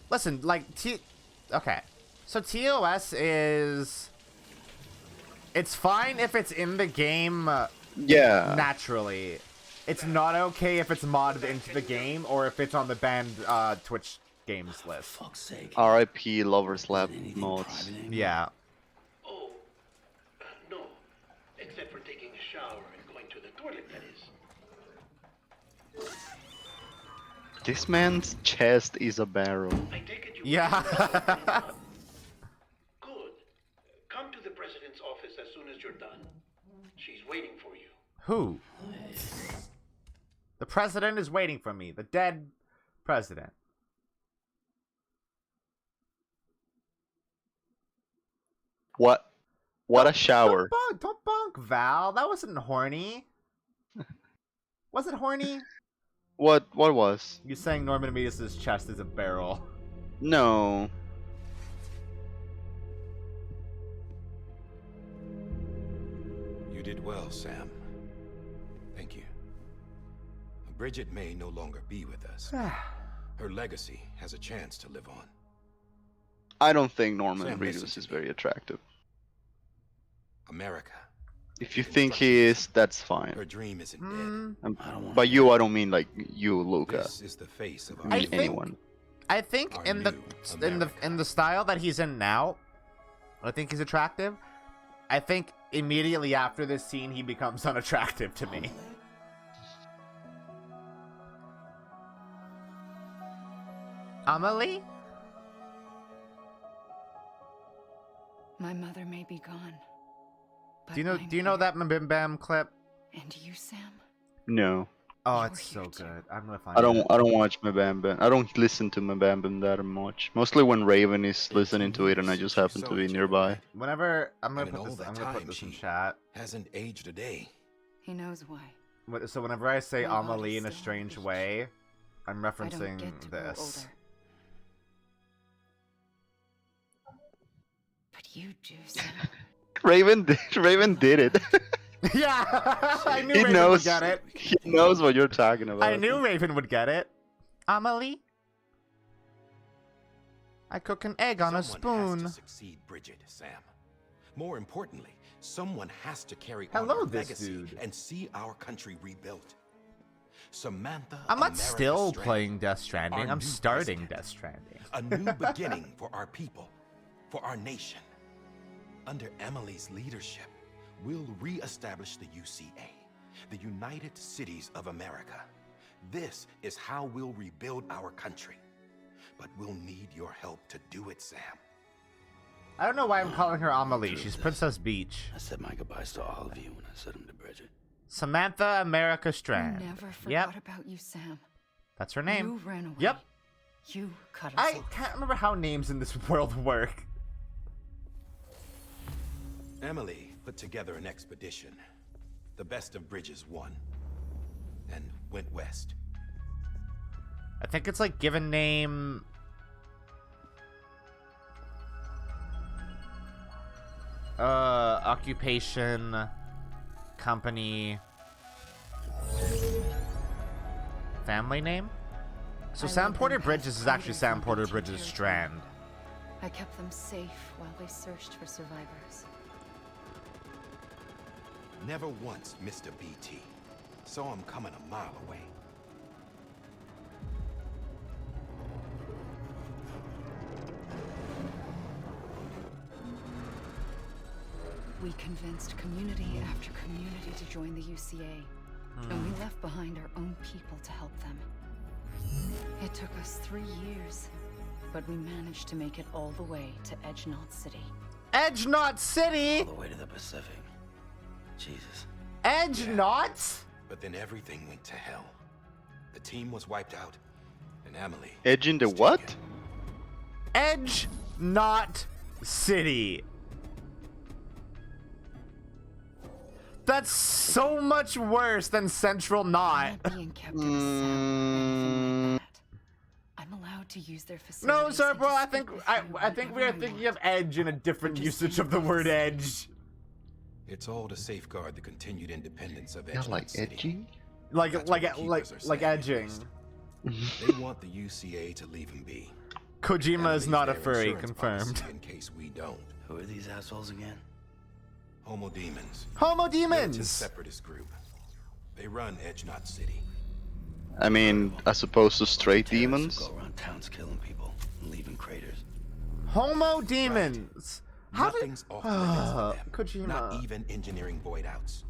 Listen, like okay. So TOS is, it's fine if it's in the game yeah, naturally. It's not okay if it's modded into the game or if it's on the banned Twitch games list. Fuck's sake. R.I.P. Lovers Lab mods. Yeah. Oh, no. Except for taking a shower and going to the toilet, that is. This man's chest is a barrel. Yeah. Good. Come to the president's office as soon as you're done. She's waiting for you. Who? The president is waiting for me. The dead president. What? What a shower. Don't bonk, Val. That wasn't horny. Was it horny? What was? You saying Norman Reedus' chest is a barrel. No. You did well, Sam. Thank you. Bridget may no longer be with us. Her legacy has a chance to live on. I don't think Norman Sam, listen Reedus to is me. very attractive. America. If you think he is, that's fine. Her dream isn't dead. By you, I don't mean like you, Luka. This is the face of I mean anyone. I think Our in the style that he's in now, I think he's attractive. I think immediately after this scene, he becomes unattractive to me. Amelie? My mother may be gone. Do you know that Bim Bam clip? And you, Sam? No. Oh, it's so good. I'm gonna find I don't watch Mabambam. I don't listen to Mabambam that much. Mostly when Raven is listening to it and I just happen to be nearby. Whenever I'm gonna And in put all this, that I'm gonna put time, this in she chat. Hasn't aged a day. He knows why. So whenever I say My Amelie body's in a still strange on way, I'm I referencing don't get to grow this. older. But you do, Sam. Raven did it. Yeah, I knew He Raven knows. would get it. He knows what you're talking about. I knew Raven would get it. Amelie? I cook an egg on a Someone spoon. has to succeed Bridget, Sam. More importantly, someone has to carry Hello, on her this legacy dude. and see our country rebuilt. Samantha, I'm not America still Strand, playing Death Stranding. our I'm new starting president. Death Stranding. A new beginning for our people, for our nation. Under Emily's leadership, we'll re-establish the UCA, the United Cities of America. This is how we'll rebuild our country. But we'll need your help to do it, Sam. I don't know why I'm calling her Amelie. She's Princess Beach. I said my goodbyes to all of you when I said them to Bridget. Samantha America Strand. I never forgot Yep, about you, Sam. that's her name. You ran away. Yep. You cut us I off. can't remember how names in this world work. Emily put together an expedition. The best of Bridges won. And went west. I think it's like given name. Occupation, company, family name. So I Sam led Porter them Bridges past is actually borders Sam on Porter BT Bridges territory. Strand. I kept them safe while they searched for survivors. Never once missed a BT. Saw him coming a mile away. We convinced community after community to join the UCA, and we left behind our own people to help them. It took us 3 years, but we managed to make it all the way to Edge Knot City. Edge Knot City. All the way to the Pacific. Jesus. Edge Knot. But then everything went to hell. The team was wiped out, and Emily. Edge in the what? Edge Knot City. That's so much worse than Central Knot. Being kept in a cell or anything like that. I'm allowed to use their No, facilities. sir, and bro. to I speak think with I you think we whenever are I thinking want. of edge in a different just usage saying of the word this. edge. It's all to safeguard the continued independence of Yeah, Edge like Knot City. edging? Like That's what the keepers are like saying, at edging. least. They want the UCA to leave him be. Kojima Emily's is not a their furry, insurance confirmed. policy in case we don't. Who are these assholes again? Homo Demons. Homo Militant demons. separatist group. They run Edge Knot City. I mean, as opposed to straight Terrorists demons. who go around towns killing people and leaving craters. Homo demons. How Nothing's off limits for them. Kojima. Not even engineering void outs.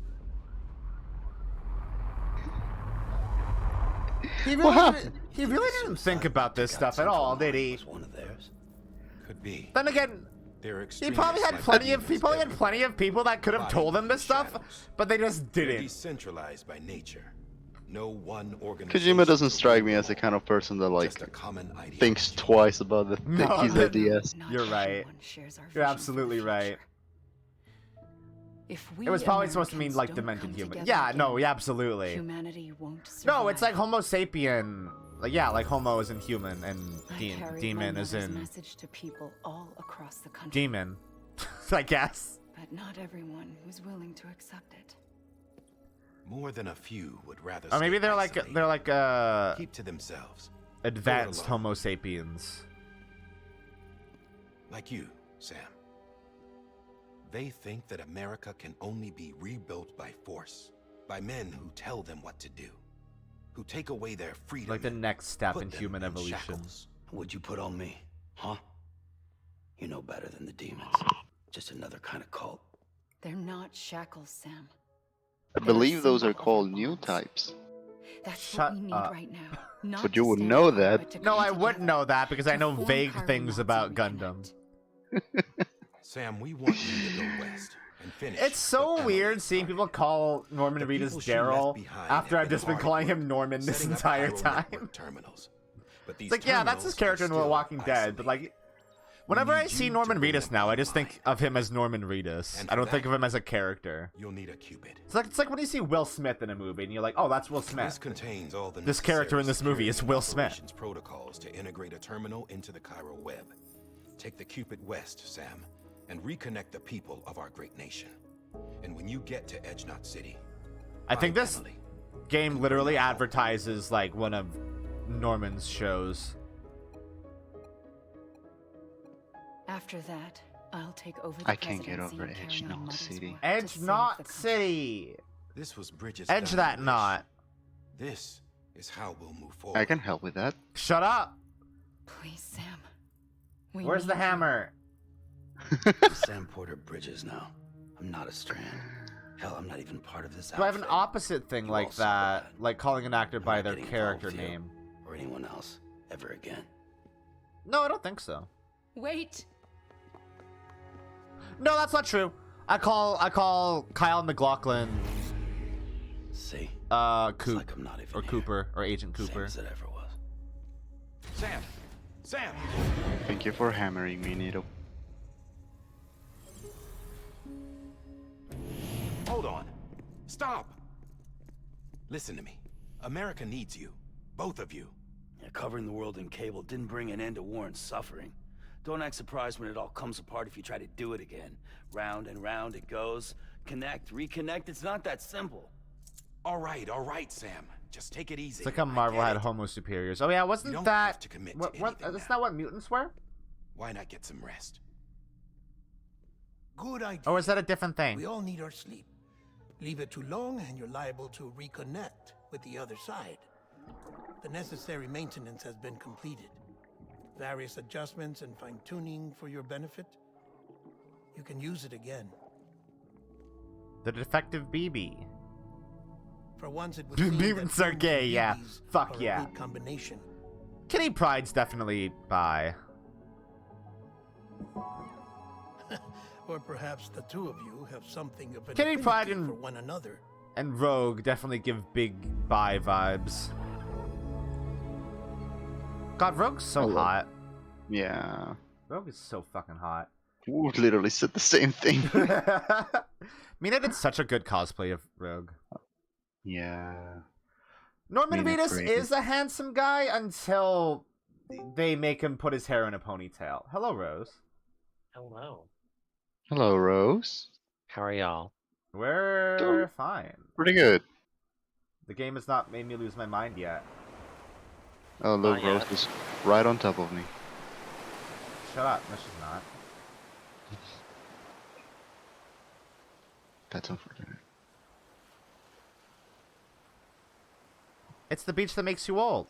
He really didn't think about this stuff at all, did he? One of theirs. Could be. Then again, They're he probably had plenty of people that could have told him this stuff, but they just They're didn't. decentralized by nature. No one organization. Kojima doesn't strike me as the kind of person that like thinks twice about his ideas. You're right. You're absolutely right. It was probably supposed to mean like demented human. Yeah, no, yeah, absolutely. Humanity won't survive. No, it's like Homo sapien. Like yeah, like Homo is in human and demon is in message to people all across the country. demon. I guess. But not everyone was willing to accept it. More than a few would rather. Or maybe stay they're like isolated. Keep to themselves. Advanced Homo sapiens. Like you, Sam. They think that America can only be rebuilt by force, by men who tell them what to do, who take away their freedom. Like the next step put in them human in evolution. shackles. What'd you put on me, huh? You know better than the demons. Just another kind of cult. They're not shackles, Sam. I believe those are called new types. That's what we need right now. Not But you to would stand know apart, that. but to No, come I wouldn't together. know that because I know form vague Chiron things Knots about and Gundam. Sam, we want you to go west and finish. It's so what weird Emily seeing started. people call Norman The Reedus people she left Daryl behind after have I've been just been hard calling work, him Norman this setting up entire chiral time. network terminals. But these It's like, yeah, that's his terminals character are in The still Walking Dead, but like, whenever need I see you to Norman bring Reedus up now, I online. just think of him as Norman Reedus. And I don't for think that, of him as a character. You'll need a Cupid. It's like when you see Will Smith in a movie and you're like, oh, that's Will This Smith. contains all the This character in necessary this movie is security Will and Smith. operations protocols to integrate a terminal into the chiral web. Take the Cupid west, Sam, and reconnect the people of our great nation. And when you get to Edge Knot City, I think find this Emily. game literally advertises like one of Norman's shows. After that, I'll take over the I can't get presidency over and Edge carry on Knot Mother's City. work to Edge save the Knot country. City. This was Bridges' Edge dying that wish. knot. This is how we'll move forward. I can help with that. Shut up. Please, Sam. We Where's the need you. hammer? Sam Porter Bridges now. I'm not a Strand. Hell, I'm not even part of this Do I have an outfit. opposite thing You like all saw that? that. Like calling an actor I'm by not their getting character involved with you name? or anyone else ever again. No, I don't think so. Wait. No, that's not true. I call Kyle McLaughlin See? Coop like I'm not even or here. Cooper or Agent Same Cooper. as it ever was. Sam! Sam! Thank you for hammering me, Nito. Hold on. Stop! Listen to me. America needs you. Both of you. Yeah, covering the world in cable didn't bring an end to war and suffering. Don't act surprised when it all comes apart if you try to do it again. Round and round it goes. Connect, reconnect, it's not that simple. All right, Sam. Just take it easy. It's like how I Marvel get had it. Homo superiors. Oh yeah, You wasn't don't that have to commit to what? anything That's now. not what mutants were? Why not get some rest? Good idea. Or was that a different We thing? all need our sleep. Leave it too long and you're liable to reconnect with the other side. The necessary maintenance has been completed. Various adjustments and fine-tuning for your benefit. You can use it again. The defective BB. For once it would seem that Mutants are humans gay, and yeah. BBs Fuck are yeah. a good combination. Kitty Pryde's definitely bi. Or perhaps the two of you have something of an Kitty Pryde affinity and- for one another. And Rogue definitely give big bi vibes. God, Rogue's so Hello. hot. Yeah. Rogue is so fucking hot. We literally said the same thing. Mina did such a good cosplay of Rogue. Yeah. Norman Mina Reedus created- is a handsome guy until they make him put his hair in a ponytail. Hello, Rose. Hello. Hello, Rose. How are y'all? We're Doing fine. Pretty good. The game has not made me lose my mind yet. Oh, look, Not yet. Rose is right on top of me. Shut up. No, she's not. That's unfortunate. It's the beach that makes you old.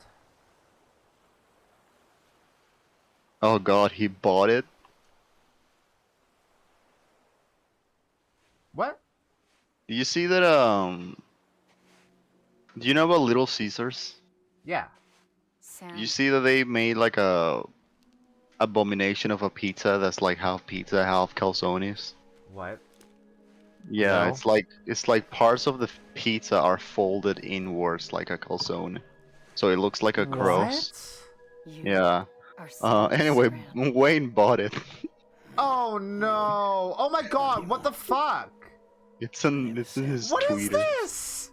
Oh god, he bought it? What? Do you see that, do you know about Little Caesars? Yeah. You see that they made like a abomination of a pizza that's like half pizza, half calzones? What? Yeah, No. it's like parts of the pizza are folded inwards like a calzone. So it looks like a cross. Yeah. Anyway, Wayne bought it. Oh no! Oh my god! What the fuck? It's in his What is tweet. this?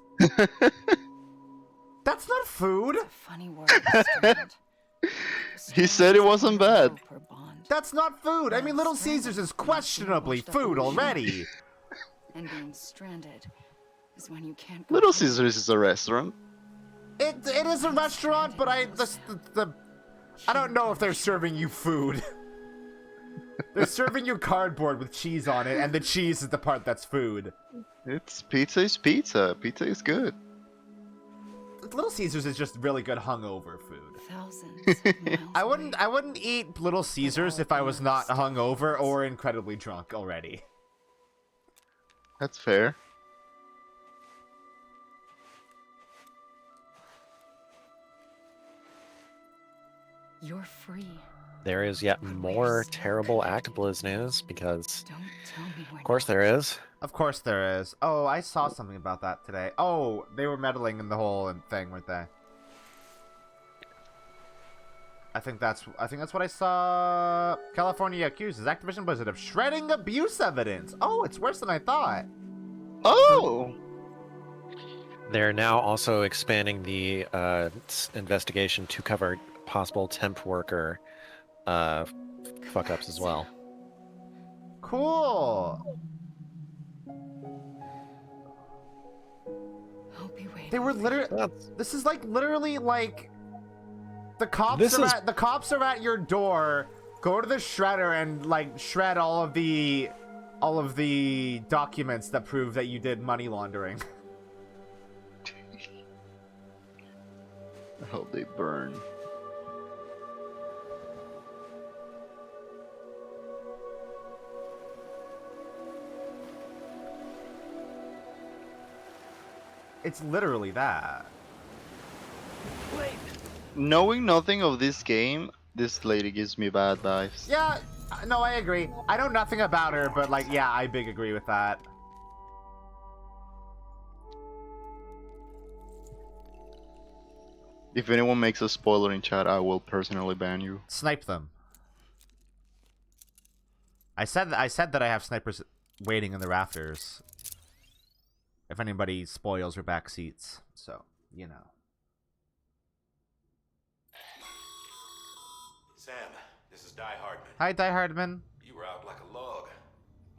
That's not food. Funny word. He said it wasn't bad. That's not food. I mean, Little Caesars is questionably food already. And being stranded is when you can't go. Little Caesars is a restaurant. It is a restaurant, but I don't know if they're serving you food. They're serving you cardboard with cheese on it, and the cheese is the part that's food. It's pizza is pizza. Pizza is good. Little Caesars is just really good hungover food. Thousands. I wouldn't eat Little Caesars if I was not hungover or incredibly drunk already. That's fair. You're free. There is yet more terrible ActBlizz news because, of course, there is. Of course there is. Oh, I saw something about that today. Oh, they were meddling in the whole thing, weren't they? I think that's what I saw. California accuses Activision Blizzard of shredding abuse evidence. Oh, it's worse than I thought. Oh. They're now also expanding the investigation to cover possible temp worker fuck-ups as well. Cool. They were literally. This is like literally like the cops are at your door. Go to the shredder and like shred all of the documents that prove that you did money laundering. I hope they burn. It's literally that. Wait. Knowing nothing of this game, this lady gives me bad vibes. Yeah, no, I agree. I know nothing about her, but like, yeah, I big agree with that. If anyone makes a spoiler in chat, I will personally ban you. Snipe them. I said that I have snipers waiting in the rafters. If anybody spoils your back seats, so you know. Sam, this is Die Hardman. Hi, Die Hardman. You were out like a log.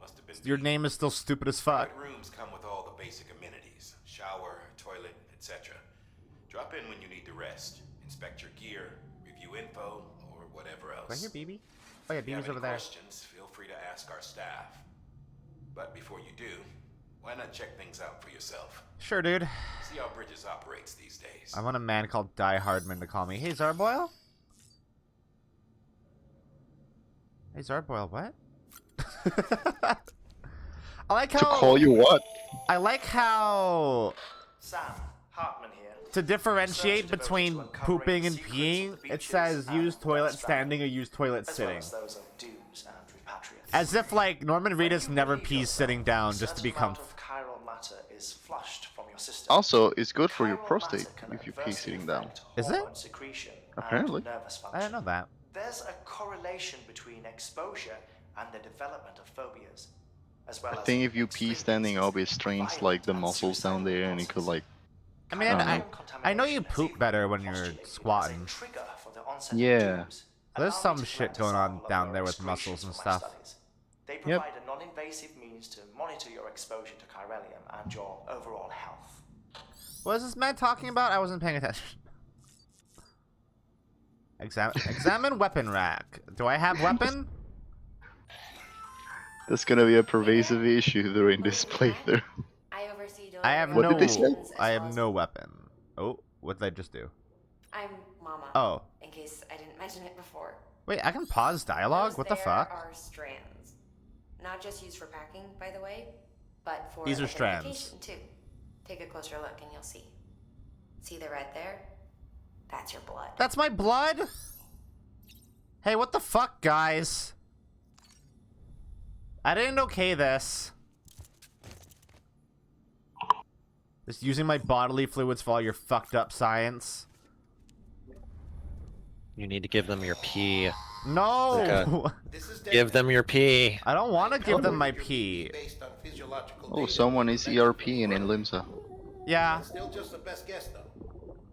Must have been. Your name is still stupid as fuck. Private rooms come with all the basic amenities: shower, toilet, etc. Drop in when you need to rest, inspect your gear, review info, or whatever else. Do I hear BB? Oh yeah, If you have BB's any over there. questions, feel free to ask our staff. But before you do, why not check things out for yourself? Sure, dude. See how Bridges operates these days. I want a man called Die Hardman to call me. Hey, Zarboil? Hey, Zarboil, what? I like how... To call you what? I like how... Sam, Hartman here. To differentiate between pooping and peeing, it says use toilet standing or use toilet sitting. As if, like, Norman Reedus never pees sitting down just to become... Also, it's good for your prostate if you pee sitting down. Is it? Apparently. I didn't know that. There's a correlation between exposure and the development of phobias, as well I think if you pee standing up, it strains like the muscles down there, and it could like. I mean, I know you poop better when you're squatting. Yeah. There's some shit going on down there with muscles and stuff. They provide a non-invasive means to monitor your exposure to chiralium and your overall health. What is this man talking about? I wasn't paying attention. Examine weapon rack. Do I have weapon? That's gonna be a pervasive issue during this playthrough. I have What did they say? I have no weapon. Oh, What did I just do? I'm Mama. Oh. In case I didn't mention it before. Wait, I can pause dialogue? Those What the there fuck? are strands. Not just used for packing, by the way, but for These are identification, strands. too. Take a closer look and you'll see. See the red there? That's your blood. That's my blood? Hey, what the fuck, guys? I didn't okay this. Just using my bodily fluids for all your fucked up science. You need to give them your pee. No! Give them your pee. I don't want to give them my pee. Oh, someone is ERPing in Limsa. Yeah. Still just the best guess, though.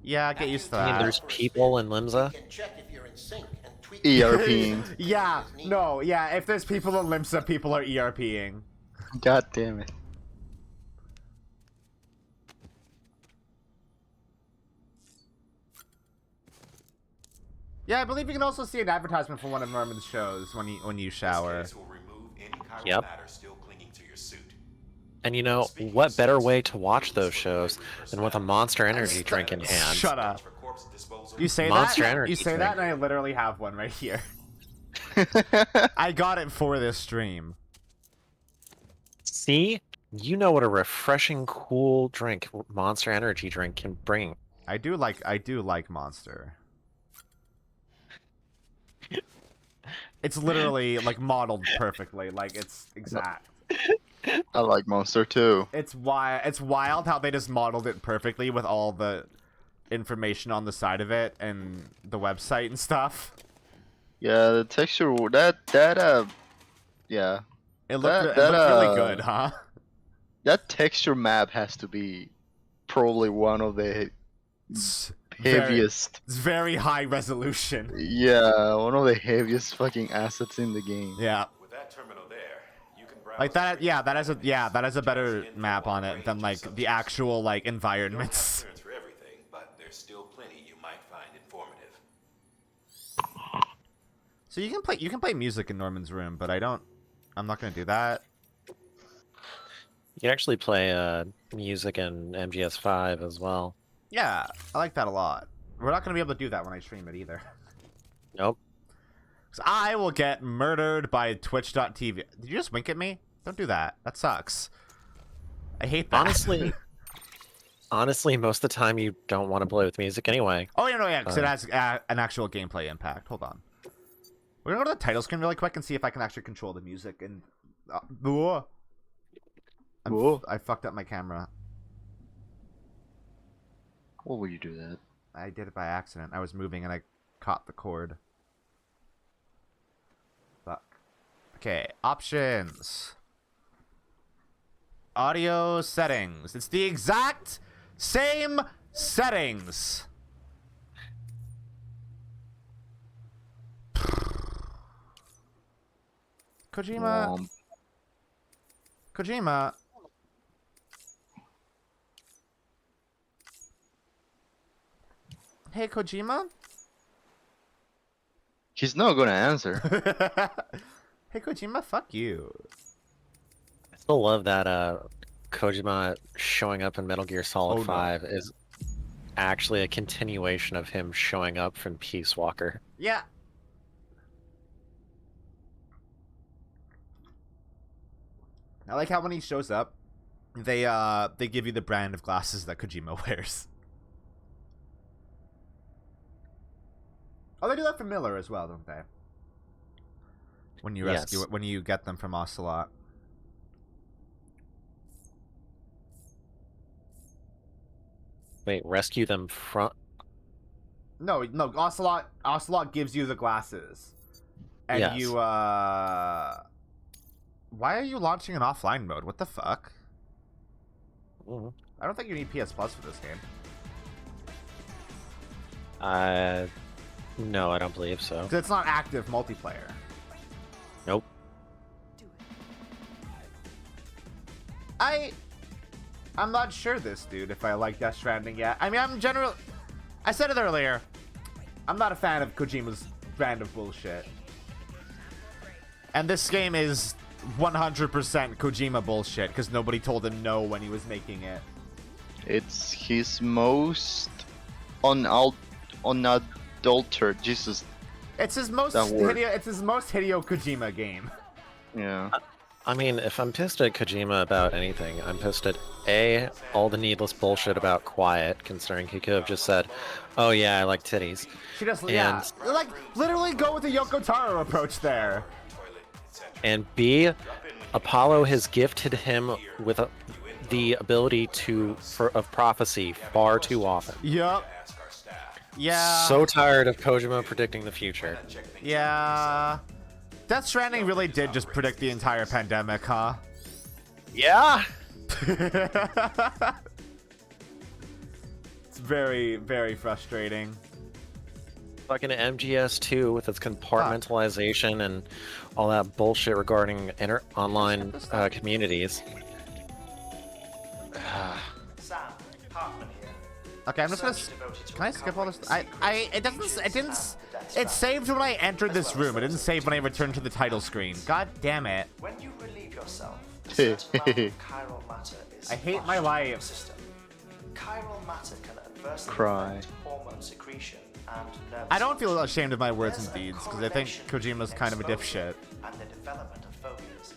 Yeah, get used to I mean, that. there's people in Limsa. Check if you're in sync and tweak. ERPing. Yeah, no, yeah, if there's people in Limsa, people are ERPing. God damn it. Yeah, I believe you can also see an advertisement for one of Norman's shows when you shower. Yep. And you know, what better way to watch those shows than with a Monster Energy drink in hand? Shut up. You say Monster that? Energy You say drink. that, and I literally have one right here. I got it for this stream. See? You know what a refreshing, cool drink Monster Energy drink can bring. I do like Monster. It's literally like modeled perfectly, like it's exact. I like Monster too. It's wild how they just modeled it perfectly with all the information on the side of it and the website and stuff. Yeah, the texture yeah. It looked really good, huh? That texture map has to be probably one of the heaviest. It's very high resolution. Yeah, one of the heaviest fucking assets in the game. Yeah. With that terminal there, you can browse Like that, yeah, that has a better map on it than like the actual like environments. clearance for everything, but there's still plenty you might find informative. So you can play music in Norman's room, but I'm not gonna do that. You can actually play music in MGS5 as well. Yeah, I like that a lot. We're not gonna be able to do that when I stream it either. Nope. 'Cause I will get murdered by Twitch.tv. Did you just wink at me? Don't do that. That sucks. I hate that. Honestly, most of the time you don't want to play with music anyway. Oh, yeah, because it has an actual gameplay impact. Hold on. We're gonna go to the title screen really quick and see if I can actually control the music. And I fucked up my camera. What would you do that? I did it by accident. I was moving and I caught the cord. Fuck. Okay, options. Audio settings. It's the exact same settings. Kojima. Kojima. Hey, Kojima? He's not gonna answer. Hey, Kojima, fuck you. I still love that Kojima showing up in Metal Gear Solid 5 is actually a continuation of him showing up from Peace Walker. Yeah. I like how when he shows up, they give you the brand of glasses that Kojima wears. Oh, they do that for Miller as well, don't they? When you rescue it, when you get them from Ocelot. Wait, rescue them from... No, Ocelot gives you the glasses. And Yes. you, Why are you launching an offline mode? What the fuck? Mhm. I don't think you need PS Plus for this game. No, I don't believe so. 'Cause it's not active multiplayer. Nope. I'm not sure this, dude, if I like Death Stranding yet. I mean, I said it earlier. I'm not a fan of Kojima's brand of bullshit. And this game is 100% Kojima bullshit, because nobody told him no when he was making it. It's his most unadulterated. Jesus. It's his most It's his most Hideo Kojima game. Yeah. I mean, if I'm pissed at Kojima about anything, I'm pissed at A, all the needless bullshit about Quiet, considering he could have just said, oh yeah, I like titties. She does, yeah. Like, literally go with the Yoko Taro approach there. And B, Apollo has gifted him with the ability of prophecy far too often. Yup. Yeah. So tired of Kojima predicting the future. Yeah. Death Stranding really did just predict the entire pandemic, huh? Yeah. It's very, very frustrating. Fucking MGS2 with its compartmentalization and all that bullshit regarding online communities. Okay, I'm just gonna. Can I skip all this? It saved when I entered this room. It didn't save when I returned to the title screen. God damn it. When you relieve yourself, a certain amount of chiral matter is I hate my life. System. Chiral matter can adversely Cry. affect hormone secretion and nervous I don't feel ashamed of my words and deeds because I think Kojima's kind of a dipshit. and the development of phobias.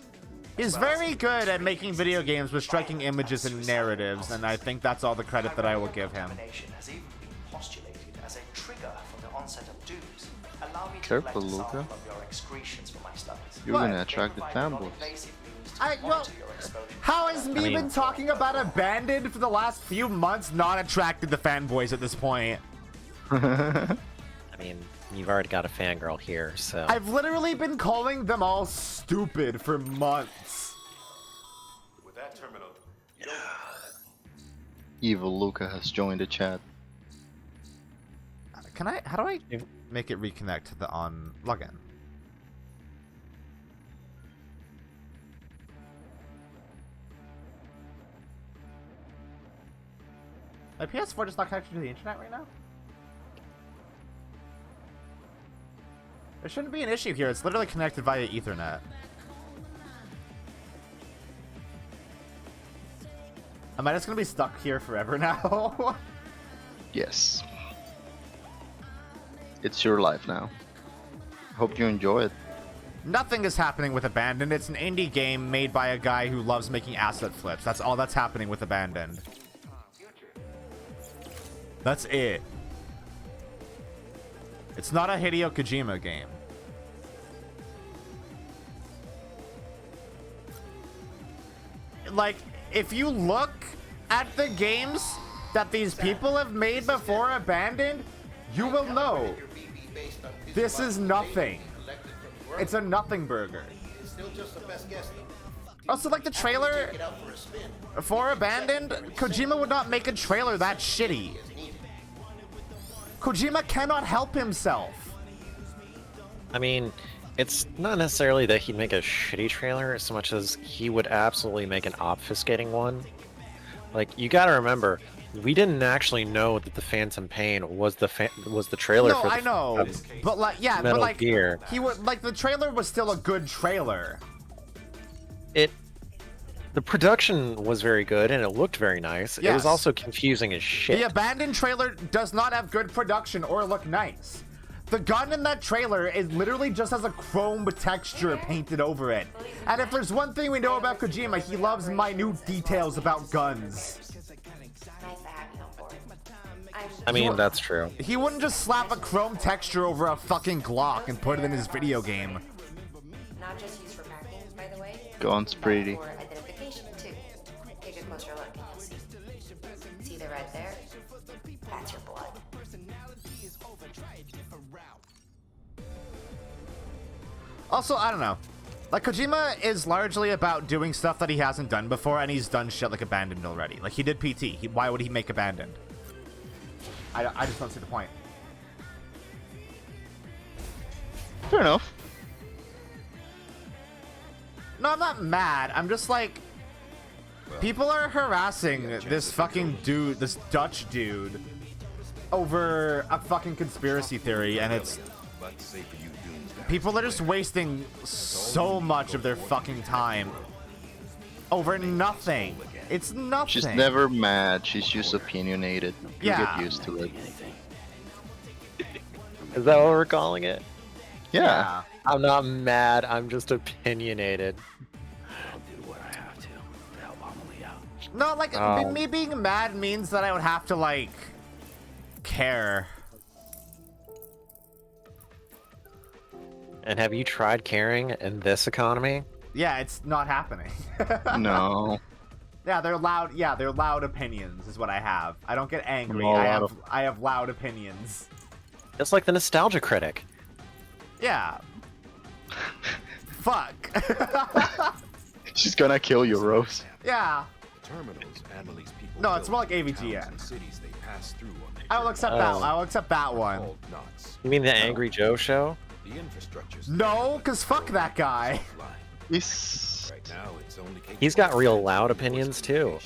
He's very good at making video games with striking images and narratives, and I think that's all the credit that I will give him. Has even been postulated as a trigger for the onset of dooms. Allow me to Careful, collect a Luka. sample of your excretions for my studies. You're gonna attract the fanboys. How has me been talking about Abandoned for the last few months not attracted the fanboys at this point? I mean, you've already got a fangirl here, so... I've literally been calling them all stupid for months. With that terminal, Evil Luka has joined the chat. How do I make it reconnect to the login? My PS4 just not connected to the internet right now? There shouldn't be an issue here. It's literally connected via Ethernet. Am I just gonna be stuck here forever now? Yes. It's your life now. Hope you enjoy it. Nothing is happening with Abandoned. It's an indie game made by a guy who loves making asset flips. That's all that's happening with Abandoned. That's it. It's not a Hideo Kojima game. Like, if you look at the games that these people have made before Abandoned, you will know this is nothing. It's a nothing burger. Also, like the trailer for Abandoned, Kojima would not make a trailer that shitty. Kojima cannot help himself. I mean, it's not necessarily that he'd make a shitty trailer so much as he would absolutely make an obfuscating one. Like, you gotta remember, we didn't actually know that the Phantom Pain was the trailer No, for the I know, but like, yeah, Metal but like, Gear. he would like the trailer was still a good trailer. The production was very good and it looked very nice. It was Yes. also confusing as shit. The Abandoned trailer does not have good production or look nice. The gun in that trailer is literally just has a chrome texture painted over it. And if there's one thing we know about Kojima, he loves minute details about guns. I mean, that's true. He wouldn't just slap a chrome texture over a fucking Glock and put it in his video game. Not just used for packing, by the way. Guns pretty. For identification, too. Take a closer look and you'll see. See the red there? That's your blood. Also, I don't know. Like, Kojima is largely about doing stuff that he hasn't done before, and he's done shit like Abandoned already. Like, he did PT. Why would he make Abandoned? I just don't see the point. Fair enough. No, I'm not mad. I'm just like... People are harassing this fucking dude, this Dutch dude, over a fucking conspiracy theory, and it's... People are just wasting so much of their fucking time Over nothing. It's nothing. She's never mad. She's just opinionated. You Yeah. get used to it. Is that what we're calling it? Yeah. I'm not mad. I'm just opinionated. I'll do what I have to help Amelie out. No, like me being mad means that I would have to like care. And have you tried caring in this economy? Yeah, it's not happening. No. Yeah, they're loud. Yeah, they're loud opinions is what I have. I don't get angry. Well, I have loud opinions. It's like the nostalgia critic. Yeah. Fuck. She's gonna kill you, Rose. Yeah. Terminals Amelie's people No, it's built more like in AVGN. towns and cities they pass through on their I will accept that. Oh. I will accept that one. called knots. You mean the Angry Joe show? The infrastructure's No, cause fuck that guy. right now it's only He's got real loud opinions too.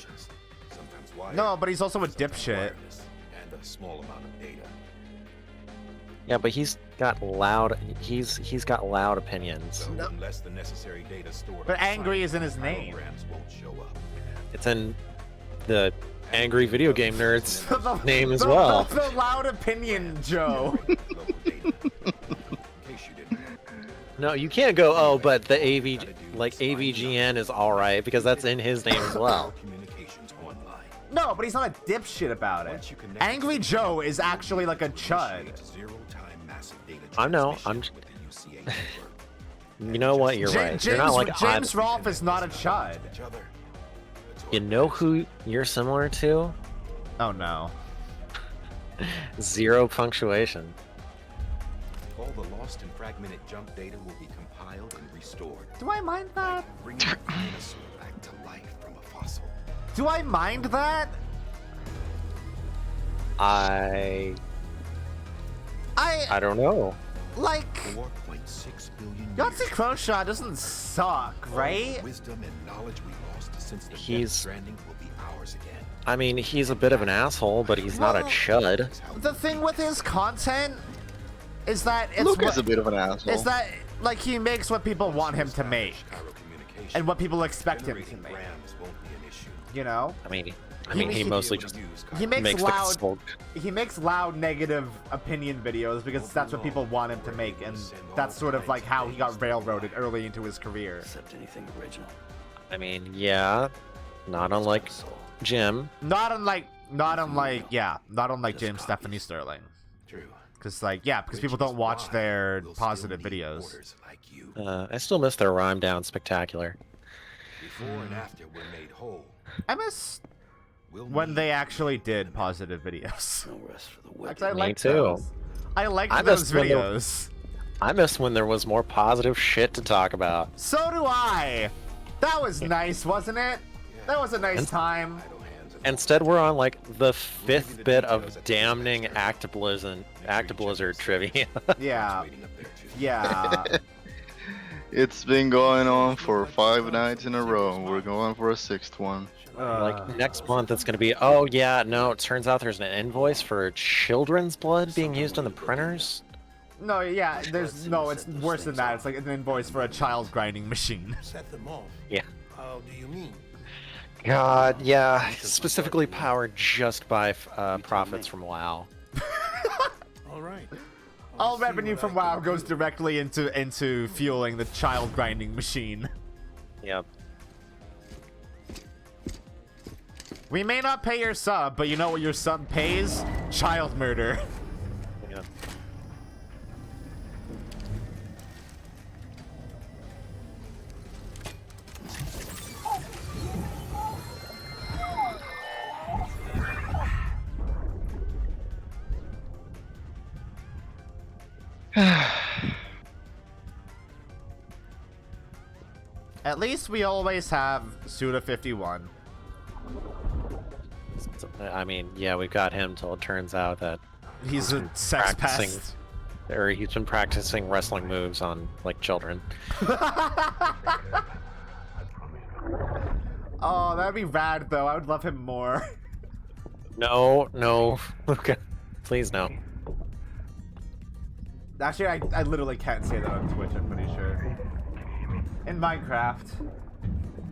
sometimes wired, No, but he's also a dipshit. wireless, and a small amount of data. Yeah, but he's got loud. He's got loud opinions. So unless the necessary data stored But on angry site, is in his name. holograms won't show up. It's in the Angry Video Game Nerd's The- name as the- well. The loud opinion, Joe. No, you can't go. Oh, but the AVGN is all right because that's in his name as well. No, but he's not a dipshit about it. Angry Joe is actually like a chud. I know. I'm. You know what? You're right. You're not like James Rolfe is not a chud. You know who you're similar to? Oh no. Zero punctuation. All the lost and fragmented jump data will be compiled and restored. Do I mind that? Bring the dinosaur back to life from a fossil. Do I mind that? I don't know. Like 4.6 billion Yahtzee Croshaw doesn't suck, right? wisdom and knowledge we lost since the He's- Death Stranding will be ours again. I mean, he's a bit of an asshole, but he's not a Well, chud. The thing with his content is that it's Luka's a bit of an asshole. Is that like he makes what people want him to make, and what people expect him to make. You know? I mean, he mostly just He makes makes loud. the sulk. He makes loud negative opinion videos because that's what people want him to make, and that's sort of like how he got railroaded early into his career. Except anything original. I mean, yeah, not unlike Jim. Not unlike James Stephanie Sterling. True. Because because people don't watch their positive videos. I still miss their rhyme down spectacular. Before and after we're made whole. I miss when they actually did positive videos. No rest for the wicked. Actually, I Me liked too. those. I liked I those miss when there- videos. I miss when there was more positive shit to talk about. So do I. That was nice, wasn't it? That was a nice time. Instead, we're on like the 5th bit of damning Actiblizzard trivia. Yeah. Yeah. It's been going on for 5 nights in a row. We're going for a 6th one. Like next month, it's gonna be. Oh yeah, no. It turns out there's an invoice for children's blood being used in the printers. No, yeah, it's worse than that. It's like an invoice for a child grinding machine. Set them off. Yeah. How do you mean? God, yeah. Specifically powered just by profits from WoW. All right. All revenue from WoW goes directly into fueling the child grinding machine. Yep. We may not pay your sub, but you know what your sub pays? Child murder. Yeah. At least we always have Suda 51. I mean, yeah, we've got him till it turns out that He's a sex pest. Or he's been practicing wrestling moves on like children. Oh, that'd be rad though. I would love him more. No, Luka, please no. Actually, I literally can't say that on Twitch, I'm pretty sure. In Minecraft.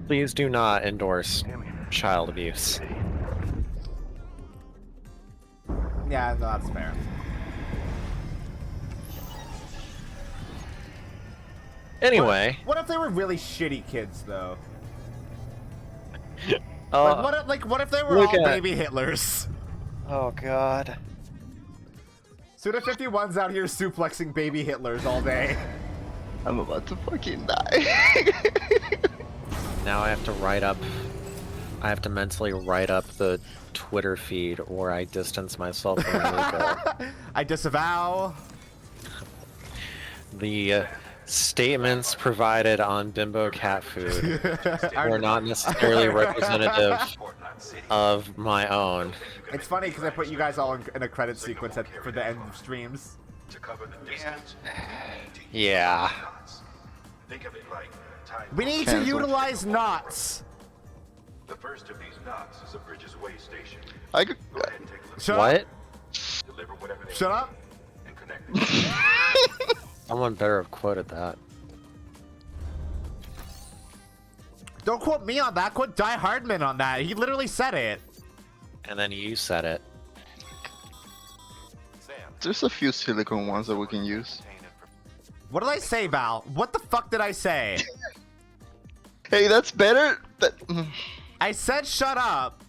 Please do not endorse child abuse. Yeah, no, that's fair. Anyway. What if they were really shitty kids, though? Look What if they were all at- baby Hitlers? Oh god. Suda51's out here suplexing baby Hitlers all day. I'm about to fucking die. Now I have to mentally write up the Twitter feed or I distance myself from Luka. I disavow. The statements provided on Bimbo Cat Food were not necessarily representative of my own. It's funny because I put you guys all in a credit sequence for the end of streams. To cover the distance. Yeah. Think of it like We need to utilize knots. The first of these knots is a Bridges way station. I could. Go ahead and take a look. Shut What? up. Deliver whatever they Shut need up. and connect it. Someone better have quoted that. Don't quote me on that. Quote Die Hardman on that. He literally said it. And then you said it. There's a few silicone ones that we can use. What did I say, Val? What the fuck did I say? Hey, that's better. I said shut up.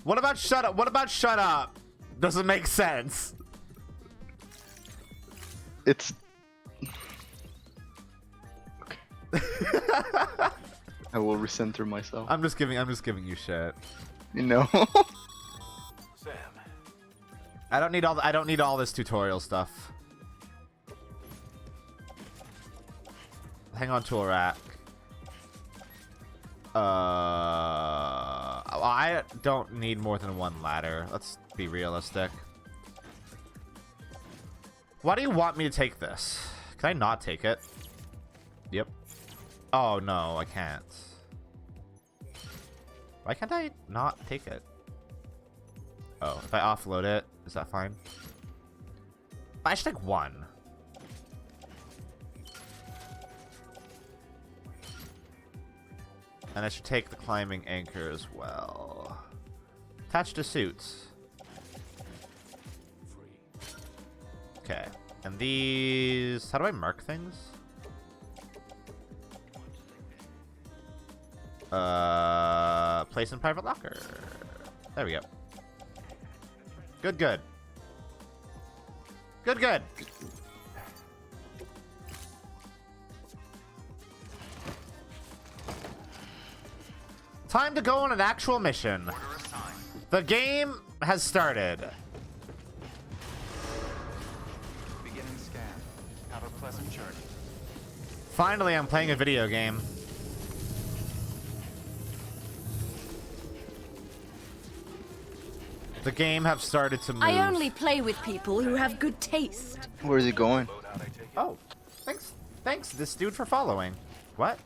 What about shut up? What about shut up? Doesn't make sense. It's. I will recenter myself. I'm just giving you shit. You know. I don't need all this tutorial stuff. Hang on to a rack. I don't need more than one ladder. Let's be realistic. Why do you want me to take this? Can I not take it? Yep. Oh no, I can't. Why can't I not take it? Oh, if I offload it, is that fine? I should take one. And I should take the climbing anchor as well. Attached to suits. Okay. And these... How do I mark things? Place in private locker. There we go. Good, good. Good, good. Time to go on an actual mission. The game has started. Beginning scan. Have a pleasant journey. Finally, I'm playing a video game. The game have started to move. I only play with people who have good taste. Where is he going? Oh, thanks. Thanks, this dude, for following. What?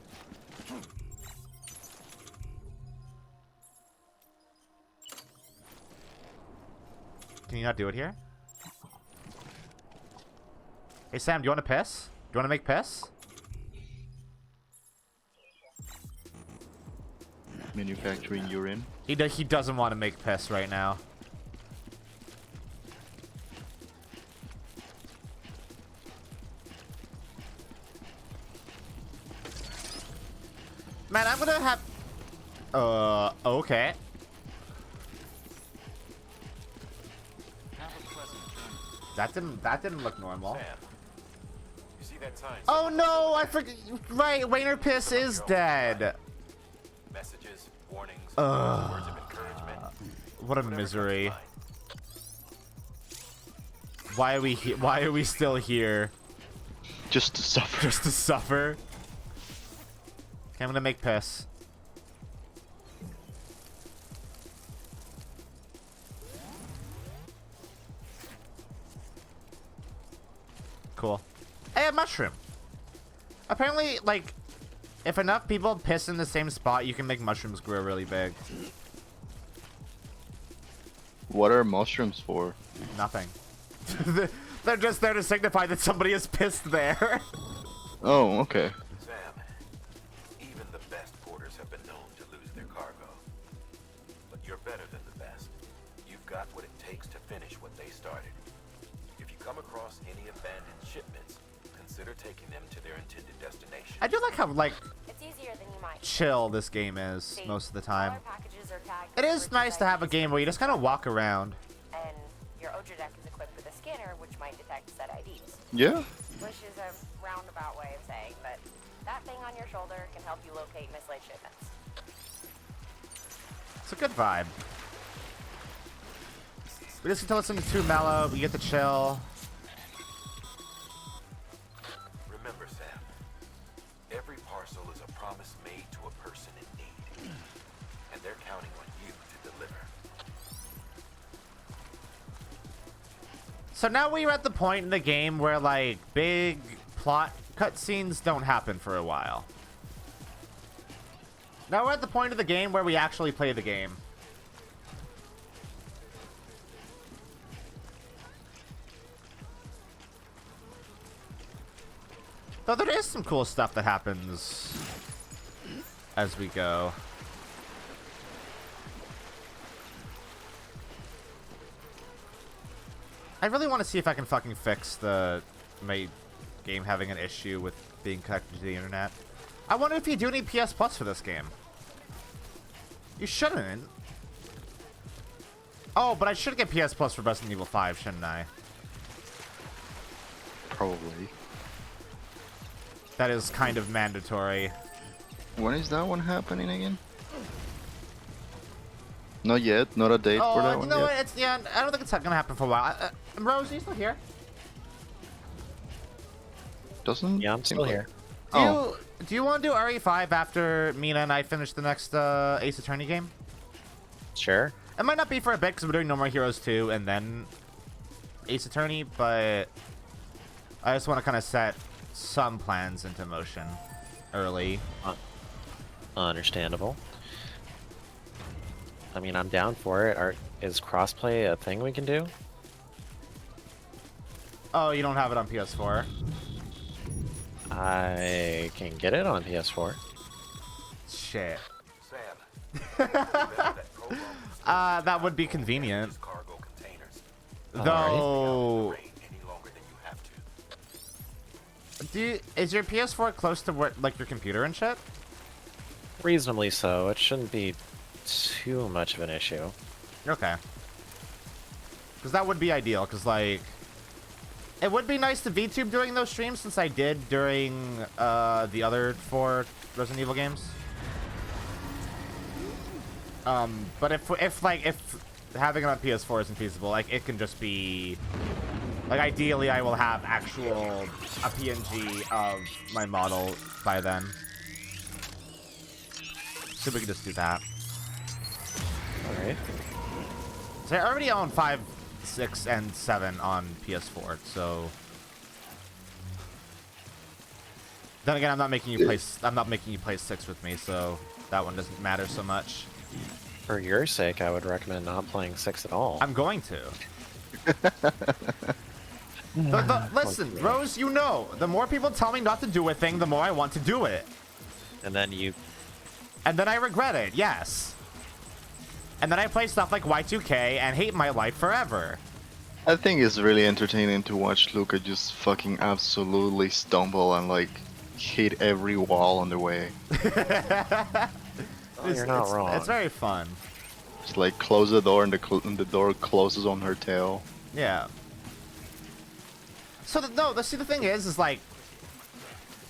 Can you not do it here? Hey, Sam, do you want to piss? Do you want to make piss? Manufacturing urine. He doesn't want to make piss right now. Man, I'm gonna have... okay. That didn't look normal. Sam, you see that sign? Oh no, I forgot. Right, Wayner Piss is dead. Messages, warnings, Ugh. words of encouragement. What a misery. Why are we still here? Just to suffer. Just to suffer. Okay, I'm gonna make piss. Cool. Hey, a mushroom. Apparently, like, if enough people piss in the same spot, you can make mushrooms grow really big. What are mushrooms for? Nothing. They're just there to signify that somebody has pissed there. Oh, okay. Sam, even the got what it takes to finish what they started. If you come across any abandoned shipments, consider taking them to their intended destination. I do like how, like, It's easier than you might. chill this game is most of the time. All our packages are tagged It with is nice to have a game where you just kind of walk around. And your Odra deck is equipped with a scanner which might detect set IDs. Yeah. Which is a roundabout way of saying, but that thing on your shoulder can help you locate mislaid shipments. It's a good vibe. We just get to listen to Too Mellow, we get to chill. Remember, Sam, every parcel is a promise made to a person in need. And they're counting on you to deliver. So now we're at the point in the game where, like, big plot cutscenes don't happen for a while. Now we're at the point of the game where we actually play the game. Though there is some cool stuff that happens as we go. I really want to see if I can fucking fix my game having an issue with being connected to the internet. I wonder if you do need PS Plus for this game. You shouldn't. Oh, but I should get PS Plus for Resident Evil 5, shouldn't I? Probably. That is kind of mandatory. When is that one happening again? Not yet. Not a date for that you one know yet. what? It's, yeah, I don't think it's gonna happen for a while. Rose, are you still here? Doesn't? Yeah, I'm still here. Do you want to do RE5 after Mina and I finish the next Ace Attorney game? Sure. It might not be for a bit because we're doing No More Heroes 2 and then Ace Attorney, but I just want to kind of set some plans into motion early. Understandable. I mean, I'm down for it. Is crossplay a thing we can do? Oh, you don't have it on PS4? I can get it on PS4. Shit. Sam, that would be convenient. containers. Though, Any longer than you have to. is your PS4 close to where, like, your computer and shit? Reasonably so. It shouldn't be too much of an issue. Okay. Because that would be ideal, because, like, it would be nice to VTube doing those streams since I did during the other 4 Resident Evil games. But if having it on PS4 isn't feasible, like, it can just be, like, ideally I will have a PNG of my model by then. So we can just do that. Alright. So I already own 5, 6, and 7 on PS4, so then again, I'm not making you play 6 with me, so that one doesn't matter so much. For your sake, I would recommend not playing 6 at all. I'm going to. Listen, Rose, you know, the more people tell me not to do a thing, the more I want to do it. And then I regret it, yes. And then I play stuff like Y2K and hate my life forever. I think it's really entertaining to watch Luka just fucking absolutely stumble and like hit every wall on the way. You're not wrong. It's very fun. Just like close the door and the door closes on her tail. Yeah. So the thing is like,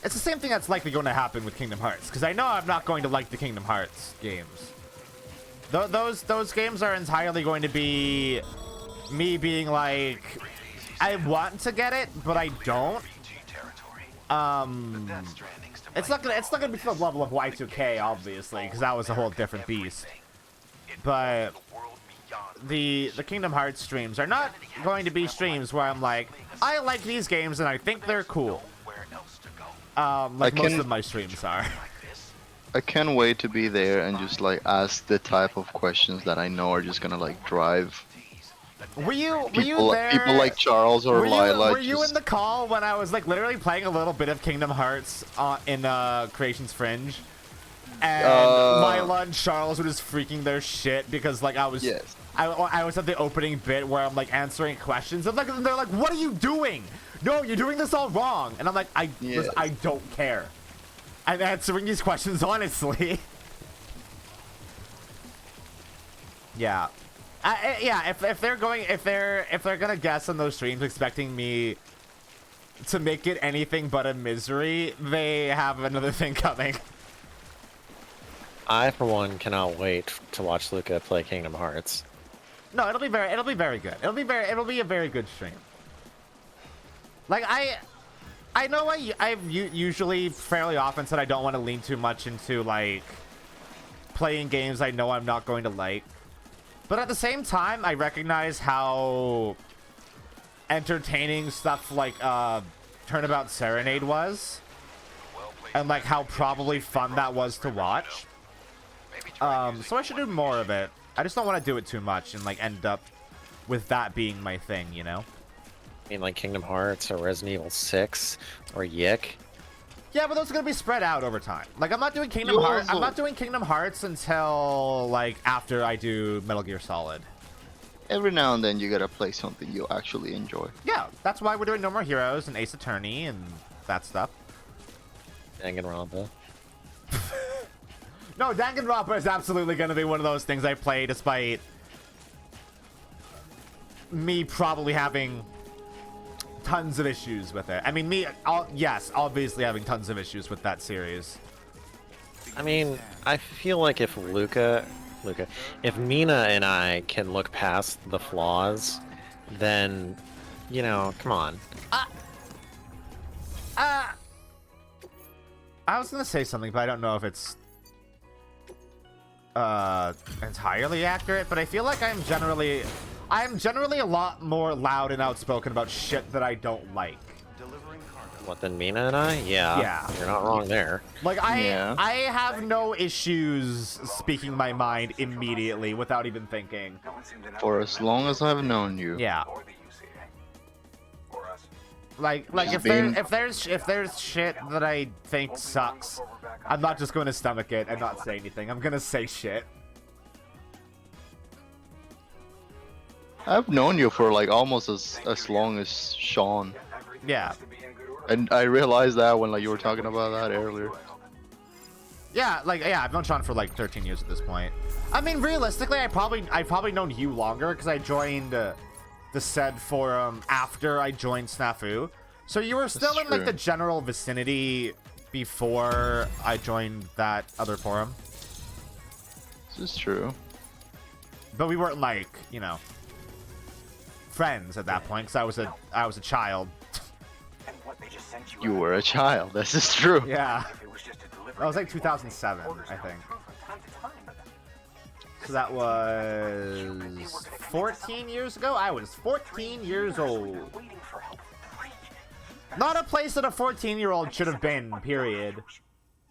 it's the same thing that's likely going to happen with Kingdom Hearts, because I know I'm not going to like the Kingdom Hearts games. Those games are entirely going to be me being like, I want to get it, but I don't. It's not gonna be to the level of Y2K, obviously, because that was a whole different beast. But the Kingdom Hearts streams are not going to be streams where I'm like, I like these games and I think they're cool. Like most of my streams are. I can't wait to be there and just like ask the type of questions that I know are just gonna like drive. Were you there? People like Charles or Lila. Were you in the call when I was like literally playing a little bit of Kingdom Hearts in Creation's Fringe, and Lila and Charles were just freaking their shit because like I I was at the opening bit where I'm like answering questions. And they're like, "What are you doing? No, you're doing this all wrong." And I'm like, I don't care. I'm answering these questions honestly. Yeah. Yeah, if they're gonna guess on those streams expecting me to make it anything but a misery, they have another thing coming. I, for one, cannot wait to watch Luka play Kingdom Hearts. No, it'll be very good. It'll be a very good stream. Like I know I've usually fairly often said I don't want to lean too much into like playing games I know I'm not going to like. But at the same time, I recognize how entertaining stuff like Turnabout Serenade was, and like how probably fun that was to watch. So I should do more of it. I just don't want to do it too much and like end up with that being my thing, you know? I mean, like Kingdom Hearts or Resident Evil 6 or Yick. Yeah, but those are gonna be spread out over time. Like I'm not doing Kingdom Hearts. I'm not doing Kingdom Hearts until like after I do Metal Gear Solid. Every now and then you gotta play something you actually enjoy. Yeah, that's why we're doing No More Heroes and Ace Attorney and that stuff. Danganronpa. No, Danganronpa is absolutely gonna be one of those things I play despite me probably having tons of issues with it. I mean, yes, obviously having tons of issues with that series. I mean, I feel like if if Mina and I can look past the flaws, then, you know, come on. I was gonna say something, but I don't know if it's entirely accurate, but I feel like I'm generally a lot more loud and outspoken about shit that I don't like. What, than Mina and I? Yeah. Yeah. You're not wrong there. Like, I have no issues speaking my mind immediately without even thinking. For as long as I've known you. Yeah. Like if there's shit that I think sucks, I'm not just going to stomach it and not say anything. I'm gonna say shit. I've known you for like almost as long as Sean. Yeah. And I realized that when like you were talking about that earlier. Yeah, I've known Sean for like 13 years at this point. I mean, realistically, I've probably known you longer because I joined the said forum after I joined Snafu. So you were still in like the general vicinity before I joined that other forum. This is true. But we weren't like, you know, friends at that point because I was a child. You were a child. This is true. Yeah. That was like 2007, I think. So that was 14 years ago? I was 14 years old. Not a place that a 14-year-old should have been, period.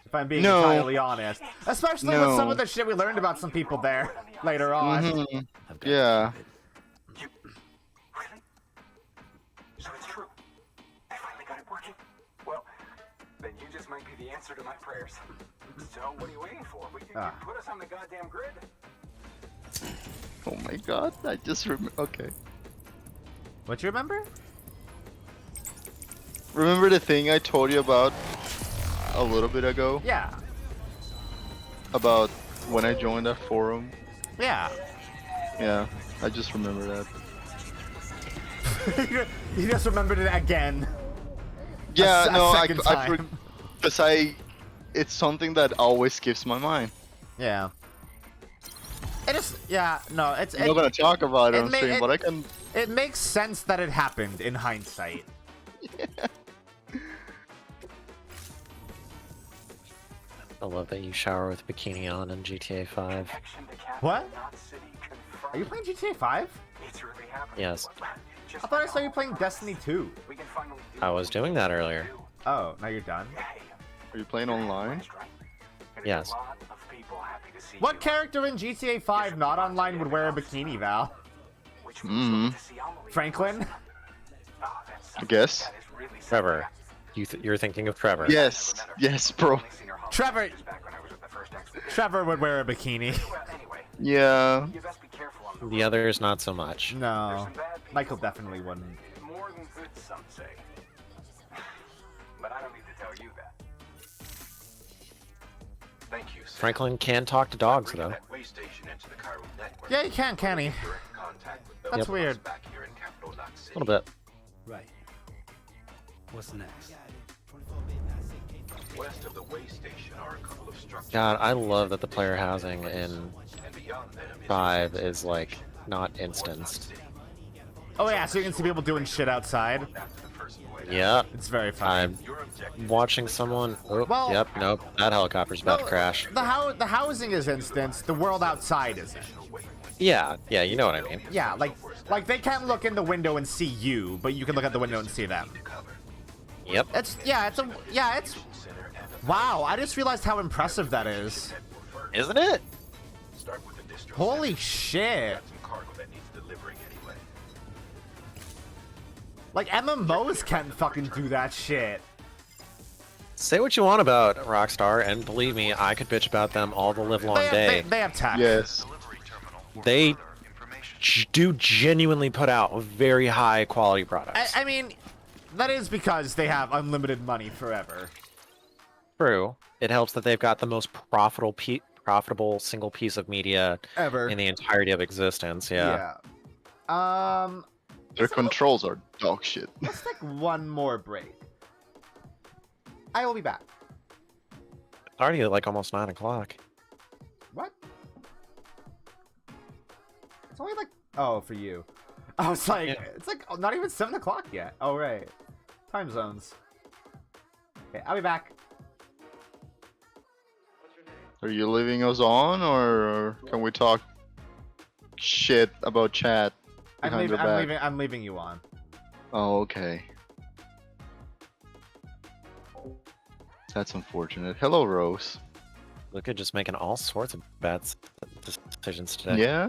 If I'm being entirely honest. Especially with some of the shit we learned about some people there later on. Mm-hmm. Yeah. So it's true. I finally got it working. Well, then you just might be the answer to my prayers. So what are you waiting for? We can put us on the goddamn grid. Oh my god, I just remember. Okay. What you remember? Remember the thing I told you about a little bit ago? Yeah. About when I joined that forum? Yeah. Yeah, I just remember that. You just remembered it again. Yeah, because it's something that always skips my mind. Yeah. It is, yeah, no, it's... I'm not gonna talk about it on stream, but I can... It makes sense that it happened in hindsight. Yeah. I love that you shower with bikini on in GTA 5. What? Are you playing GTA 5? Yes. I thought I saw you playing Destiny 2. I was doing that earlier. Oh, now you're done? Are you playing online? Yes. What character in GTA 5 not online would wear a bikini, Val? Franklin? I guess. Trevor. You're thinking of Trevor. Yes. Yes, bro. Trevor would wear a bikini. Yeah. The others, not so much. No, Michael definitely wouldn't. More than good, some say. But I don't need to tell you that. Thank you, Sam. Franklin can talk to dogs, though. That way station into the Chiral network. Yeah, he can he? Direct contact with That's those weird. back here in Capital Knot City. A little bit. Right. What's next? West of the way station are a couple of structures. God, I love that the player housing in And beyond them is 5 is like not instanced. Oh yeah, so you can see people doing shit outside. Yeah. It's very fun. I'm watching someone. Oh, Well- yep, nope. That helicopter's about to crash. The housing is instanced. The world outside isn't. Yeah, you know what I mean. Yeah, like they can't look in the window and see you, but you can look at the window and see them. Yep. It's wow, I just realized how impressive that is. Isn't it? Holy shit. Like MMOs can't fucking do that shit. Say what you want about Rockstar, and believe me, I could bitch about them all the live long day. They have tech. Yes. They do genuinely put out very high quality products. I mean, that is because they have unlimited money forever. True. It helps that they've got the most profitable single piece of media Ever. in the entirety of existence. Yeah. Their controls are dog shit. Let's take one more break. I will be back. It's already like almost 9 o'clock. What? It's only like, oh, for you. I was like, it's like not even 7 o'clock yet. Oh, right. Time zones. Okay, I'll be back. Are you leaving us on, or can we talk shit about chat behind your back? I'm leaving you on. Oh, okay. That's unfortunate. Hello, Rose. Luka just making all sorts of bad decisions today. Yeah?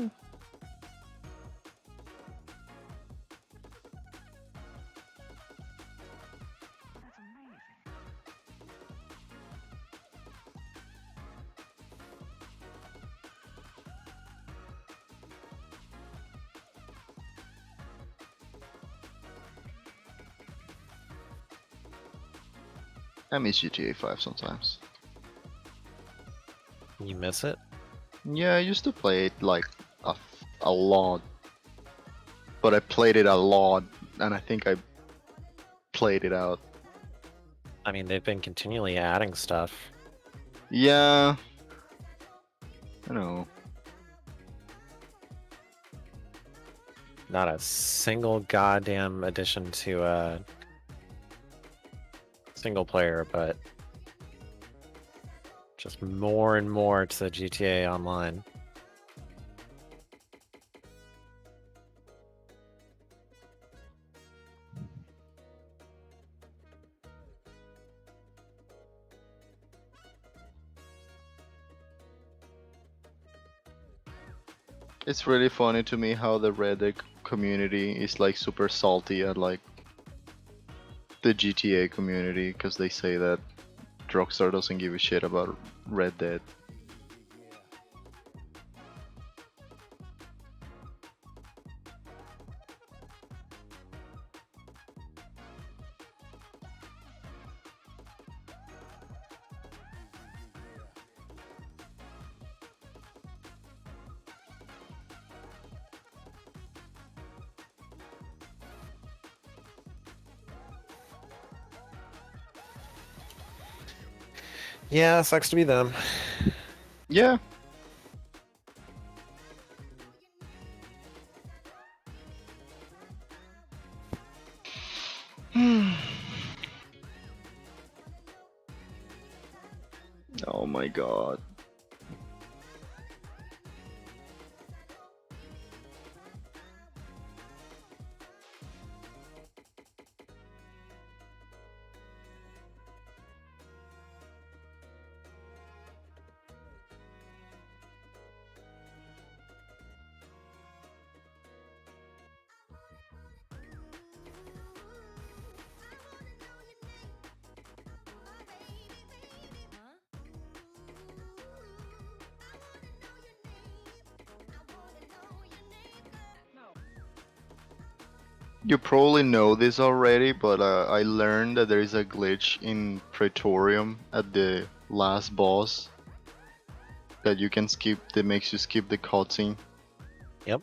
I miss GTA 5 sometimes. You miss it? Yeah, I used to play it like a lot. But I played it a lot, and I think I played it out. I mean, they've been continually adding stuff. Yeah. I know. Not a single goddamn addition to single player, but just more and more to the GTA Online. It's really funny to me how the Reddit community is like super salty at like the GTA community, because they say that Rockstar doesn't give a shit about Red Dead. Yeah, sucks to be them. Yeah. Oh my god. You probably know this already, but I learned that there is a glitch in Praetorium at the last boss that you can skip, that makes you skip the cutscene. Yep.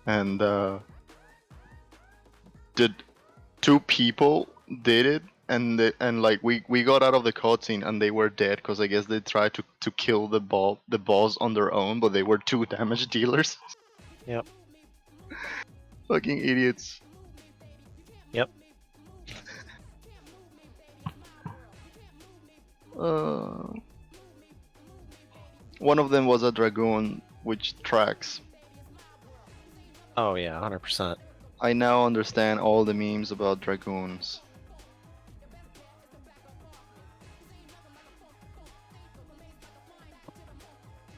And did 2 people did it, and like we got out of the cutscene and they were dead because I guess they tried to kill the boss on their own, but they were 2 damage dealers. Yep. Fucking idiots. Yep. One of them was a dragoon, which tracks. Oh yeah, 100%. I now understand all the memes about dragoons.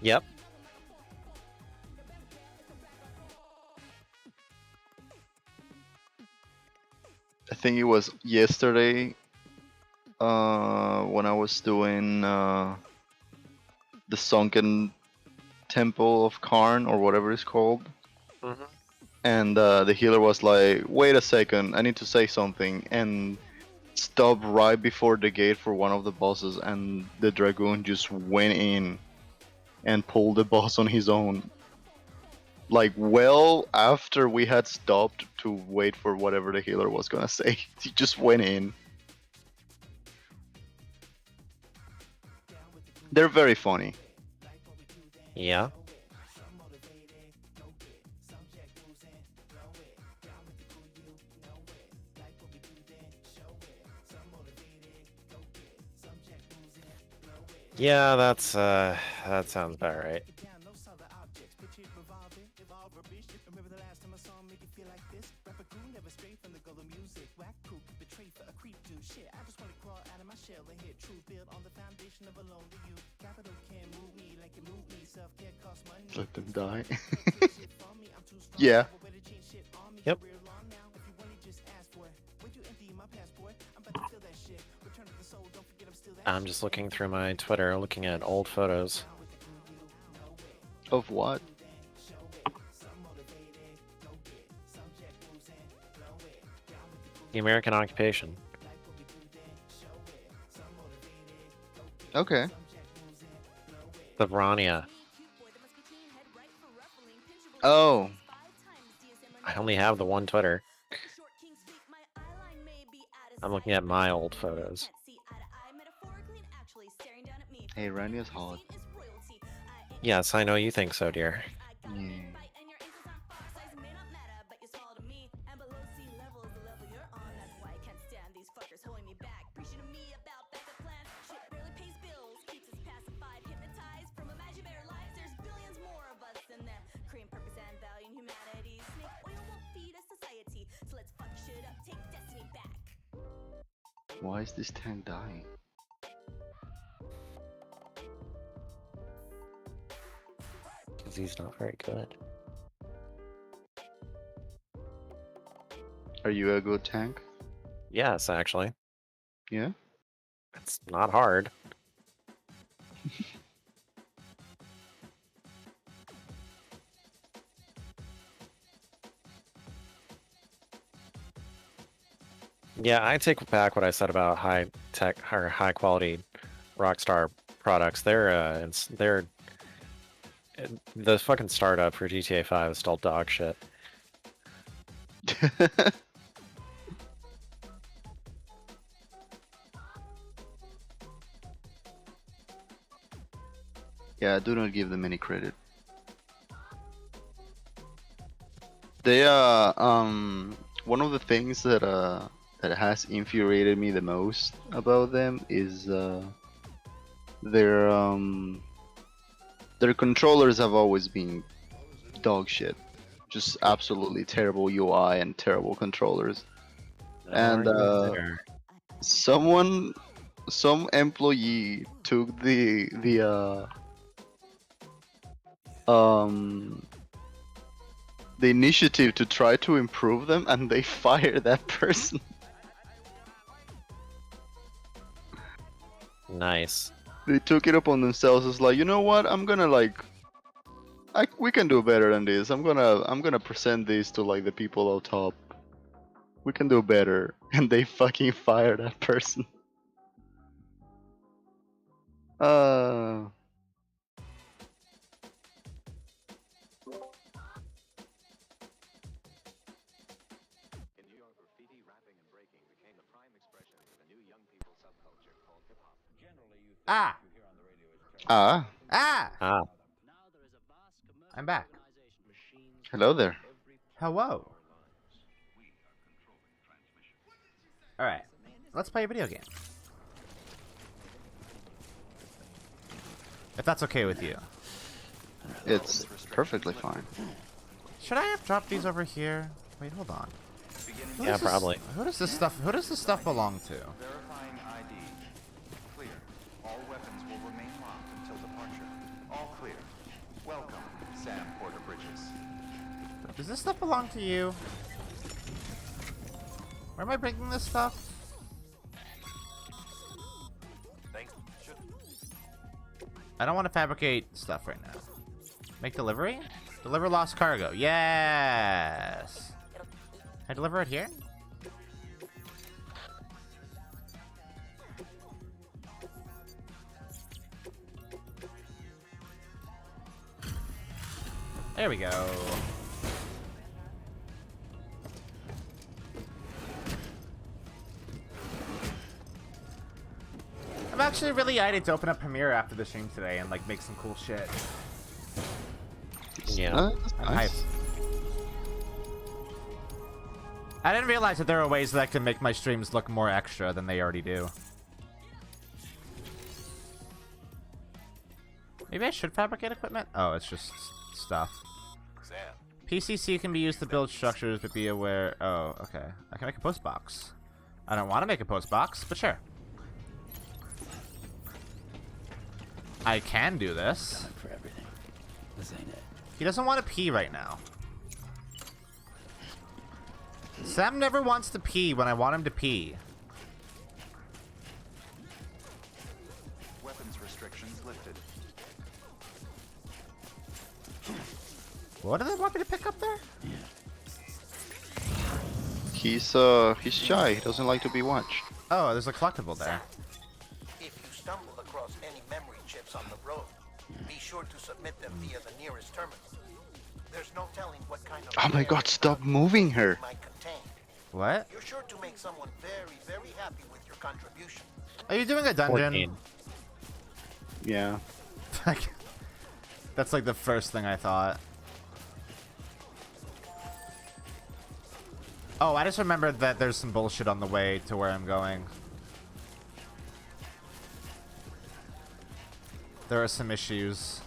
Yep. I think it was yesterday when I was doing the Sunken Temple of Karn or whatever it's called. Mm-hmm. And the healer was like, wait a second, I need to say something, and stopped right before the gate for one of the bosses, and the dragoon just went in and pulled the boss on his own. Like, well after we had stopped to wait for whatever the healer was gonna say. He just went in. They're very funny. Yeah. Yeah, that sounds about right. Let them die. Yeah. Yep. I'm just looking through my Twitter, looking at old photos. Of what? The American occupation. Okay. The Vrania. Oh. I only have the one Twitter. I'm looking at my old photos. Hey, Rania's hot. Yes, I know you think so, dear. Yeah. Why is this tank dying? Because he's not very good. Are you a good tank? Yes, actually. Yeah? It's not hard. Yeah, I take back what I said about high tech or high quality Rockstar products. They're the fucking startup for GTA 5 is still dog shit. Yeah, do not give them any credit. They one of the things that that has infuriated me the most about them is their controllers have always been dog shit. Just absolutely terrible UI and terrible controllers. And some employee took the initiative to try to improve them, and they fired that person. Nice. They took it upon themselves. It's like, you know what? I'm gonna we can do better than this. I'm gonna present this to like the people out top. We can do better. And they fucking fire that person. Ah! Ah. Ah! Ah. I'm back. Hello there. Hello. Alright. Let's play a video game. If that's okay with you. It's perfectly fine. Should I have dropped these over here? Wait, hold on. Yeah, probably. Who does this stuff belong to? Verifying ID. Clear. All weapons will remain locked until departure. All clear. Welcome, Sam Porter Bridges. Does this stuff belong to you? Where am I bringing this stuff? I don't want to fabricate stuff right now. Make delivery? Deliver lost cargo. Yes! Can I deliver it here? There we go. I'm actually really excited to open up Premiere after the stream today and like make some cool shit. Yeah. I'm hyped. I didn't realize that there are ways that I can make my streams look more extra than they already do. Maybe I should fabricate equipment? Oh, it's just stuff. PCC can be used to build structures, but be aware... Oh, okay. I can make a post box. I don't want to make a post box, but sure. I can do this. Time for everything. This ain't it. He doesn't want to pee right now. Sam never wants to pee when I want him to pee. Weapons restrictions lifted. What do they want me to pick up there? He's shy. He doesn't like to be watched. Oh, there's a collectible there. If you stumble across any memory chips on the road, be sure to submit them via the nearest terminal. There's no telling what kind of... Oh my god, stop moving her. might contain. What? You're sure to make someone very, very happy with your contribution. Are you doing a dungeon? 14. Yeah. That's like the first thing I thought. Oh, I just remembered that there's some bullshit on the way to where I'm going. There are some issues.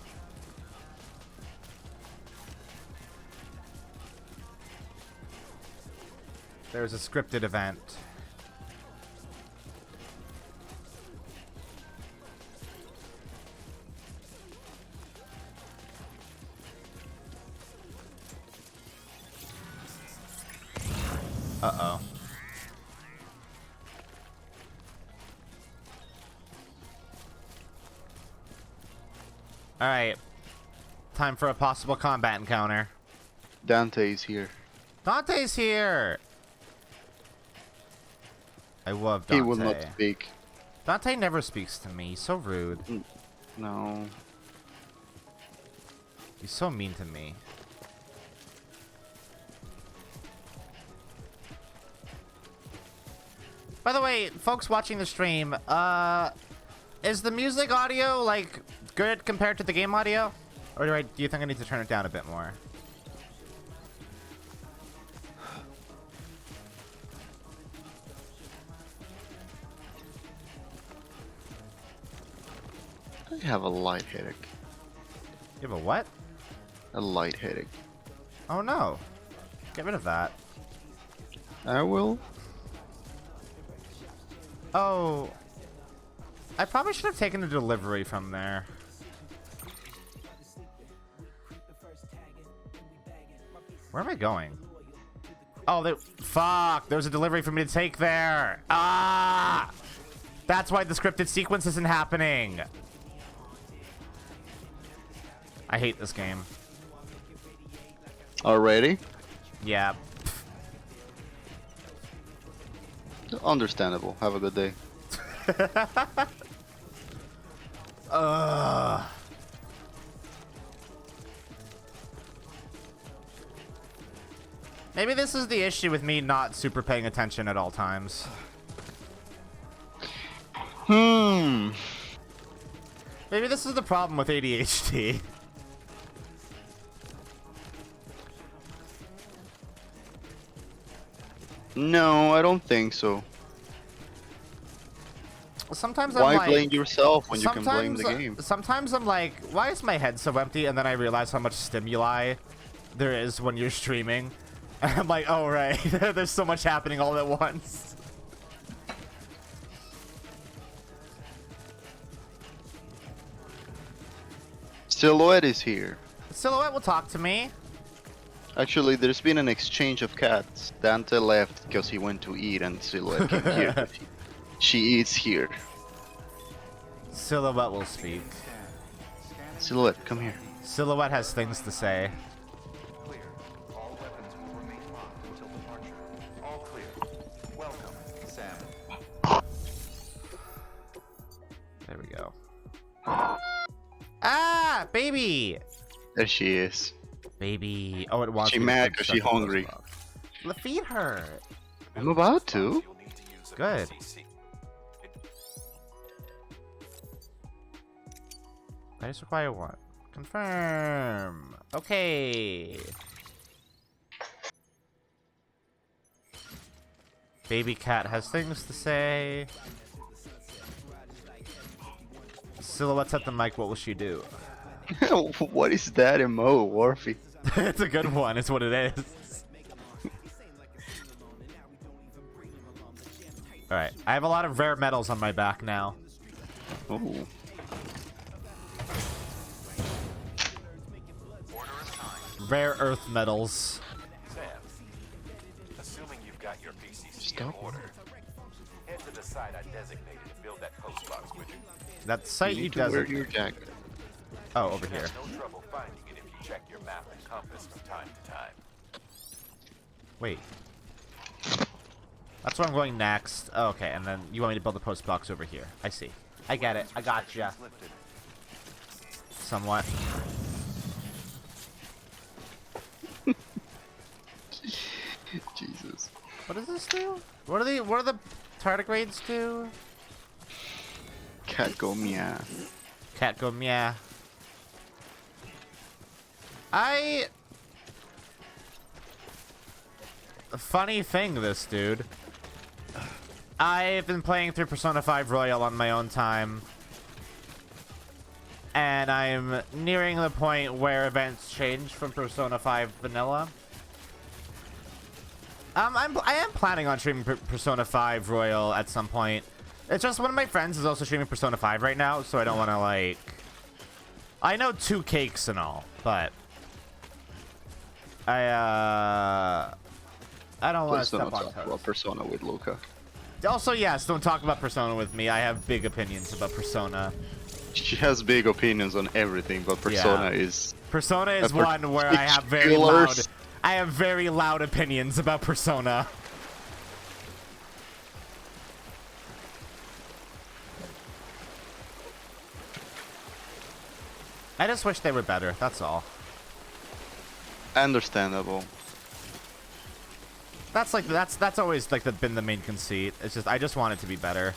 There's a scripted event. Uh-oh. Alright. Time for a possible combat encounter. Dante's here. Dante's here! I love Dante. He will not speak. Dante never speaks to me. He's so rude. No. He's so mean to me. By the way, folks watching the stream, is the music audio, like, good compared to the game audio? Or do you think I need to turn it down a bit more? I have a light headache. You have a what? A light headache. Oh no. Get rid of that. I will. Oh. I probably should have taken a delivery from there. Where am I going? Oh, fuck. There's a delivery for me to take there. Ah! That's why the scripted sequence isn't happening. I hate this game. Already? Yeah. Understandable. Have a good day. Maybe this is the issue with me not super paying attention at all times. Maybe this is the problem with ADHD. No, I don't think so. Sometimes Why I'm like, blame yourself when you can blame the game? Sometimes I'm like, why is my head so empty? And then I realize how much stimuli there is when you're streaming. And I'm like, oh right, there's so much happening all at once. Silhouette is here. Silhouette will talk to me. Actually, there's been an exchange of cats. Dante left because he went to eat, and Silhouette came here. She eats here. Silhouette will speak. Silhouette, come here. Silhouette has things to say. Clear. All weapons will remain locked until departure. All clear. Welcome, Sam. There we go. Ah, baby! There she is. Baby. Oh, it wants She me to mad put because stuff she in the hungry. Let's feed her. I'm about to. Good. I just require one. Confirm. Okay. Baby cat has things to say. Silhouette's at the mic. What will she do? What is that emo, Warfy? It's a good one. It's what it is. Alright. I have a lot of rare metals on my back now. Ooh. Rare earth metals. Sam, assuming you've got your PCC in order, head to the site I designated to build that post box, would you? That site you wear doesn't. your jacket. Oh, over here. No trouble finding it if you check your map and compass from time to time. Wait. That's where I'm going next. Oh, okay, and then you want me to build the post box over here. I see. I get it. I gotcha. Somewhat. Jesus. What does this do? What are the tardigrades do? Cat go meow. Cat go meow. Funny thing, this dude. I've been playing through Persona 5 Royal on my own time. And I'm nearing the point where events change from Persona 5 Vanilla. I am planning on streaming Persona 5 Royal at some point. It's just one of my friends is also streaming Persona 5 right now, so I don't want to, like... I know 2 cakes and all, but... I don't want to step on toes. About Persona with Luka. Also, yes, don't talk about Persona with me. I have big opinions about Persona. She has big opinions on everything, but Persona is... Persona is one where I have very loud opinions about Persona. I just wish they were better, that's all. Understandable. That's always like been the main conceit. It's just I just want it to be better.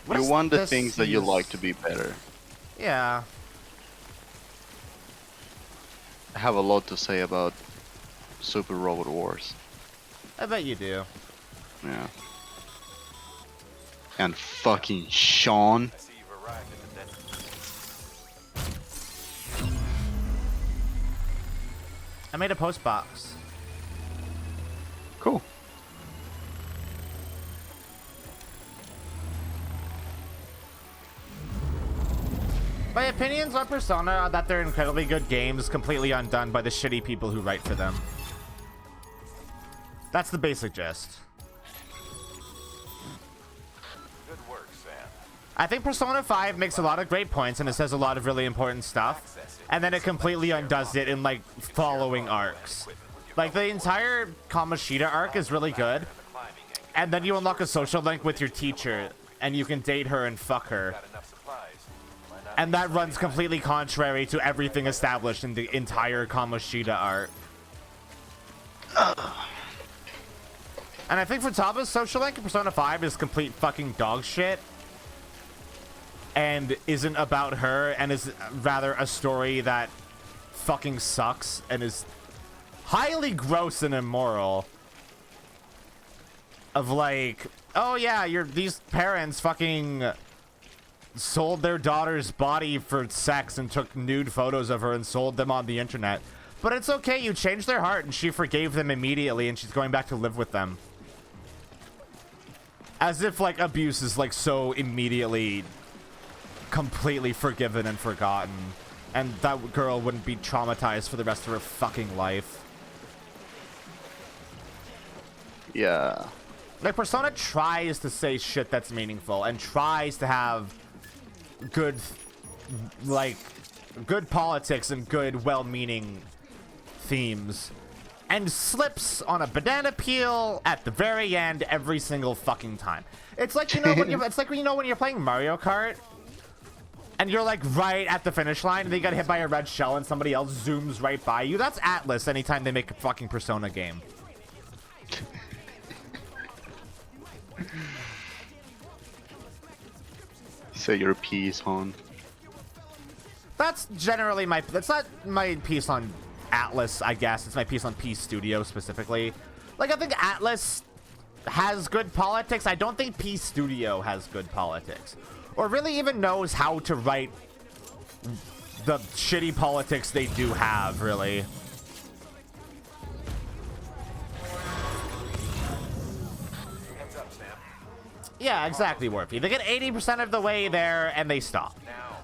You want the things that you like to be better. Yeah. I have a lot to say about Super Robot Wars. I bet you do. Yeah. And fucking Sean. I made a post box. Cool. My opinions on Persona are that they're incredibly good games, completely undone by the shitty people who write for them. That's the basic gist. Good work, Sam. I think Persona 5 makes a lot of great points and it says a lot of really important stuff. And then it completely undoes it in, like, following arcs. Like, the entire Kamoshida arc is really good. And then you unlock a social link with your teacher, and you can date her and fuck her. And that runs completely contrary to everything established in the entire Kamoshida art. And I think Futaba's social link in Persona 5 is complete fucking dog shit. And isn't about her, and is rather a story that fucking sucks and is highly gross and immoral. Of like, oh yeah, these parents fucking sold their daughter's body for sex and took nude photos of her and sold them on the internet. But it's okay, you changed their heart and she forgave them immediately and she's going back to live with them. As if like abuse is like so immediately completely forgiven and forgotten. And that girl wouldn't be traumatized for the rest of her fucking life. Yeah. Like, Persona tries to say shit that's meaningful and tries to have good, like, good politics and good, well-meaning themes. And slips on a banana peel at the very end every single fucking time. It's like, you know, when you're playing Mario Kart and you're like right at the finish line and then you get hit by a red shell and somebody else zooms right by you. That's Atlas anytime they make a fucking Persona game. So your piece on. That's generally that's not my piece on Atlas, I guess. It's my piece on Peace Studio specifically. Like, I think Atlas has good politics. I don't think Peace Studio has good politics. Or really even knows how to write the shitty politics they do have, really. Yeah, exactly, Warpy. They get 80% of the way there and they stop.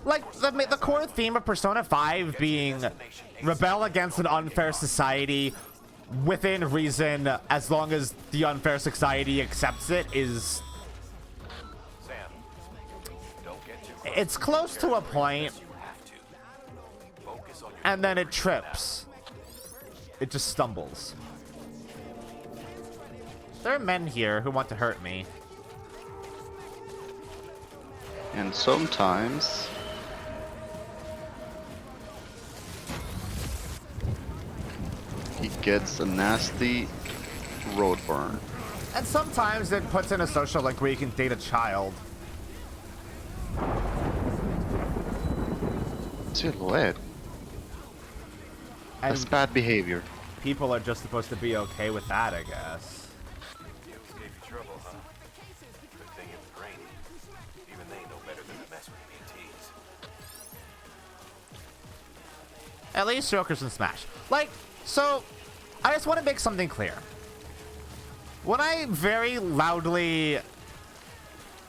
Like, the core theme of Persona 5 being rebel against an unfair society within reason, as long as the unfair society accepts it, is... It's close to a point, and then it trips. It just stumbles. There are men here who want to hurt me. And sometimes he gets a nasty road burn. And sometimes it puts in a social link where you can date a child. Silhouette. And that's bad behavior. People are just supposed to be okay with that, I guess. Gave you trouble, huh? Good thing it was raining. Even they know better than to mess with BTs. At least Jokers and Smash. Like, so, I just want to make something clear. When I very loudly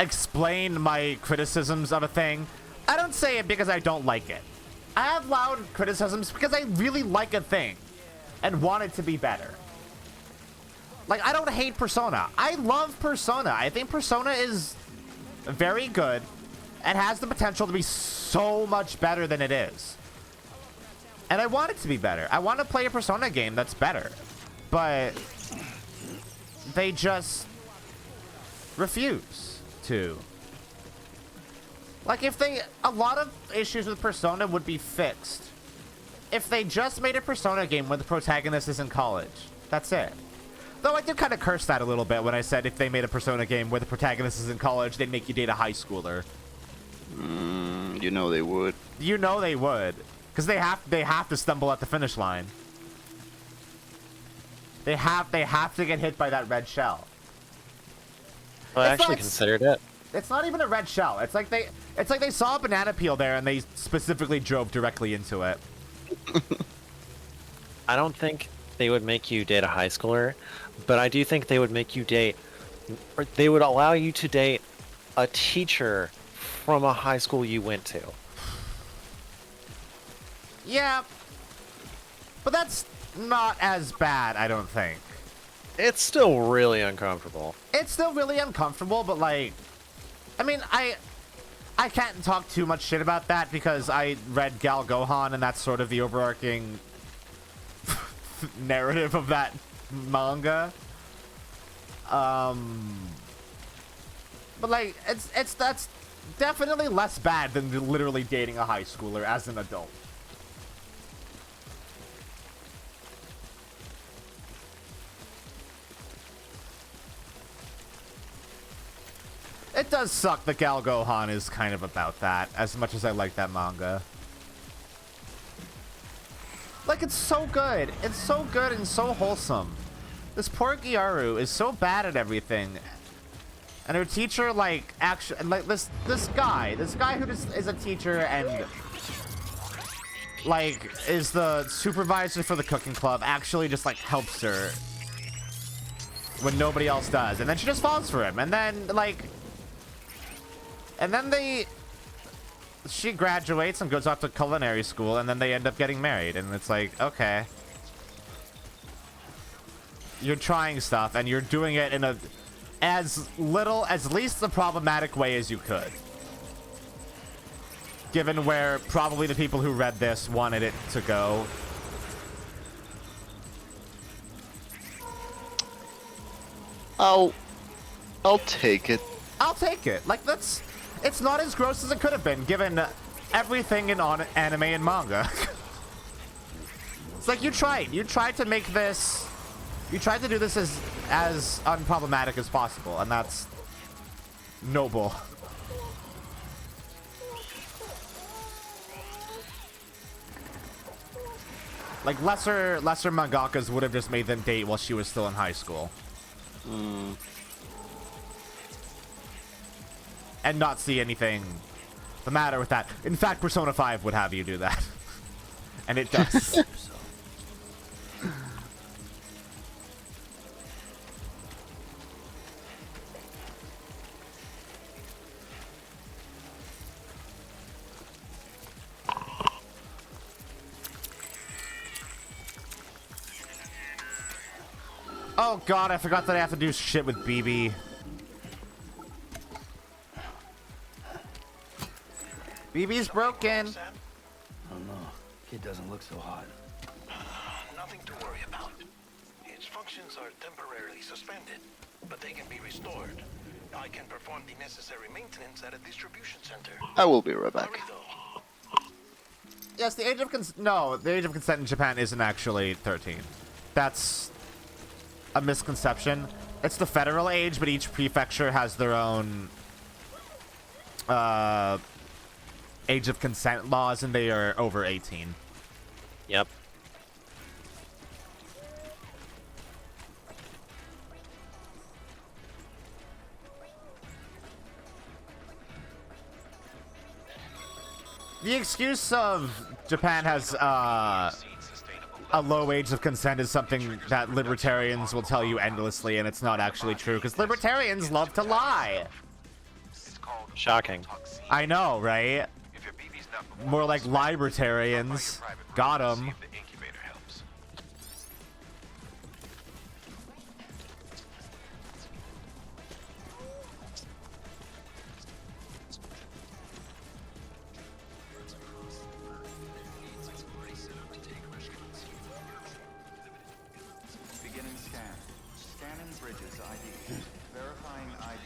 explain my criticisms of a thing, I don't say it because I don't like it. I have loud criticisms because I really like a thing and want it to be better. Like, I don't hate Persona. I love Persona. I think Persona is very good and has the potential to be so much better than it is. And I want it to be better. I want to play a Persona game that's better. But they just refuse to. Like, a lot of issues with Persona would be fixed if they just made a Persona game where the protagonist is in college. That's it. Though I did kind of curse that a little bit when I said if they made a Persona game where the protagonist is in college, they'd make you date a high schooler. You know they would. You know they would. Because they have to stumble at the finish line. They have to get hit by that red shell. Well, I actually considered it. It's not even a red shell. It's like they saw a banana peel there and they specifically drove directly into it. I don't think they would make you date a high schooler, but I do think they would make you date, or they would allow you to date a teacher from a high school you went to. Yeah, but that's not as bad, I don't think. It's still really uncomfortable. It's still really uncomfortable, but like, I mean, I can't talk too much shit about that because I read Gal Gohan and that's sort of the overarching narrative of that manga. But like, that's definitely less bad than literally dating a high schooler as an adult. It does suck that Gal Gohan is kind of about that, as much as I like that manga. Like, it's so good. It's so good and so wholesome. This poor Gyaru is so bad at everything. And her teacher, like, actually, like, this guy who just is a teacher and, like, is the supervisor for the cooking club, actually just, like, helps her when nobody else does. And then she just falls for him. And then, like... And then she graduates and goes off to culinary school, and then they end up getting married. And it's like, okay. You're trying stuff, and you're doing it in as least the problematic way as you could. Given where probably the people who read this wanted it to go. I'll take it. I'll take it. Like, it's not as gross as it could have been, given everything in anime and manga. It's like, you tried to make this, you tried to do this as unproblematic as possible, and that's noble. Like, lesser mangakas would have just made them date while she was still in high school. And not see anything the matter with that. In fact, Persona 5 would have you do that. And it does. Oh god, I forgot that I have to do shit with BB. BB's broken. Oh no, kid doesn't look so hot. Nothing to worry about. Its functions are temporarily suspended, but they can be restored. I can perform the necessary maintenance at a distribution center. I will be right back. Yes, the age of the age of consent in Japan isn't actually 13. That's a misconception. It's the federal age, but each prefecture has their own age of consent laws, and they are over 18. Yep. The excuse of Japan has a low age of consent is something that libertarians will tell you endlessly, and it's not actually true, because libertarians love to lie. Shocking. I know, right? More like libertarians. Got 'em. Beginning scan. Scanning bridges ID. Verifying ID.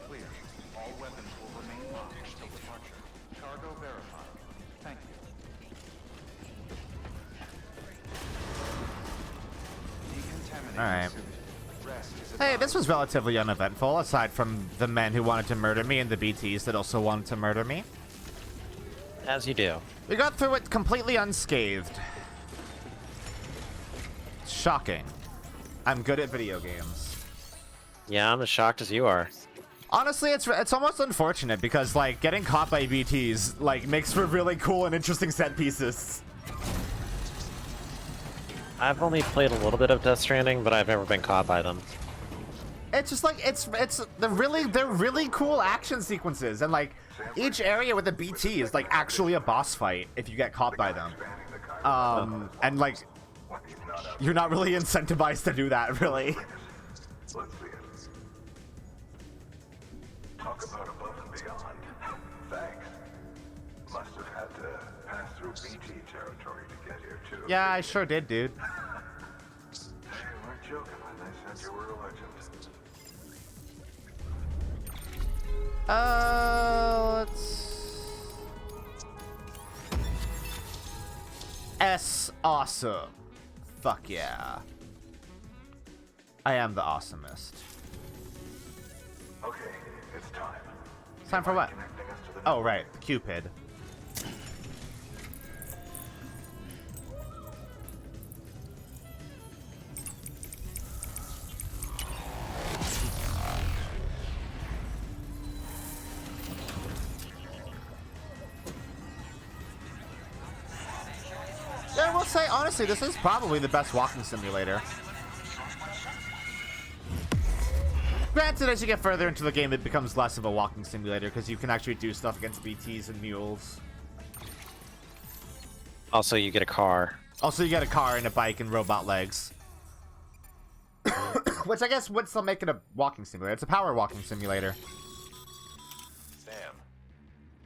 Clear. All weapons will remain locked until departure. Cargo verified. Thank you. Alright. Hey, this was relatively uneventful, aside from the men who wanted to murder me and the BTs that also wanted to murder me. As you do. We got through it completely unscathed. Shocking. I'm good at video games. Yeah, I'm as shocked as you are. Honestly, it's almost unfortunate because, like, getting caught by BTs, like, makes for really cool and interesting set pieces. I've only played a little bit of Death Stranding, but I've never been caught by them. It's just like they're really cool action sequences, and like each area with a BT is like actually a boss fight if you get caught by them. And like you're not really incentivized to do that, really. Talk about above and beyond. Thanks. Must have had to pass through BT territory to get here too. Yeah, I sure did, dude. You weren't joking when they said you were a legend. S awesome. Fuck yeah. I am the awesomest. Okay, it's time. It's time for what? Oh, right. Cupid. Yeah, I will say, honestly, this is probably the best walking simulator. Granted, as you get further into the game, it becomes less of a walking simulator because you can actually do stuff against BTs and mules. Also, you get a car. Also, you get a car and a bike and robot legs. Which I guess would still make it a walking simulator. It's a power walking simulator. Sam.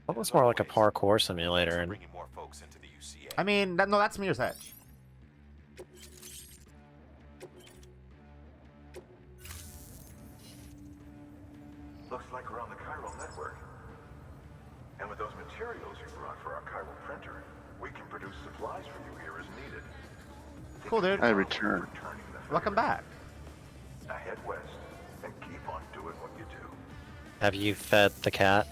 Almost more like a parkour simulator. And Bringing more folks into the UCA. I mean, no, that's Mirror's Edge. Looks like we're on the chiral network. And with those materials you brought for our chiral printer, we can produce supplies for you here as needed. Cool, dude. I return. Welcome back. Now head west and keep on doing what you do. have you fed the cat?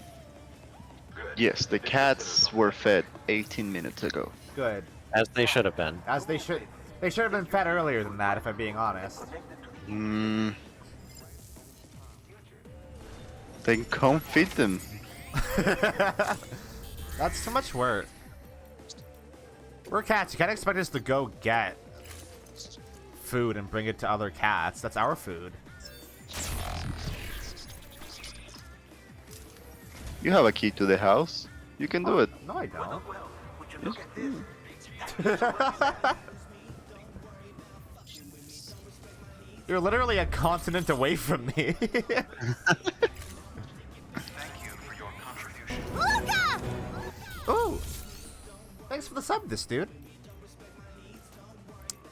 Yes, the cats were fed 18 minutes ago. Good. As they should have been. As they should. They should have been fed earlier than that, if I'm being honest. Then come feed them. That's too much work. We're cats. You can't expect us to go get food and bring it to other cats. That's our food. You have a key to the house. You can do it. No, I don't. Yes. You're literally a continent away from me. Luka! Ooh! Thanks for the sub, this dude.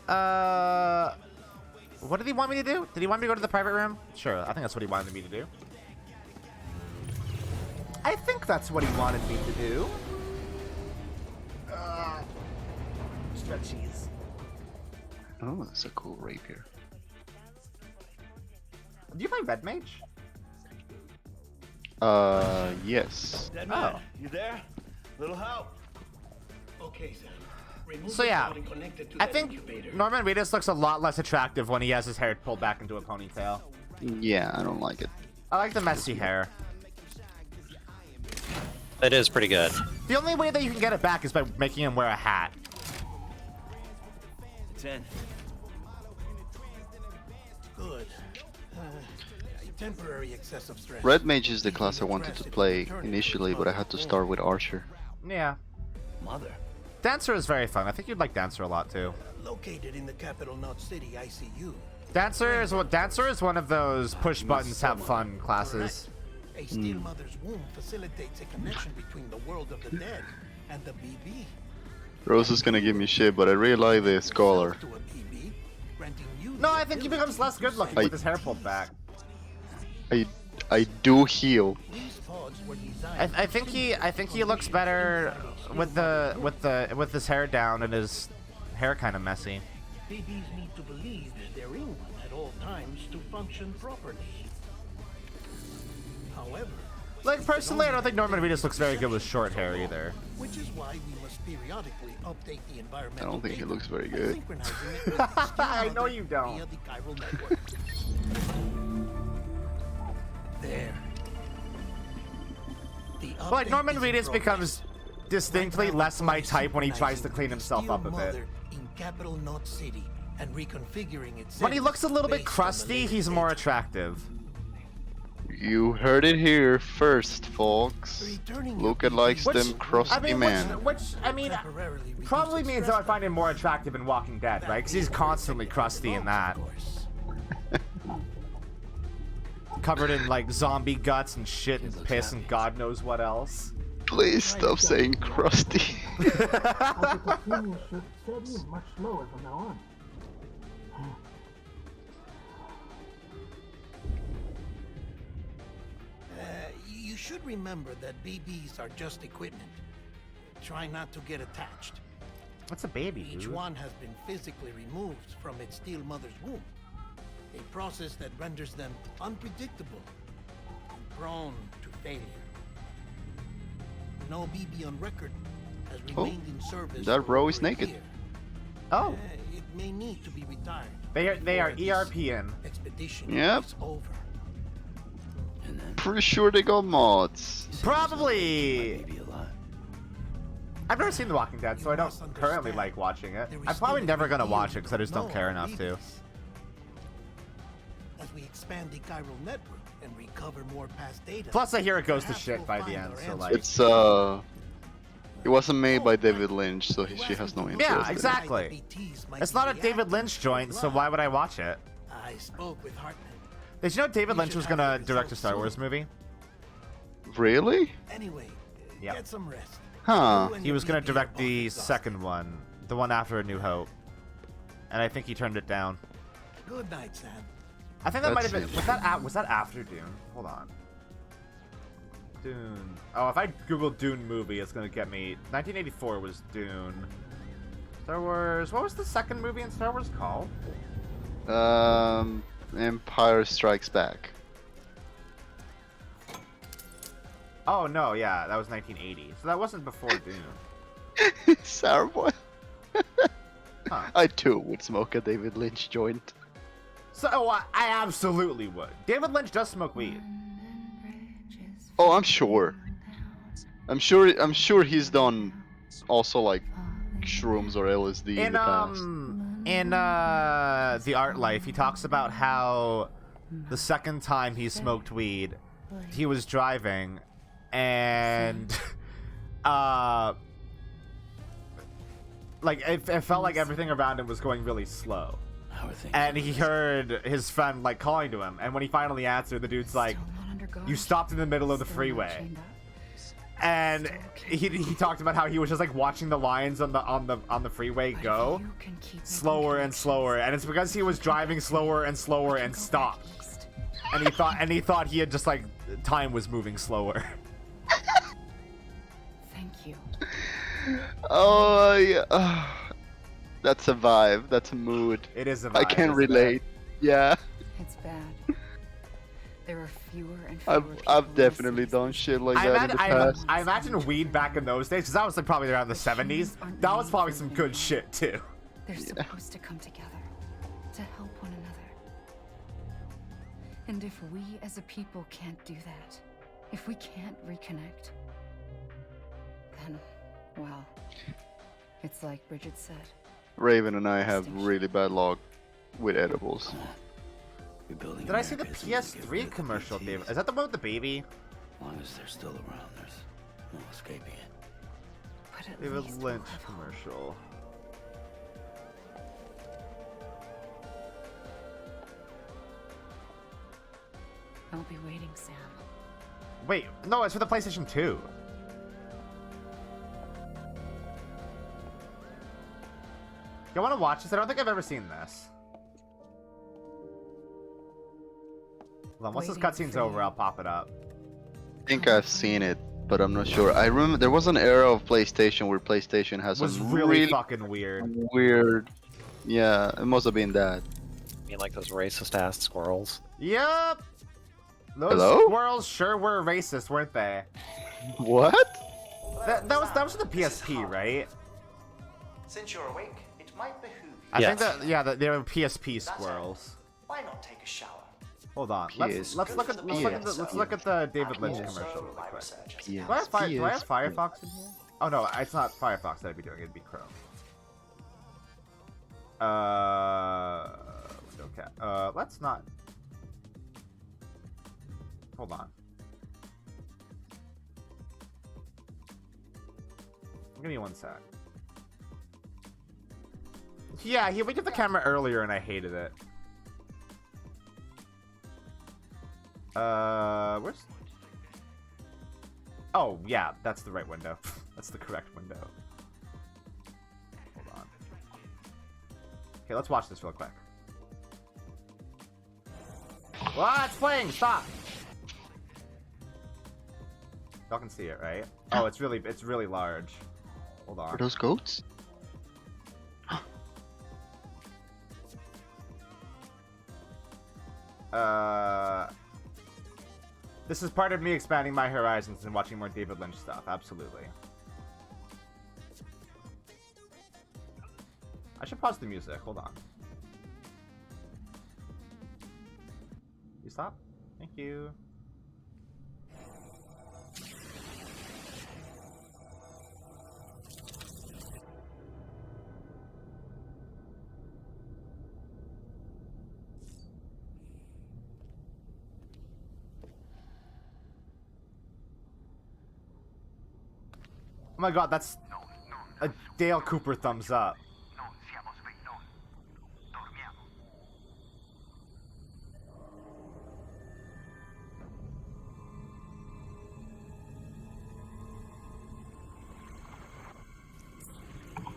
What did he want me to do? Did he want me to go to the private room? Sure, I think that's what he wanted me to do. I think that's what he wanted me to do. Stretchies. Oh, that's a cool rapier. Do you play Red Mage? Yes. Dead man, you there? Little help. Okay, Sam. Remove So the yeah, body connected to I that think incubator. Norman Reedus looks a lot less attractive when he has his hair pulled back into a ponytail. Yeah, I don't like it. I like the messy hair. It is pretty good. The only way that you can get it back is by making him wear a hat. 10. Good. Temporary excessive stress. Red Mage is the class I wanted to play initially, but I had to start with Archer. Yeah. Mother. Dancer is very fun. I think you'd like Dancer a lot too. Located in the capital Knot City ICU. Dancer is one of those push buttons have fun classes. A steel mother's womb facilitates a connection between the world of the dead and the BB. Rose is gonna give me shit, but I really like the Scholar. No, I think he becomes less good looking with his hair pulled back. I do heal. I think he looks better with his hair down and his hair kind of messy. BBs need to believe they're in one at all times to function properly. However, Like personally, I don't think Norman Reedus looks very good with short hair either. which is why we must periodically update the I environmental don't think he data looks very and good. synchronizing it with the steel I know mother you don't. via the chiral network. There. The But update Norman is in Reedus progress. becomes distinctly less my type when he tries to clean himself up a bit. Mother in capital Knot City and reconfiguring its When he looks a little bit based on the crusty, latest he's more attractive. You heard it here first, folks. Luka likes them crusty man. Which probably means I would find him more attractive in Walking Dead, right? Because he's constantly crusty in that. Covered in like zombie guts and shit and piss and God knows what else. Please stop saying crusty. much slower from now on. You should remember that BBs are just equipment. Try not to get attached. What's a baby, Each dude? one has been physically removed from its steel mother's womb. A process that renders them unpredictable and prone to failure. No BB on record has remained in service. That row is for a naked. year. Oh. It may need to be retired. They are before this ERPing. Expedition Yep. is over. Pretty sure they got mods. Probably. I've never seen The Walking Dead, so I don't currently like watching it. I'm probably never gonna watch it because I just don't care enough to. As we expand the chiral network and recover more past data. Plus, I hear it goes to perhaps shit we'll by the find end, our so answers. like. It wasn't made by David Lynch, so she has no interest. Yeah, exactly. It's not a David Lynch joint, so why would I watch it? I spoke with Hartman. Did you know David Lynch was gonna direct a Star Wars movie? Really? Anyway, Yep. get some rest. Huh. He was gonna direct the second one, the one after A New Hope, and I think he turned it down. Good night, Sam. I think that might have That's been. Was that after Dune? Hold on. Dune. Oh, if I Google Dune movie, it's gonna get me. 1984 was Dune. Star Wars. What was the second movie in Star Wars called? Empire Strikes Back. Oh no, yeah, that was 1980. So that wasn't before Dune. Sour boy. Huh. I too would smoke a David Lynch joint. So I absolutely would. David Lynch does smoke weed. Oh, I'm sure. I'm sure he's done also like shrooms or LSD in the past. In The Art Life, he talks about how the second time he smoked weed, he was driving and like it felt like everything around him was going really slow. And he heard his friend like calling to him, and when he finally answered, the dude's like, "You stopped in the middle of the freeway." And he talked about how he was just like watching the lines on the freeway go slower and slower, and it's because he was driving slower and slower and stopped. And he thought he had just like time was moving slower. Thank you. Oh yeah. That's a vibe. That's a mood. It is a vibe. I can isn't relate. it? Yeah. It's bad. There are fewer and fewer I've definitely done shit like that in the past. I imagine weed back in those days, because that was like probably around the 70s. That was probably some good shit too. They're supposed to come together to help one another. And if we as a people can't do that, if we can't reconnect, then, well, it's like Bridget said. Raven and I have really bad luck with edibles. Did I see the PS3 commercial, David? Is that the one with the baby? As long as they're still around, there's no escaping it. But at David least Lynch we'll have hope. commercial. I'll be waiting, Sam. Wait, no, it's for the PlayStation 2. You want to watch this? I don't think I've ever seen this. Hold on, once this cutscene's over, I'll pop it up. I think I've seen it, but I'm not sure. I remember there was an era of PlayStation where PlayStation has Was some really fucking weird. Weird. Yeah, it must have been that. You mean like those racist ass squirrels? Yep. Those Hello? squirrels sure were racist, weren't they? What? That was for the PSP, right? Since you're awake, it might behoove you. I think that they were PSP squirrels. Why not take a shower? Hold on. Let's look at the David Lynch commercial really quick. Do I have Firefox in here? Oh no, it's not Firefox that I'd be doing. It'd be Chrome. Okay. Let's not. Hold on. Give me one sec. Yeah, he winked at the camera earlier and I hated it. Where's... Oh, yeah, that's the right window. That's the correct window. Hold on. Okay, let's watch this real quick. Well, it's playing! Stop! Y'all can see it, right? Oh, it's really large. Hold on. Are those goats? This is part of me expanding my horizons and watching more David Lynch stuff. Absolutely. I should pause the music. Hold on. You stop? Thank you. Oh my god, that's a Dale Cooper thumbs up.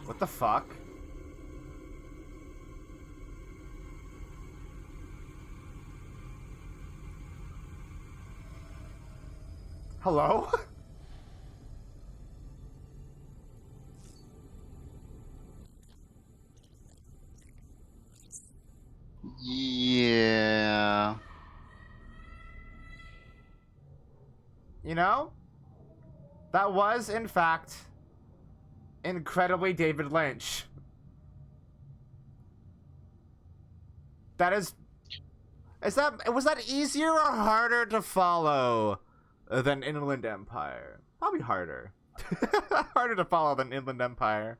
What the fuck? Hello? Yeah. You know? That was, in fact, incredibly David Lynch. That is... Was that easier or harder to follow than Inland Empire? Probably harder. Harder to follow than Inland Empire.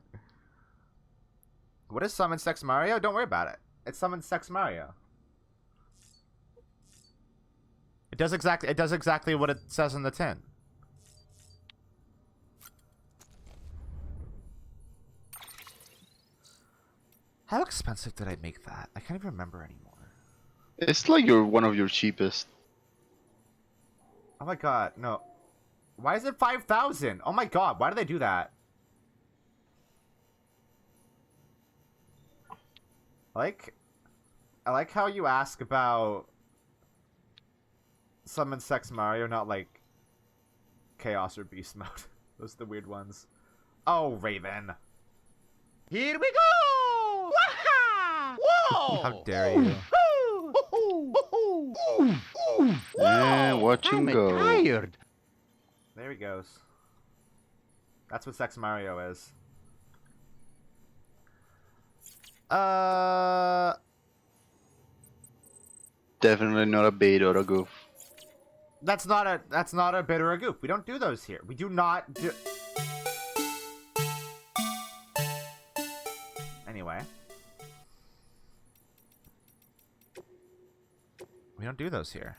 What is Summon Sex Mario? Don't worry about it. It's Summon Sex Mario. It does exactly what it says in the tin. How expensive did I make that? I can't even remember anymore. It's like one of your cheapest. Oh my god, no. Why is it 5,000? Oh my god, why did they do that? I like how you ask about Summon Sex Mario, not like Chaos or Beast Mode. Those are the weird ones. Oh, Raven. Here we go! Whoa! How dare you? Yeah, watch him go. Tired. There he goes. That's what Sex Mario is. Definitely not a bait or a goof. That's not a bit or a goof. We don't do those here. We do not do... Anyway. We don't do those here.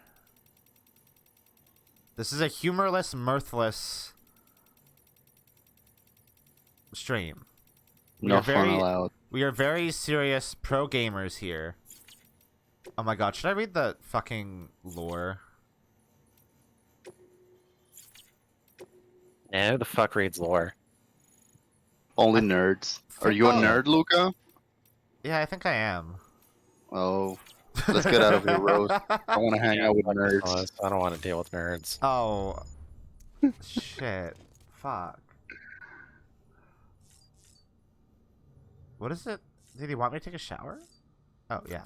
This is a humorless, mirthless stream. No fun allowed. We are very serious pro gamers here. Oh my god, should I read the fucking lore? No, the fuck reads lore? Only nerds. Are you a nerd, Luka? Yeah, I think I am. Oh. Let's get out of here, Rose. I want to hang out with nerds. I don't want to deal with nerds. Oh. Shit. Fuck. What is it? Did he want me to take a shower? Oh, yeah.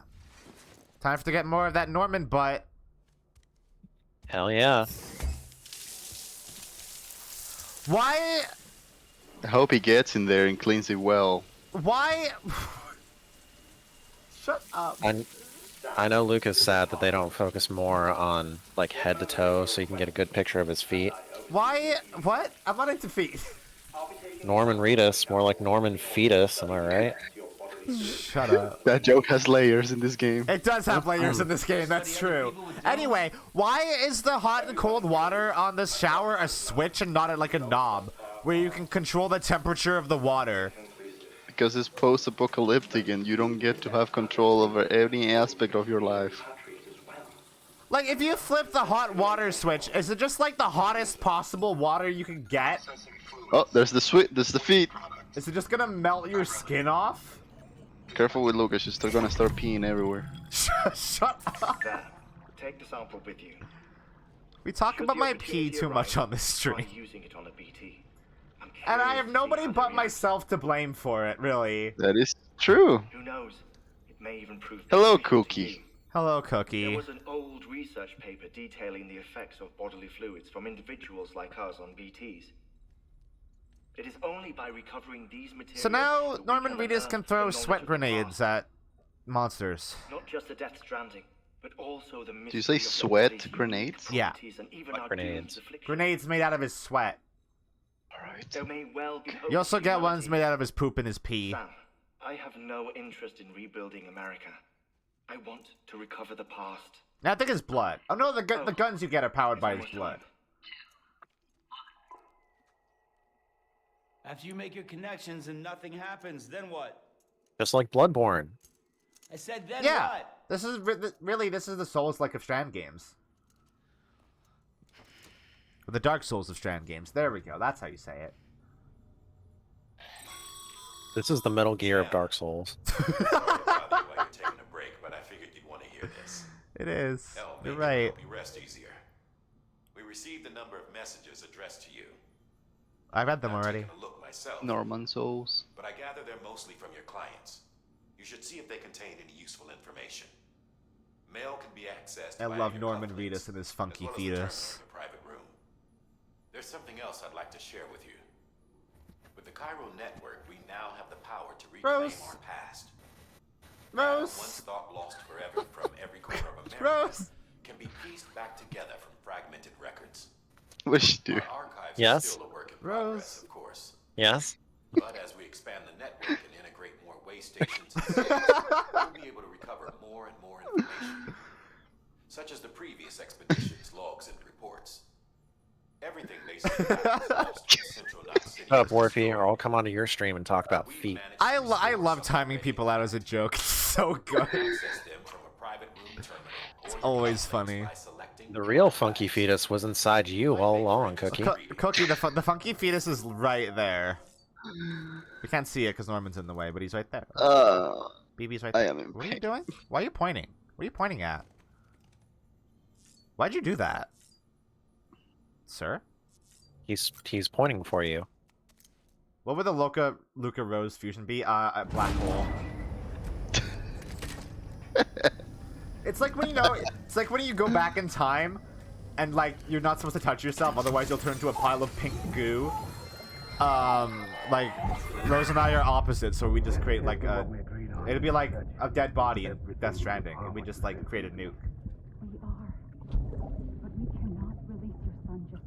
Time to get more of that Norman butt. Hell yeah. Why? I hope he gets in there and cleans it well. Why? Shut up. I know Luka's sad that they don't focus more on like head to toe so you can get a good picture of his feet. Why? What? I'm not into feet. Norman Reedus, more like Norman Fetus, am I right? Shut up. That joke has layers in this game. It does have layers in this game, that's true. Anyway, why is the hot and cold water on this shower a switch and not like a knob where you can control the temperature of the water? Because it's post-apocalyptic and you don't get to have control over any aspect of your life. Like, if you flip the hot water switch, is it just like the hottest possible water you can get? Oh, there's the feet. Is it just gonna melt your skin off? Careful with Lucas, she's still gonna start peeing everywhere. Shut up. Take the sample with you. We talk about my pee too much on this stream. And I have nobody but myself to blame for it, really. That is true. Who knows? It may even prove. Hello, Cookie. Hello, Cookie. There was an old research paper detailing the effects of bodily fluids from individuals like us on BTs. It is only by recovering these materials. So now that we Norman Reedus unearth can the throw knowledge sweat of the grenades past. at monsters. Not just the Death Stranding, but also the Do you say sweat grenades? Yeah. Grenades. Grenades made out of his sweat. There may well be You also get hope for ones humanity. made out of his poop and his pee. Sam, I have no interest in rebuilding America. I want to recover the past. I think it's blood. Oh no, the guns you get are powered by his blood. After you make your connections and nothing happens, then what? Just like Bloodborne. I said then Yeah, what? this is really this is the Souls-like of Strand games. The Dark Souls of Strand games. There we go. That's how you say it. This is the Metal Gear of Dark Souls. Sorry about you while you're taking a break, but I figured you'd want to hear this. It is. Hell, You're maybe it'll right. help you rest easier. We received a number of messages addressed to you. I read them already. A look myself, Norman Souls. but I gather they're mostly from your clients. You should see if they contain any useful information. Mail can be accessed. I via love your Norman cuff Reedus links, and his as funky well as the terminal fetus. in your private room. There's something else I'd like to share with you. With the Cairo network, we now have the power to reclaim Rose. our past. Rose. Once thought lost forever from every corner of America Rose. can be pieced back together from fragmented records. What'd she do? Our archives are Yes. still a work in progress, of course. Yes. But as we expand the network and integrate more way stations and cities, we'll be able to recover more and more information, such as the previous expedition's logs and reports. Everything they say happens lost in Central Knot City. Shut up, Warfy, or I'll come onto your stream and talk about feet. I love timing people out as a joke. It's so good. It's always funny. The real funky fetus was inside you all along, Cookie. Cookie, the funky fetus is right there. We can't see it because Norman's in the way, but he's right there. BB's right there. I am in What are you pain. doing? Why are you pointing? What are you pointing at? Why'd you do that? Sir? He's pointing for you. What would the Luka Rose fusion be? A black hole. It's like when it's like when you go back in time, and like you're not supposed to touch yourself, otherwise you'll turn into a pile of pink goo. Like Rose and I are opposite, so we just create like it'd be like a dead body in Death Stranding, and we just like create a nuke.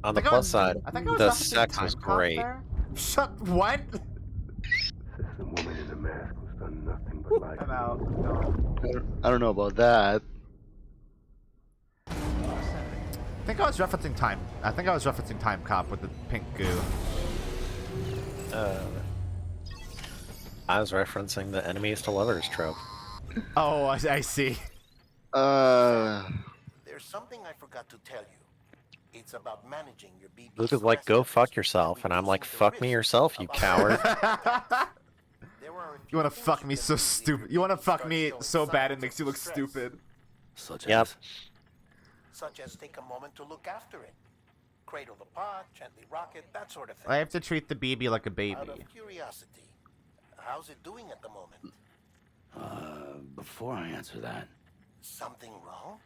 On the plus side, I think I was the referencing sex was Time Cop great. there. Shut what? The woman in the mask was done nothing but lie. I'm out. No. I don't know about that. I think I was referencing Time. I think I was referencing Time Cop with the pink goo. I was referencing the enemies to lovers trope. Oh, I see. There's something I forgot to tell you. It's about managing your BB. Luka's like, go fuck yourself, and I'm like, fuck me yourself, you coward. You wanna fuck me so stupid? You wanna fuck me so bad it makes you look stupid? Yep. Such as take a moment to look after it. Cradle the pot, gently rock it, that sort of thing. I have to treat the baby like a Out baby. of curiosity, how's it doing at the moment? Before I answer that, Something wrong?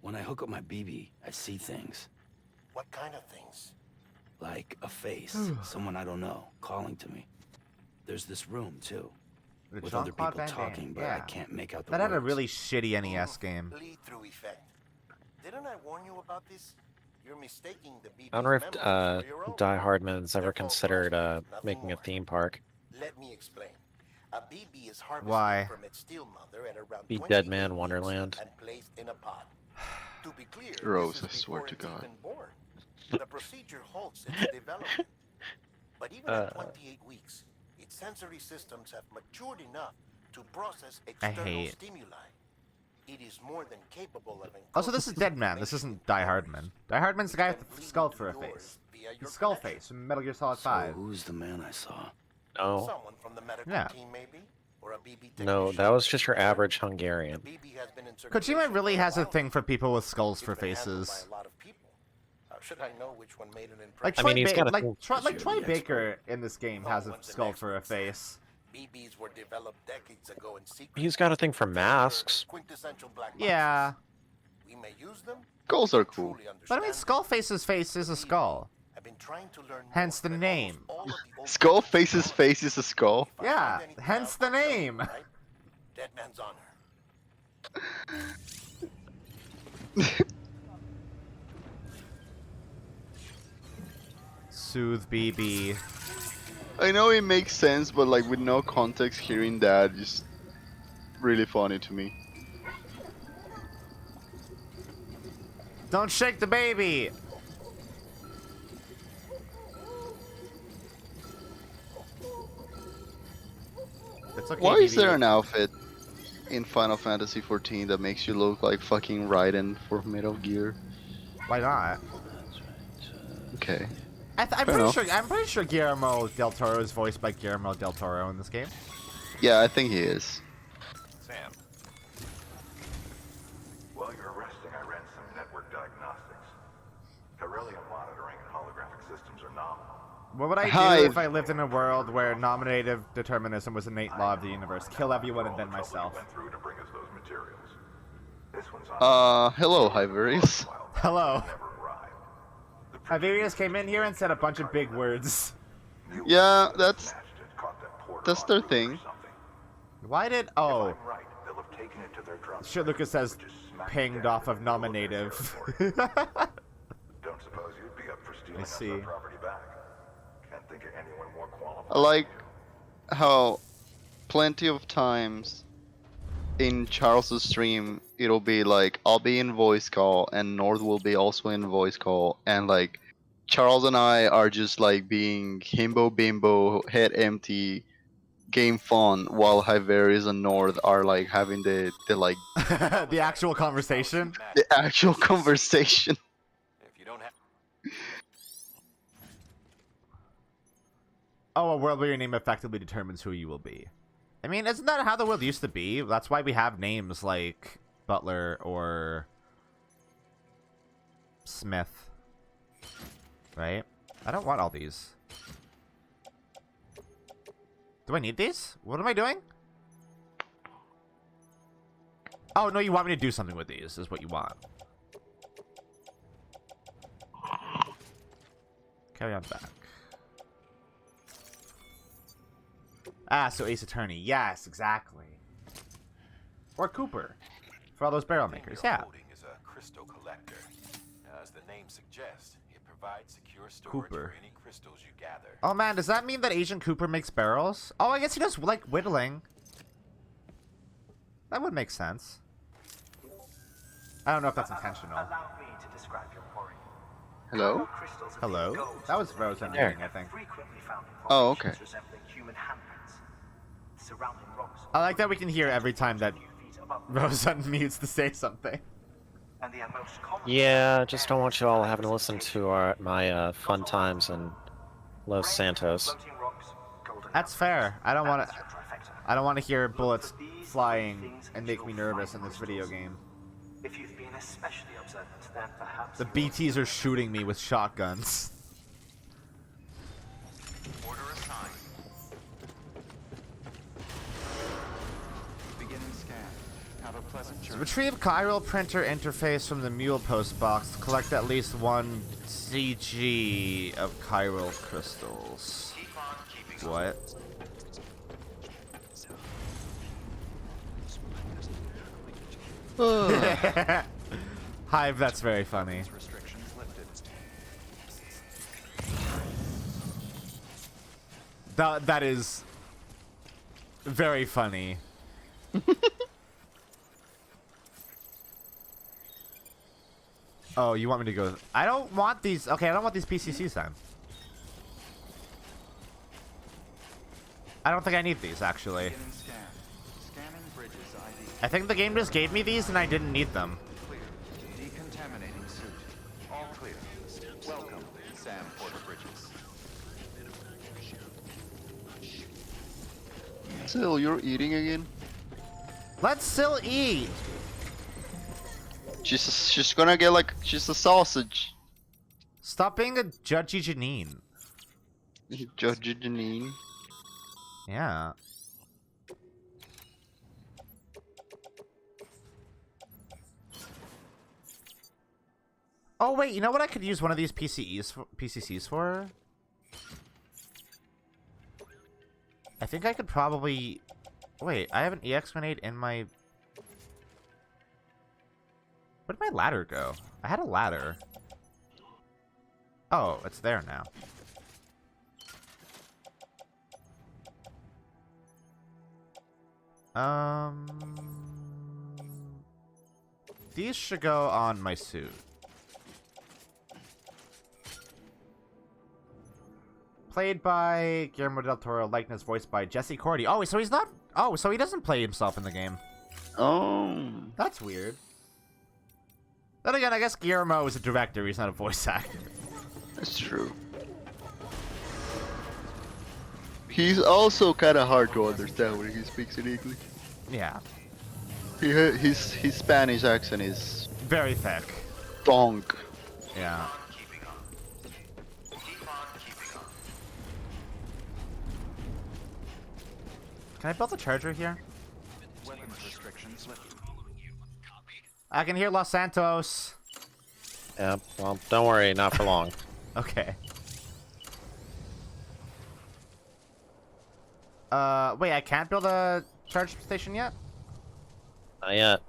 when I hook up my BB, I see things. What kind of things? Like a face, someone I don't know, calling to me. There's this room, too. The With other Jean-Claude people Van Damme, talking, but yeah. I can't make out the That had a words. really shitty NES game. Bleed-through effect. Didn't I warn you about this? You're mistaking the BB's I wonder if memories for your own. Die Hardman's ever considered making a theme park. Let me explain. A BB is harvested Why? from its steel mother at around Be 28 Dead Man weeks Wonderland. and placed in a pot. To be clear, Rose, this is I swear before to it's God. even born. The procedure halts its development. But even at 28 weeks, its sensory systems have matured enough to process I external hate. stimuli. It is more than capable of Also, this is Dead Man. This isn't Die Hardman. Die Hardman's the guy with the skull for a face. The skull face from Metal Gear Solid 5. Who's the man I saw? No. Someone from the medical Yeah. team, maybe? Or a BB No, that was just your average Hungarian. BB has been in Kojima really has a thing for people with skulls for faces. by a lot of people. How should I know which one made an Like impression? Troy Baker in this game has a skull for a face. BBs were developed decades ago in secret. He's got a thing for masks. Quintessential black Yeah. We may use them. Skulls are cool. But I mean, Skullface's face is a skull. I've been trying to learn Hence the name. Skullface's face is a skull. Yeah, hence the name. Dead man's honor. Soothe BB. I know it makes sense, but like with no context, hearing that is really funny to me. Don't shake the baby. It's okay, Why is BB. there an outfit in Final Fantasy XIV that makes you look like fucking Raiden for Metal Gear? Why not? Okay. I'm Fair pretty enough. sure. I'm pretty sure Guillermo del Toro is voiced by Guillermo del Toro in this game. Yeah, I think he is. Sam. While you're resting, I ran some network diagnostics. Beryllium monitoring and holographic systems are nominal. What would I do if I lived in a world where nominative determinism was an innate law of the universe? Kill everyone and then myself. Through to bring us those materials. This one's on. Hello, Hiverius. Hello. Hiverius came in here and said a bunch of big words. Yeah, that's their thing. Why did Sure, Lucas says pinged off of nominative. Don't suppose you'd be up for stealing I us see. our property back. Can't think of anyone more qualified. I like how plenty of times in Charles's stream it'll be like I'll be in voice call and Nord will be also in voice call, and like Charles and I are just like being himbo bimbo head empty game fun, while Hiverius and Nord are like having the like the actual conversation. the actual conversation. If you don't have Oh, a world where your name effectively determines who you will be. I mean, isn't that how the world used to be? That's why we have names like Butler or Smith. Right? I don't want all these. Do I need these? What am I doing? Oh, no, you want me to do something with these, is what you want. Carry on back. Ah, so Ace Attorney. Yes, exactly. Or Cooper. For all those barrel makers, yeah. holding is a crystal collector. As the name suggests, it provides secure storage Cooper. for any crystals you gather. Oh man, does that mean that Agent Cooper makes barrels? Oh, I guess he does like whittling. That would make sense. I don't know if that's intentional. Allow me to describe your quarry. Hello? Hello? That was Rose unmuting, I think. Frequently found in Oh, okay. formations resembling human handprints. Surrounding rocks. I like that we can hear every time that Rose unmutes to say something. And the most common Yeah, just don't want you all having to listen to my fun times in Los Santos. That's fair. I don't want to. I don't want to hear bullets flying and make me nervous in this video game. If you've been especially observant, then perhaps The BTs are shooting me with shotguns. Order assigned. Beginning scan. Have a pleasant journey. Retrieve chiral printer interface from the mule post box to collect at least 1 CG of chiral crystals. What? Hive, that's very funny. Restrictions lifted. That is very funny. Oh, you want me to go? I don't want these. Okay, I don't want these PCCs then. I don't think I need these actually. Beginning scan. Scanning bridges ID. I think the game just gave me these and I didn't need them. Clear. Decontaminating suit. All clear. Welcome, Sam Porter Bridges. Still, you're eating again? Let's still eat. She's gonna get like she's a sausage. Stop being a judgy Janine. Judgy Janine. Yeah. Oh wait, you know what I could use one of these PCCs for? I think I could probably... Wait, I have an EX grenade in my... Where'd my ladder go? I had a ladder. Oh, it's there now. These should go on my suit. Played by Guillermo del Toro, likeness voiced by Jesse Cordy. Oh, so he's not... Oh, so he doesn't play himself in the game. Oh. That's weird. Then again, I guess Guillermo is a director. He's not a voice actor. That's true. He's also kind of hard to understand when he speaks in English. Yeah. His Spanish accent is... very thick. Donk. Yeah. Can I build a charger here? Weapons restrictions lifted. I can hear Los Santos. Yeah, well, don't worry, not for long. Okay. Wait, I can't build a charge station yet? Not yet.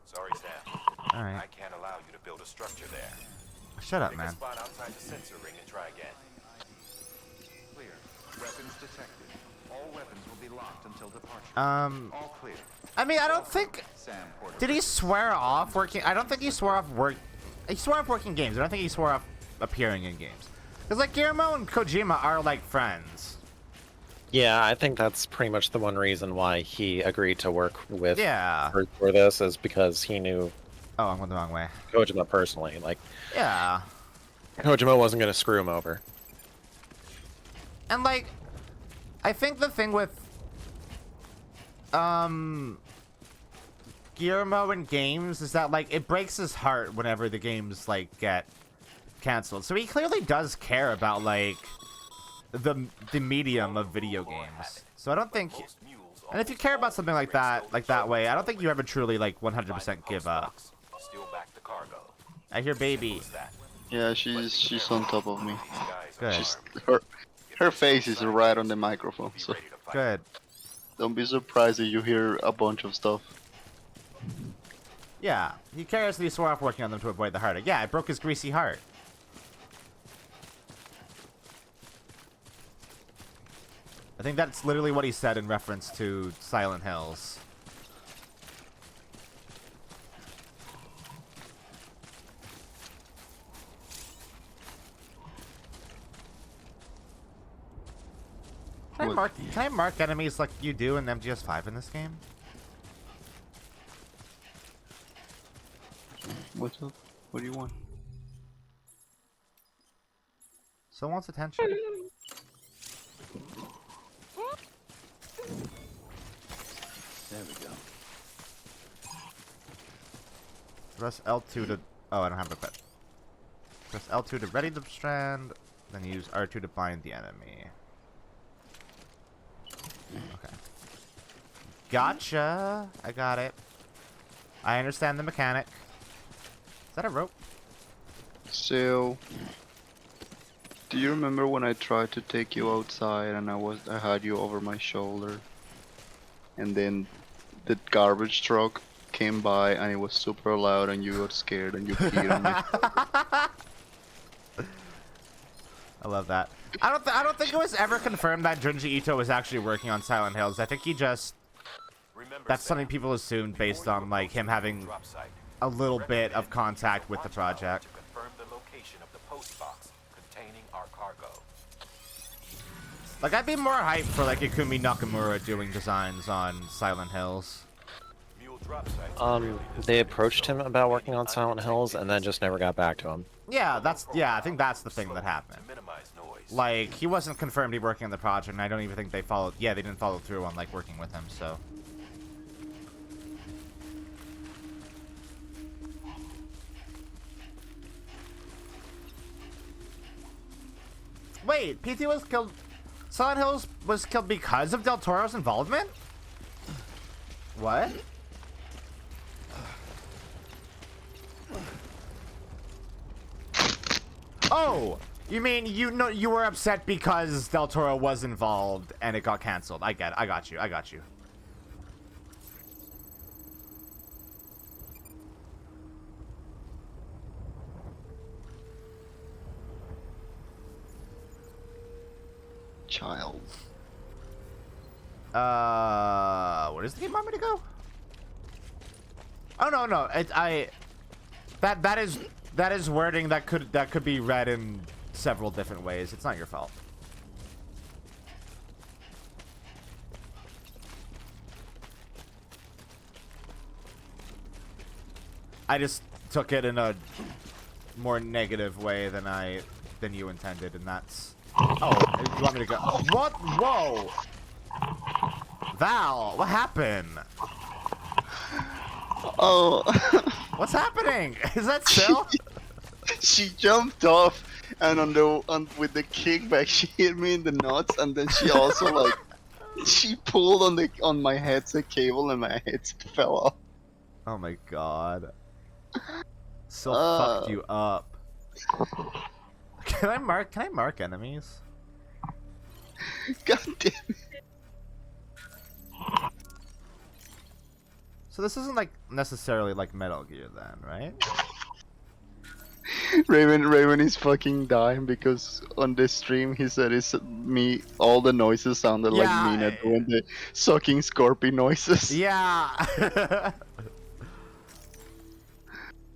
Sorry, Sam. Alright. I can't allow you to build a structure there. Shut up, Pick man. a spot outside the sensor ring and try again. Clear. Weapons detected. All weapons will be locked until departure. All clear. I mean, I don't think... Sam Porter. Did he swear off working... I don't think he swore off work... He swore off working games. I don't think he swore off appearing in games. Because, like, Guillermo and Kojima are, like, friends. Yeah, I think that's pretty much the one reason why he agreed to work with for this, is because he knew... Oh, I'm going the wrong way. Kojima personally. Like, yeah. Kojima wasn't going to screw him over. And, like, I think the thing with... Guillermo in games is that, like, it breaks his heart whenever the games, like, get canceled. So he clearly does care about, like, the medium of video games. So I don't think... And if you care about something like that way, I don't think you ever truly, like, 100% give up. I hear baby. Yeah, she's on top of me. Good. Her face is right on the microphone, so... Good. Don't be surprised if you hear a bunch of stuff. Yeah, he cares that he swore off working on them to avoid the heart. Yeah, it broke his greasy heart. I think that's literally what he said in reference to Silent Hills. Can I mark enemies like you do in MGS5 in this game? What's up? What do you want? Someone wants attention. There we go. Press L2 to... Oh, I don't have it equipped. Press L2 to ready the strand, then use R2 to bind the enemy. Okay. Gotcha! I got it. I understand the mechanic. Is that a rope? So, do you remember when I tried to take you outside and I had you over my shoulder, and then the garbage truck came by and it was super loud and you got scared and you peed on me? I love that. I don't think it was ever confirmed that Junji Ito was actually working on Silent Hills. I think he just... That's something people assumed based on, like, him having a little bit of contact with the project. Like, I'd be more hyped for, like, Ikumi Nakamura doing designs on Silent Hills. They approached him about working on Silent Hills and then just never got back to him. Yeah, I think that's the thing that happened. Like, he wasn't confirmed he working on the project, and I don't even think they followed... Yeah, they didn't follow through on, like, working with him, so... wait, PT was killed. Silent Hills was killed because of Del Toro's involvement? What? Oh, you mean you were upset because Del Toro was involved and it got canceled. I get it. I got you. Child. Where does the game want me to go? Oh no. That is wording that could be read in several different ways. It's not your fault. I just took it in a more negative way than you intended, and that's. Oh, you want me to go? What? Whoa! Val, what happened? Oh. What's happening? Is that Phil? She jumped off, and with the kickback, she hit me in the nuts, and then she also like she pulled on my headset cable, and my headset fell off. Oh my god. So fucked you up. Can I mark enemies? God damn it. So this isn't like necessarily like Metal Gear then, right? Raven is fucking dying because on this stream he said all the noises sounded like Mina doing the sucking scorpion noises. Yeah.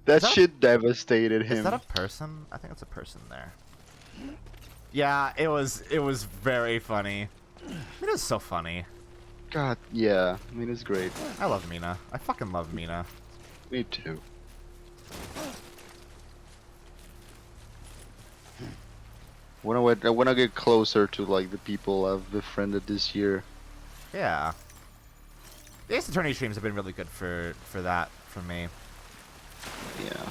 That shit devastated him. Is that a person? I think it's a person there. Yeah, it was very funny. It is so funny. God, yeah, Mina's great. I love Mina. I fucking love Mina. Me too. I wanna get closer to like the people I've befriended this year. Yeah. The Ace Attorney streams have been really good for that for me. Yeah.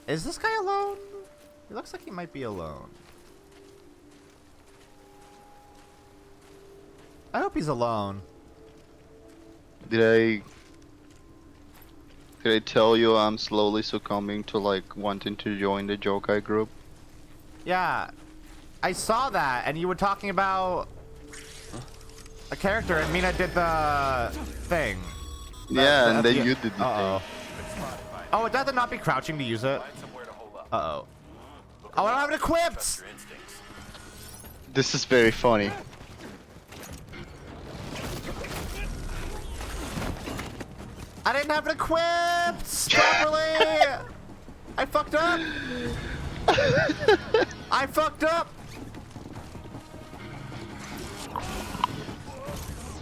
Is this guy alone? He looks like he might be alone. I hope he's alone. Did I tell you I'm slowly succumbing to like wanting to join the Jokai group? Yeah. I saw that, and you were talking about a character, and Mina did the thing. Yeah, and then you did the thing. Oh, it does not be crouching to use it? Uh-oh. Oh, I don't have it equipped! This is very funny. I didn't have it equipped properly! I fucked up! I fucked up!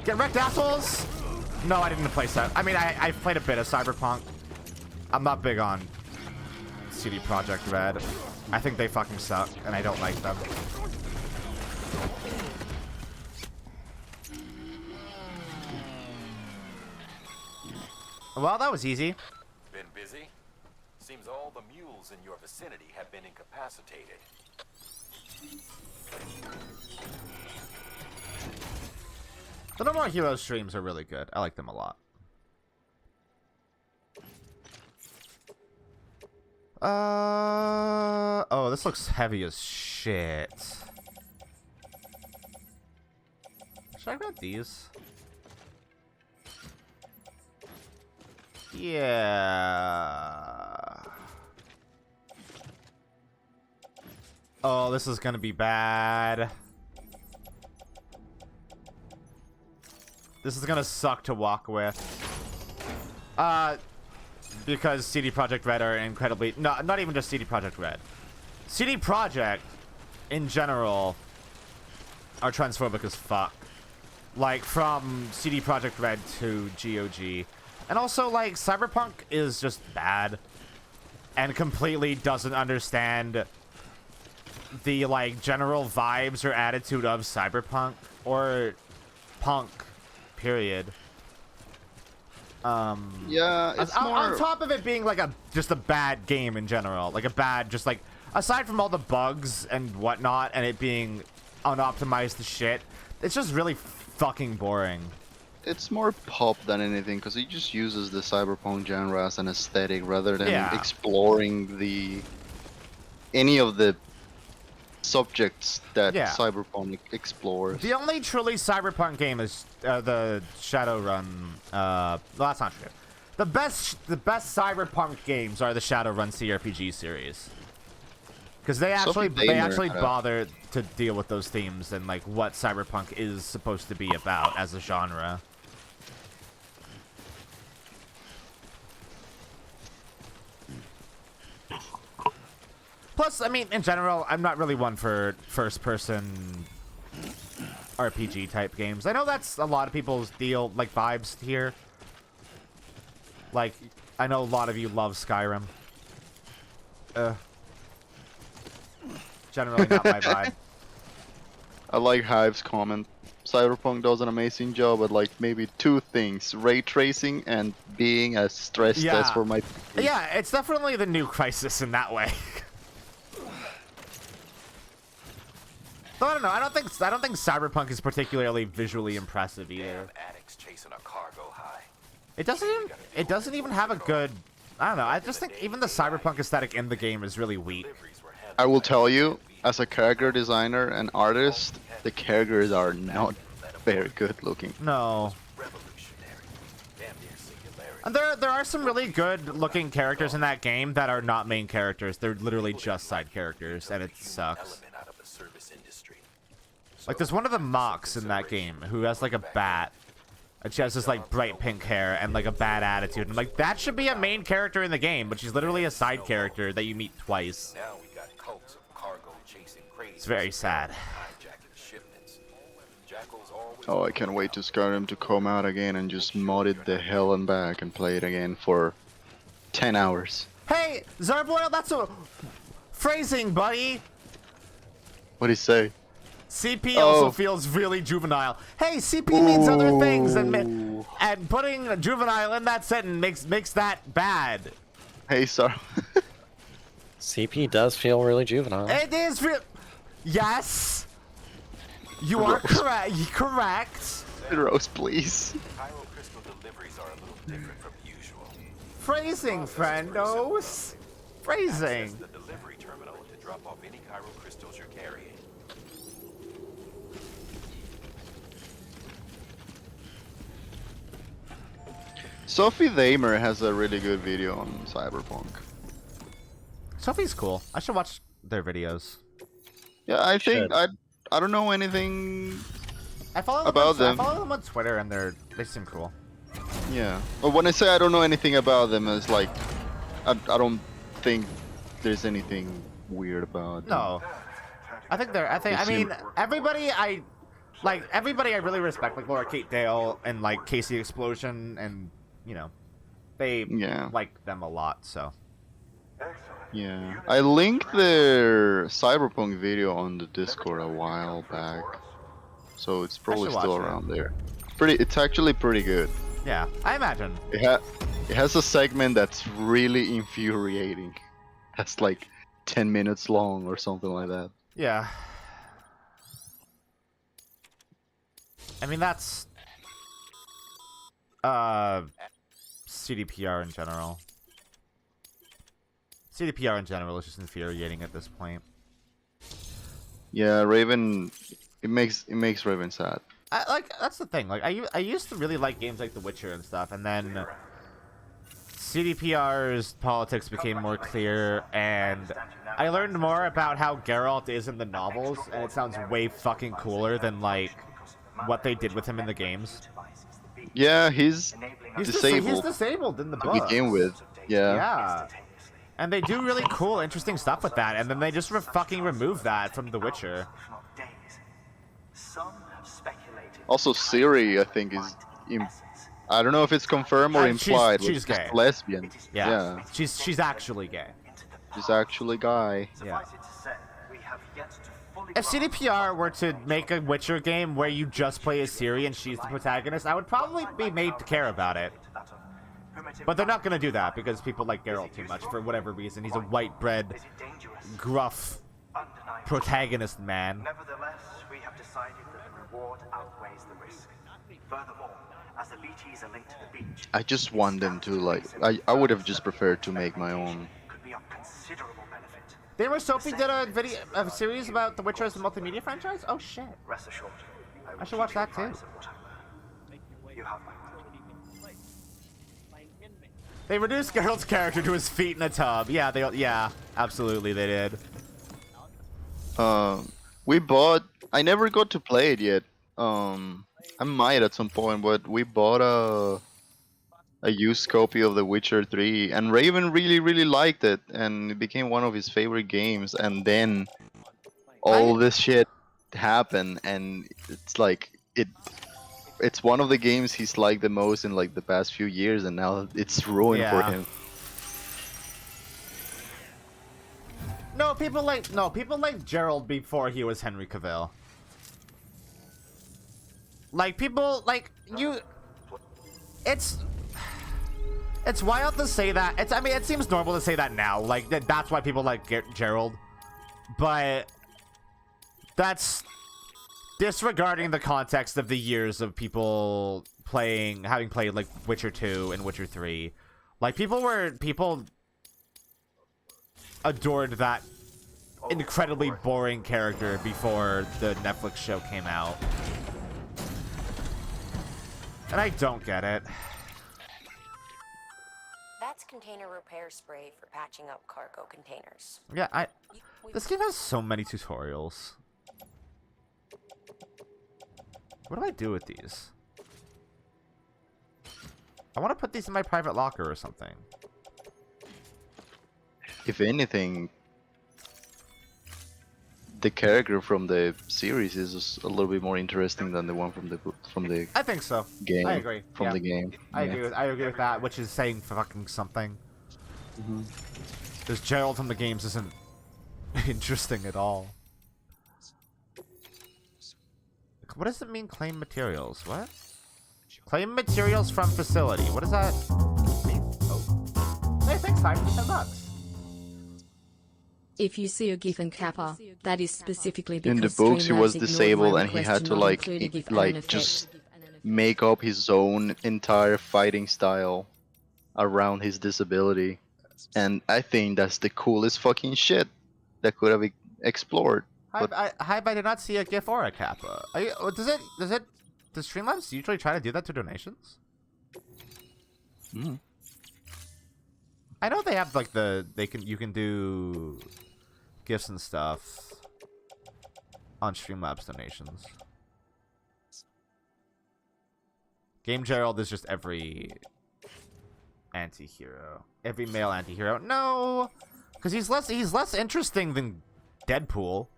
Get wrecked, assholes! No, I didn't play that. I mean, I played a bit of Cyberpunk. I'm not big on CD Projekt Red. I think they fucking suck, and I don't like them. Well, that was easy. Been busy? Seems all the mules in your vicinity have been incapacitated. The No More Heroes streams are really good. I like them a lot. Oh, this looks heavy as shit. Should I grab these? Yeah. Oh, this is gonna be bad. This is gonna suck to walk with. Because CD Projekt Red are incredibly... No, not even just CD Projekt Red. CD Projekt, in general, are transphobic as fuck. Like, from CD Projekt Red to GOG. And also, like, Cyberpunk is just bad. And completely doesn't understand the, like, general vibes or attitude of Cyberpunk. Or punk, period. Yeah, it's on top of it being like just a bad game in general, like a bad, just like aside from all the bugs and whatnot, and it being unoptimized as shit, it's just really fucking boring. It's more pop than anything because it just uses the cyberpunk genre as an aesthetic rather than exploring any of the subjects that cyberpunk explores. The only truly cyberpunk game is the Shadowrun. Well, that's not true. The best cyberpunk games are the Shadowrun CRPG series, because they actually bother to deal with those themes and like what cyberpunk is supposed to be about as a genre. Plus, I mean, in general, I'm not really one for first-person RPG type games. I know that's a lot of people's deal, like vibes here. Like, I know a lot of you love Skyrim. Generally not my vibe. I like Hive's comment. Cyberpunk does an amazing job at like maybe two things: ray tracing and being a stress test for my PC. Yeah, it's definitely the new Crisis in that way. So I don't know. I don't think Cyberpunk is particularly visually impressive either. Addicts chasing a cargo high. It doesn't even have a good. I don't know. I just think even the Cyberpunk aesthetic in the game is really weak. I will tell you, as a character designer and artist, the characters are not very good looking. No. And there are some really good looking characters in that game that are not main characters. They're literally just side characters, and it sucks. Like, there's one of the mocks in that game who has, like, a bat. And she has this, like, bright pink hair and, like, a bad attitude. And, like, that should be a main character in the game, but she's literally a side character that you meet twice. It's very sad. Oh, I can't wait to Skyrim to come out again and just mod it the hell and back and play it again for 10 hours. Hey, Zarboil, that's a phrasing, buddy. What'd he say? CP also feels really juvenile. Hey, CP means other things, and putting juvenile in that sentence makes that bad. Hey, sorry. CP does feel really juvenile. It is real. Yes. You are correct. Correct. Rose, please. Phrasing, friendos. Phrasing. The delivery terminal to drop off any chiral crystals you're carrying. Sophie Damer has a really good video on Cyberpunk. Sophie's cool. I should watch their videos. Yeah, I think I don't know anything about them. I follow them on Twitter, and they seem cool. Yeah, but when I say I don't know anything about them, it's like I don't think there's anything weird about them. No, I mean everybody I really respect, like Laura Kate Dale and like Casey Explosion, and you know they like them a lot. So yeah, I linked their Cyberpunk video on the Discord a while back, so it's probably still around there. It's actually pretty good. Yeah, I imagine. It has a segment that's really infuriating. That's like 10 minutes long or something like that. Yeah. I mean, that's CDPR in general. CDPR in general is just infuriating at this point. Yeah, Raven, it makes Raven sad. That's the thing. Like I used to really like games like The Witcher and stuff, and then CDPR's politics became more clear, and I learned more about how Geralt is in the novels, and it sounds way fucking cooler than like what they did with him in the games. Yeah, he's disabled. He's disabled in the book. To begin with, yeah. Yeah. And they do really cool, interesting stuff with that, and then they just fucking remove that from The Witcher. Also, Ciri, I think, is... I don't know if it's confirmed or implied. She's gay. Lesbian. Yeah. She's actually gay. She's actually gay. Yeah. If CDPR were to make a Witcher game where you just play as Ciri and she's the protagonist, I would probably be made to care about it. But they're not gonna do that because people like Geralt too much for whatever reason. He's a white bread, gruff protagonist man. Nevertheless, we have decided that the reward outweighs the risk. Furthermore, as the BTs are linked to the beach, I just want them to like. I would have just preferred to make my own. could be of considerable benefit. They were Sophie did a series about The Witcher as a multimedia franchise. Oh shit! Rest assured, I should watch that too. You have my word. They reduced Geralt's character to his feet in a tub. Yeah, absolutely they did. We bought. I never got to play it yet. I might at some point, but we bought a used copy of The Witcher 3, and Raven really liked it, and it became one of his favorite games. And then all this shit happened, and it's like it's one of the games he's liked the most in like the past few years, and now it's ruined for him. No, people like Gerald before he was Henry Cavill. Like people like you. It's wild to say that. I mean, it seems normal to say that now. Like that's why people like Gerald, but that's disregarding the context of the years of people having played like Witcher 2 and Witcher 3. Like people adored that incredibly boring character before the Netflix show came out. And I don't get it. That's container repair spray for patching up cargo containers. Yeah, this game has so many tutorials. What do I do with these? I want to put these in my private locker or something. If anything, the character from the series is a little bit more interesting than the one from the I think so. Game. I agree. From the game. I agree with that, which is saying fucking something. Because Gerald from the games isn't interesting at all. What does it mean, claim materials? What? Claim materials from facility. What does that mean? Oh. Hey, thanks, Ty, for $10. If you see a GIF in Kappa, that is specifically because In the books, he was Streamlabs ignored disabled, my and he request had to not include a GIF and an effect. just make up his own entire fighting style around his disability. And I think that's the coolest fucking shit that could have explored. I did not see a GIF or a Kappa. Does Streamlabs usually try to do that to donations? I know they have like you can do gifts and stuff on Streamlabs donations. Game Gerald is just every anti-hero. Every male anti-hero. No! Because he's less interesting than Deadpool.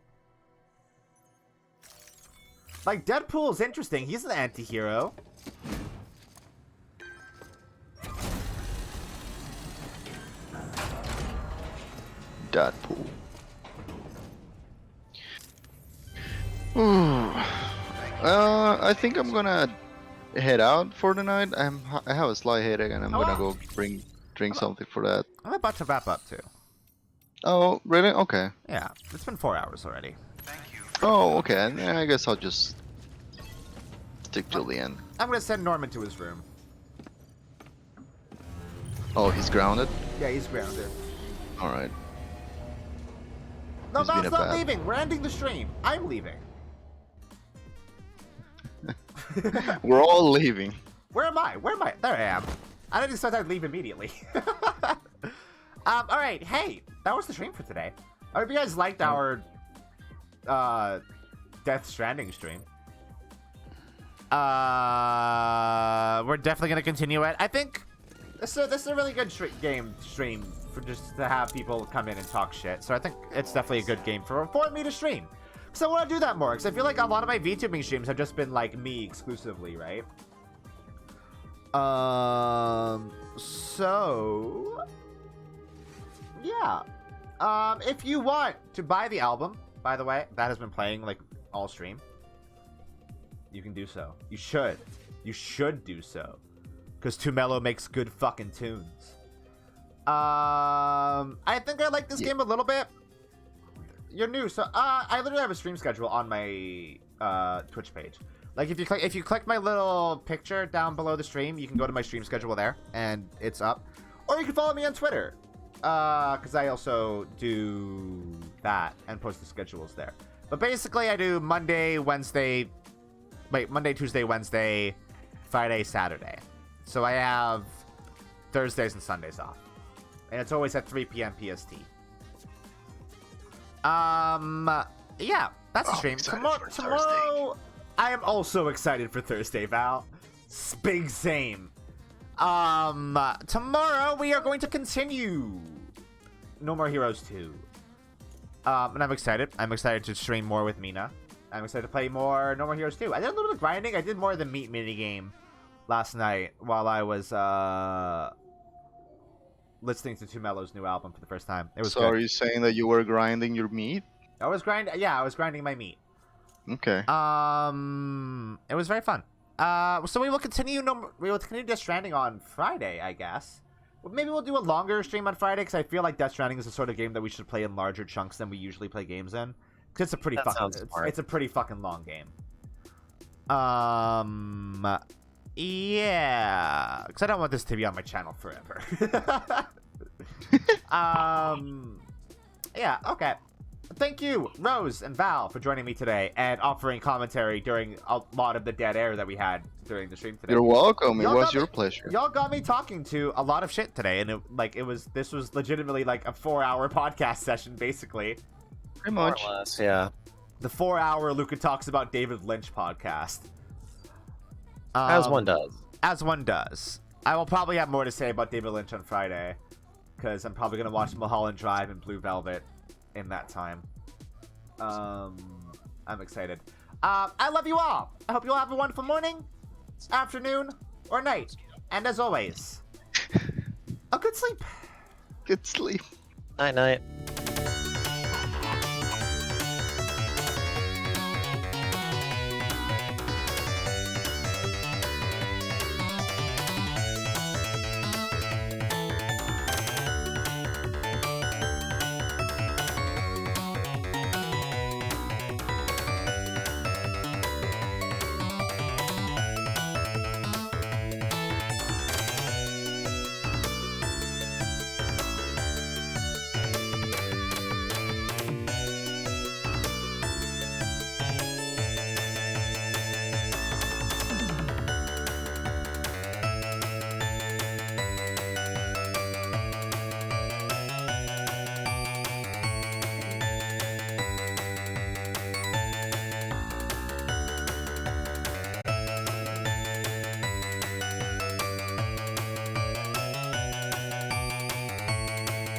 Like, Deadpool's interesting. He's an anti-hero. Deadpool. I think I'm gonna head out for the night. I have a slight headache, and I'm gonna go drink something for that. I'm about to wrap up too. Oh, really? Okay. Yeah, it's been 4 hours already. Oh, okay. I guess I'll just stick till the end. I'm gonna send Norman to his room. Oh, he's grounded? Yeah, he's grounded. Alright. No, Val's not leaving. We're ending the stream. I'm leaving. We're all leaving. Where am I? There I am. I didn't expect I'd leave immediately. Alright, hey, that was the stream for today. I hope you guys liked our Death Stranding stream. We're definitely gonna continue it. I think this is a really good stream for just to have people come in and talk shit. So I think it's definitely a good game for me to stream. So I want to do that more because I feel like a lot of my VTubing streams have just been like me exclusively, right? So yeah. If you want to buy the album, by the way, that has been playing like all stream. You can do so. You should do so. because Too Mellow makes good fucking tunes. I think I like this game a little bit. You're new, so I literally have a stream schedule on my Twitch page. Like if you click my little picture down below the stream, you can go to my stream schedule there, and it's up. Or you can follow me on Twitter, because I also do that and post the schedules there. But basically, I do Monday, Tuesday, Wednesday, Friday, Saturday. So I have Thursdays and Sundays off, and it's always at 3 p.m. PST. Yeah, that's the stream. Tomorrow, I am also excited for Thursday, Val. Big same. Tomorrow we are going to continue No More Heroes 2. And I'm excited. I'm excited to stream more with Mina. I'm excited to play more No More Heroes 2. I did a little bit of grinding. I did more of the meat minigame last night while I was, listening to Too Mellow's new album for the first time. It was So good. are you saying that you were grinding your meat? I was grinding my meat. Okay. It was very fun. So we will continue Death Stranding on Friday, I guess. Maybe we'll do a longer stream on Friday, because I feel like Death Stranding is the sort of game that we should play in larger chunks than we usually play games in. Because it's a pretty it's a pretty fucking long game. Yeah, because I don't want this to be on my channel forever. Yeah, okay. Thank you, Rose and Val, for joining me today and offering commentary during a lot of the dead air that we had during the stream today. You're welcome. It was your pleasure. Y'all got me talking to a lot of shit today, and this was legitimately like a 4-hour podcast session, basically. Pretty much. More or less, yeah. The 4-hour Luka Talks About David Lynch podcast. As one does. As one does. I will probably have more to say about David Lynch on Friday, because I'm probably going to watch Mulholland Drive and Blue Velvet in that time. I'm excited. I love you all. I hope you all have a wonderful morning, afternoon, or night. And as always, a good sleep. Good sleep. Night, night.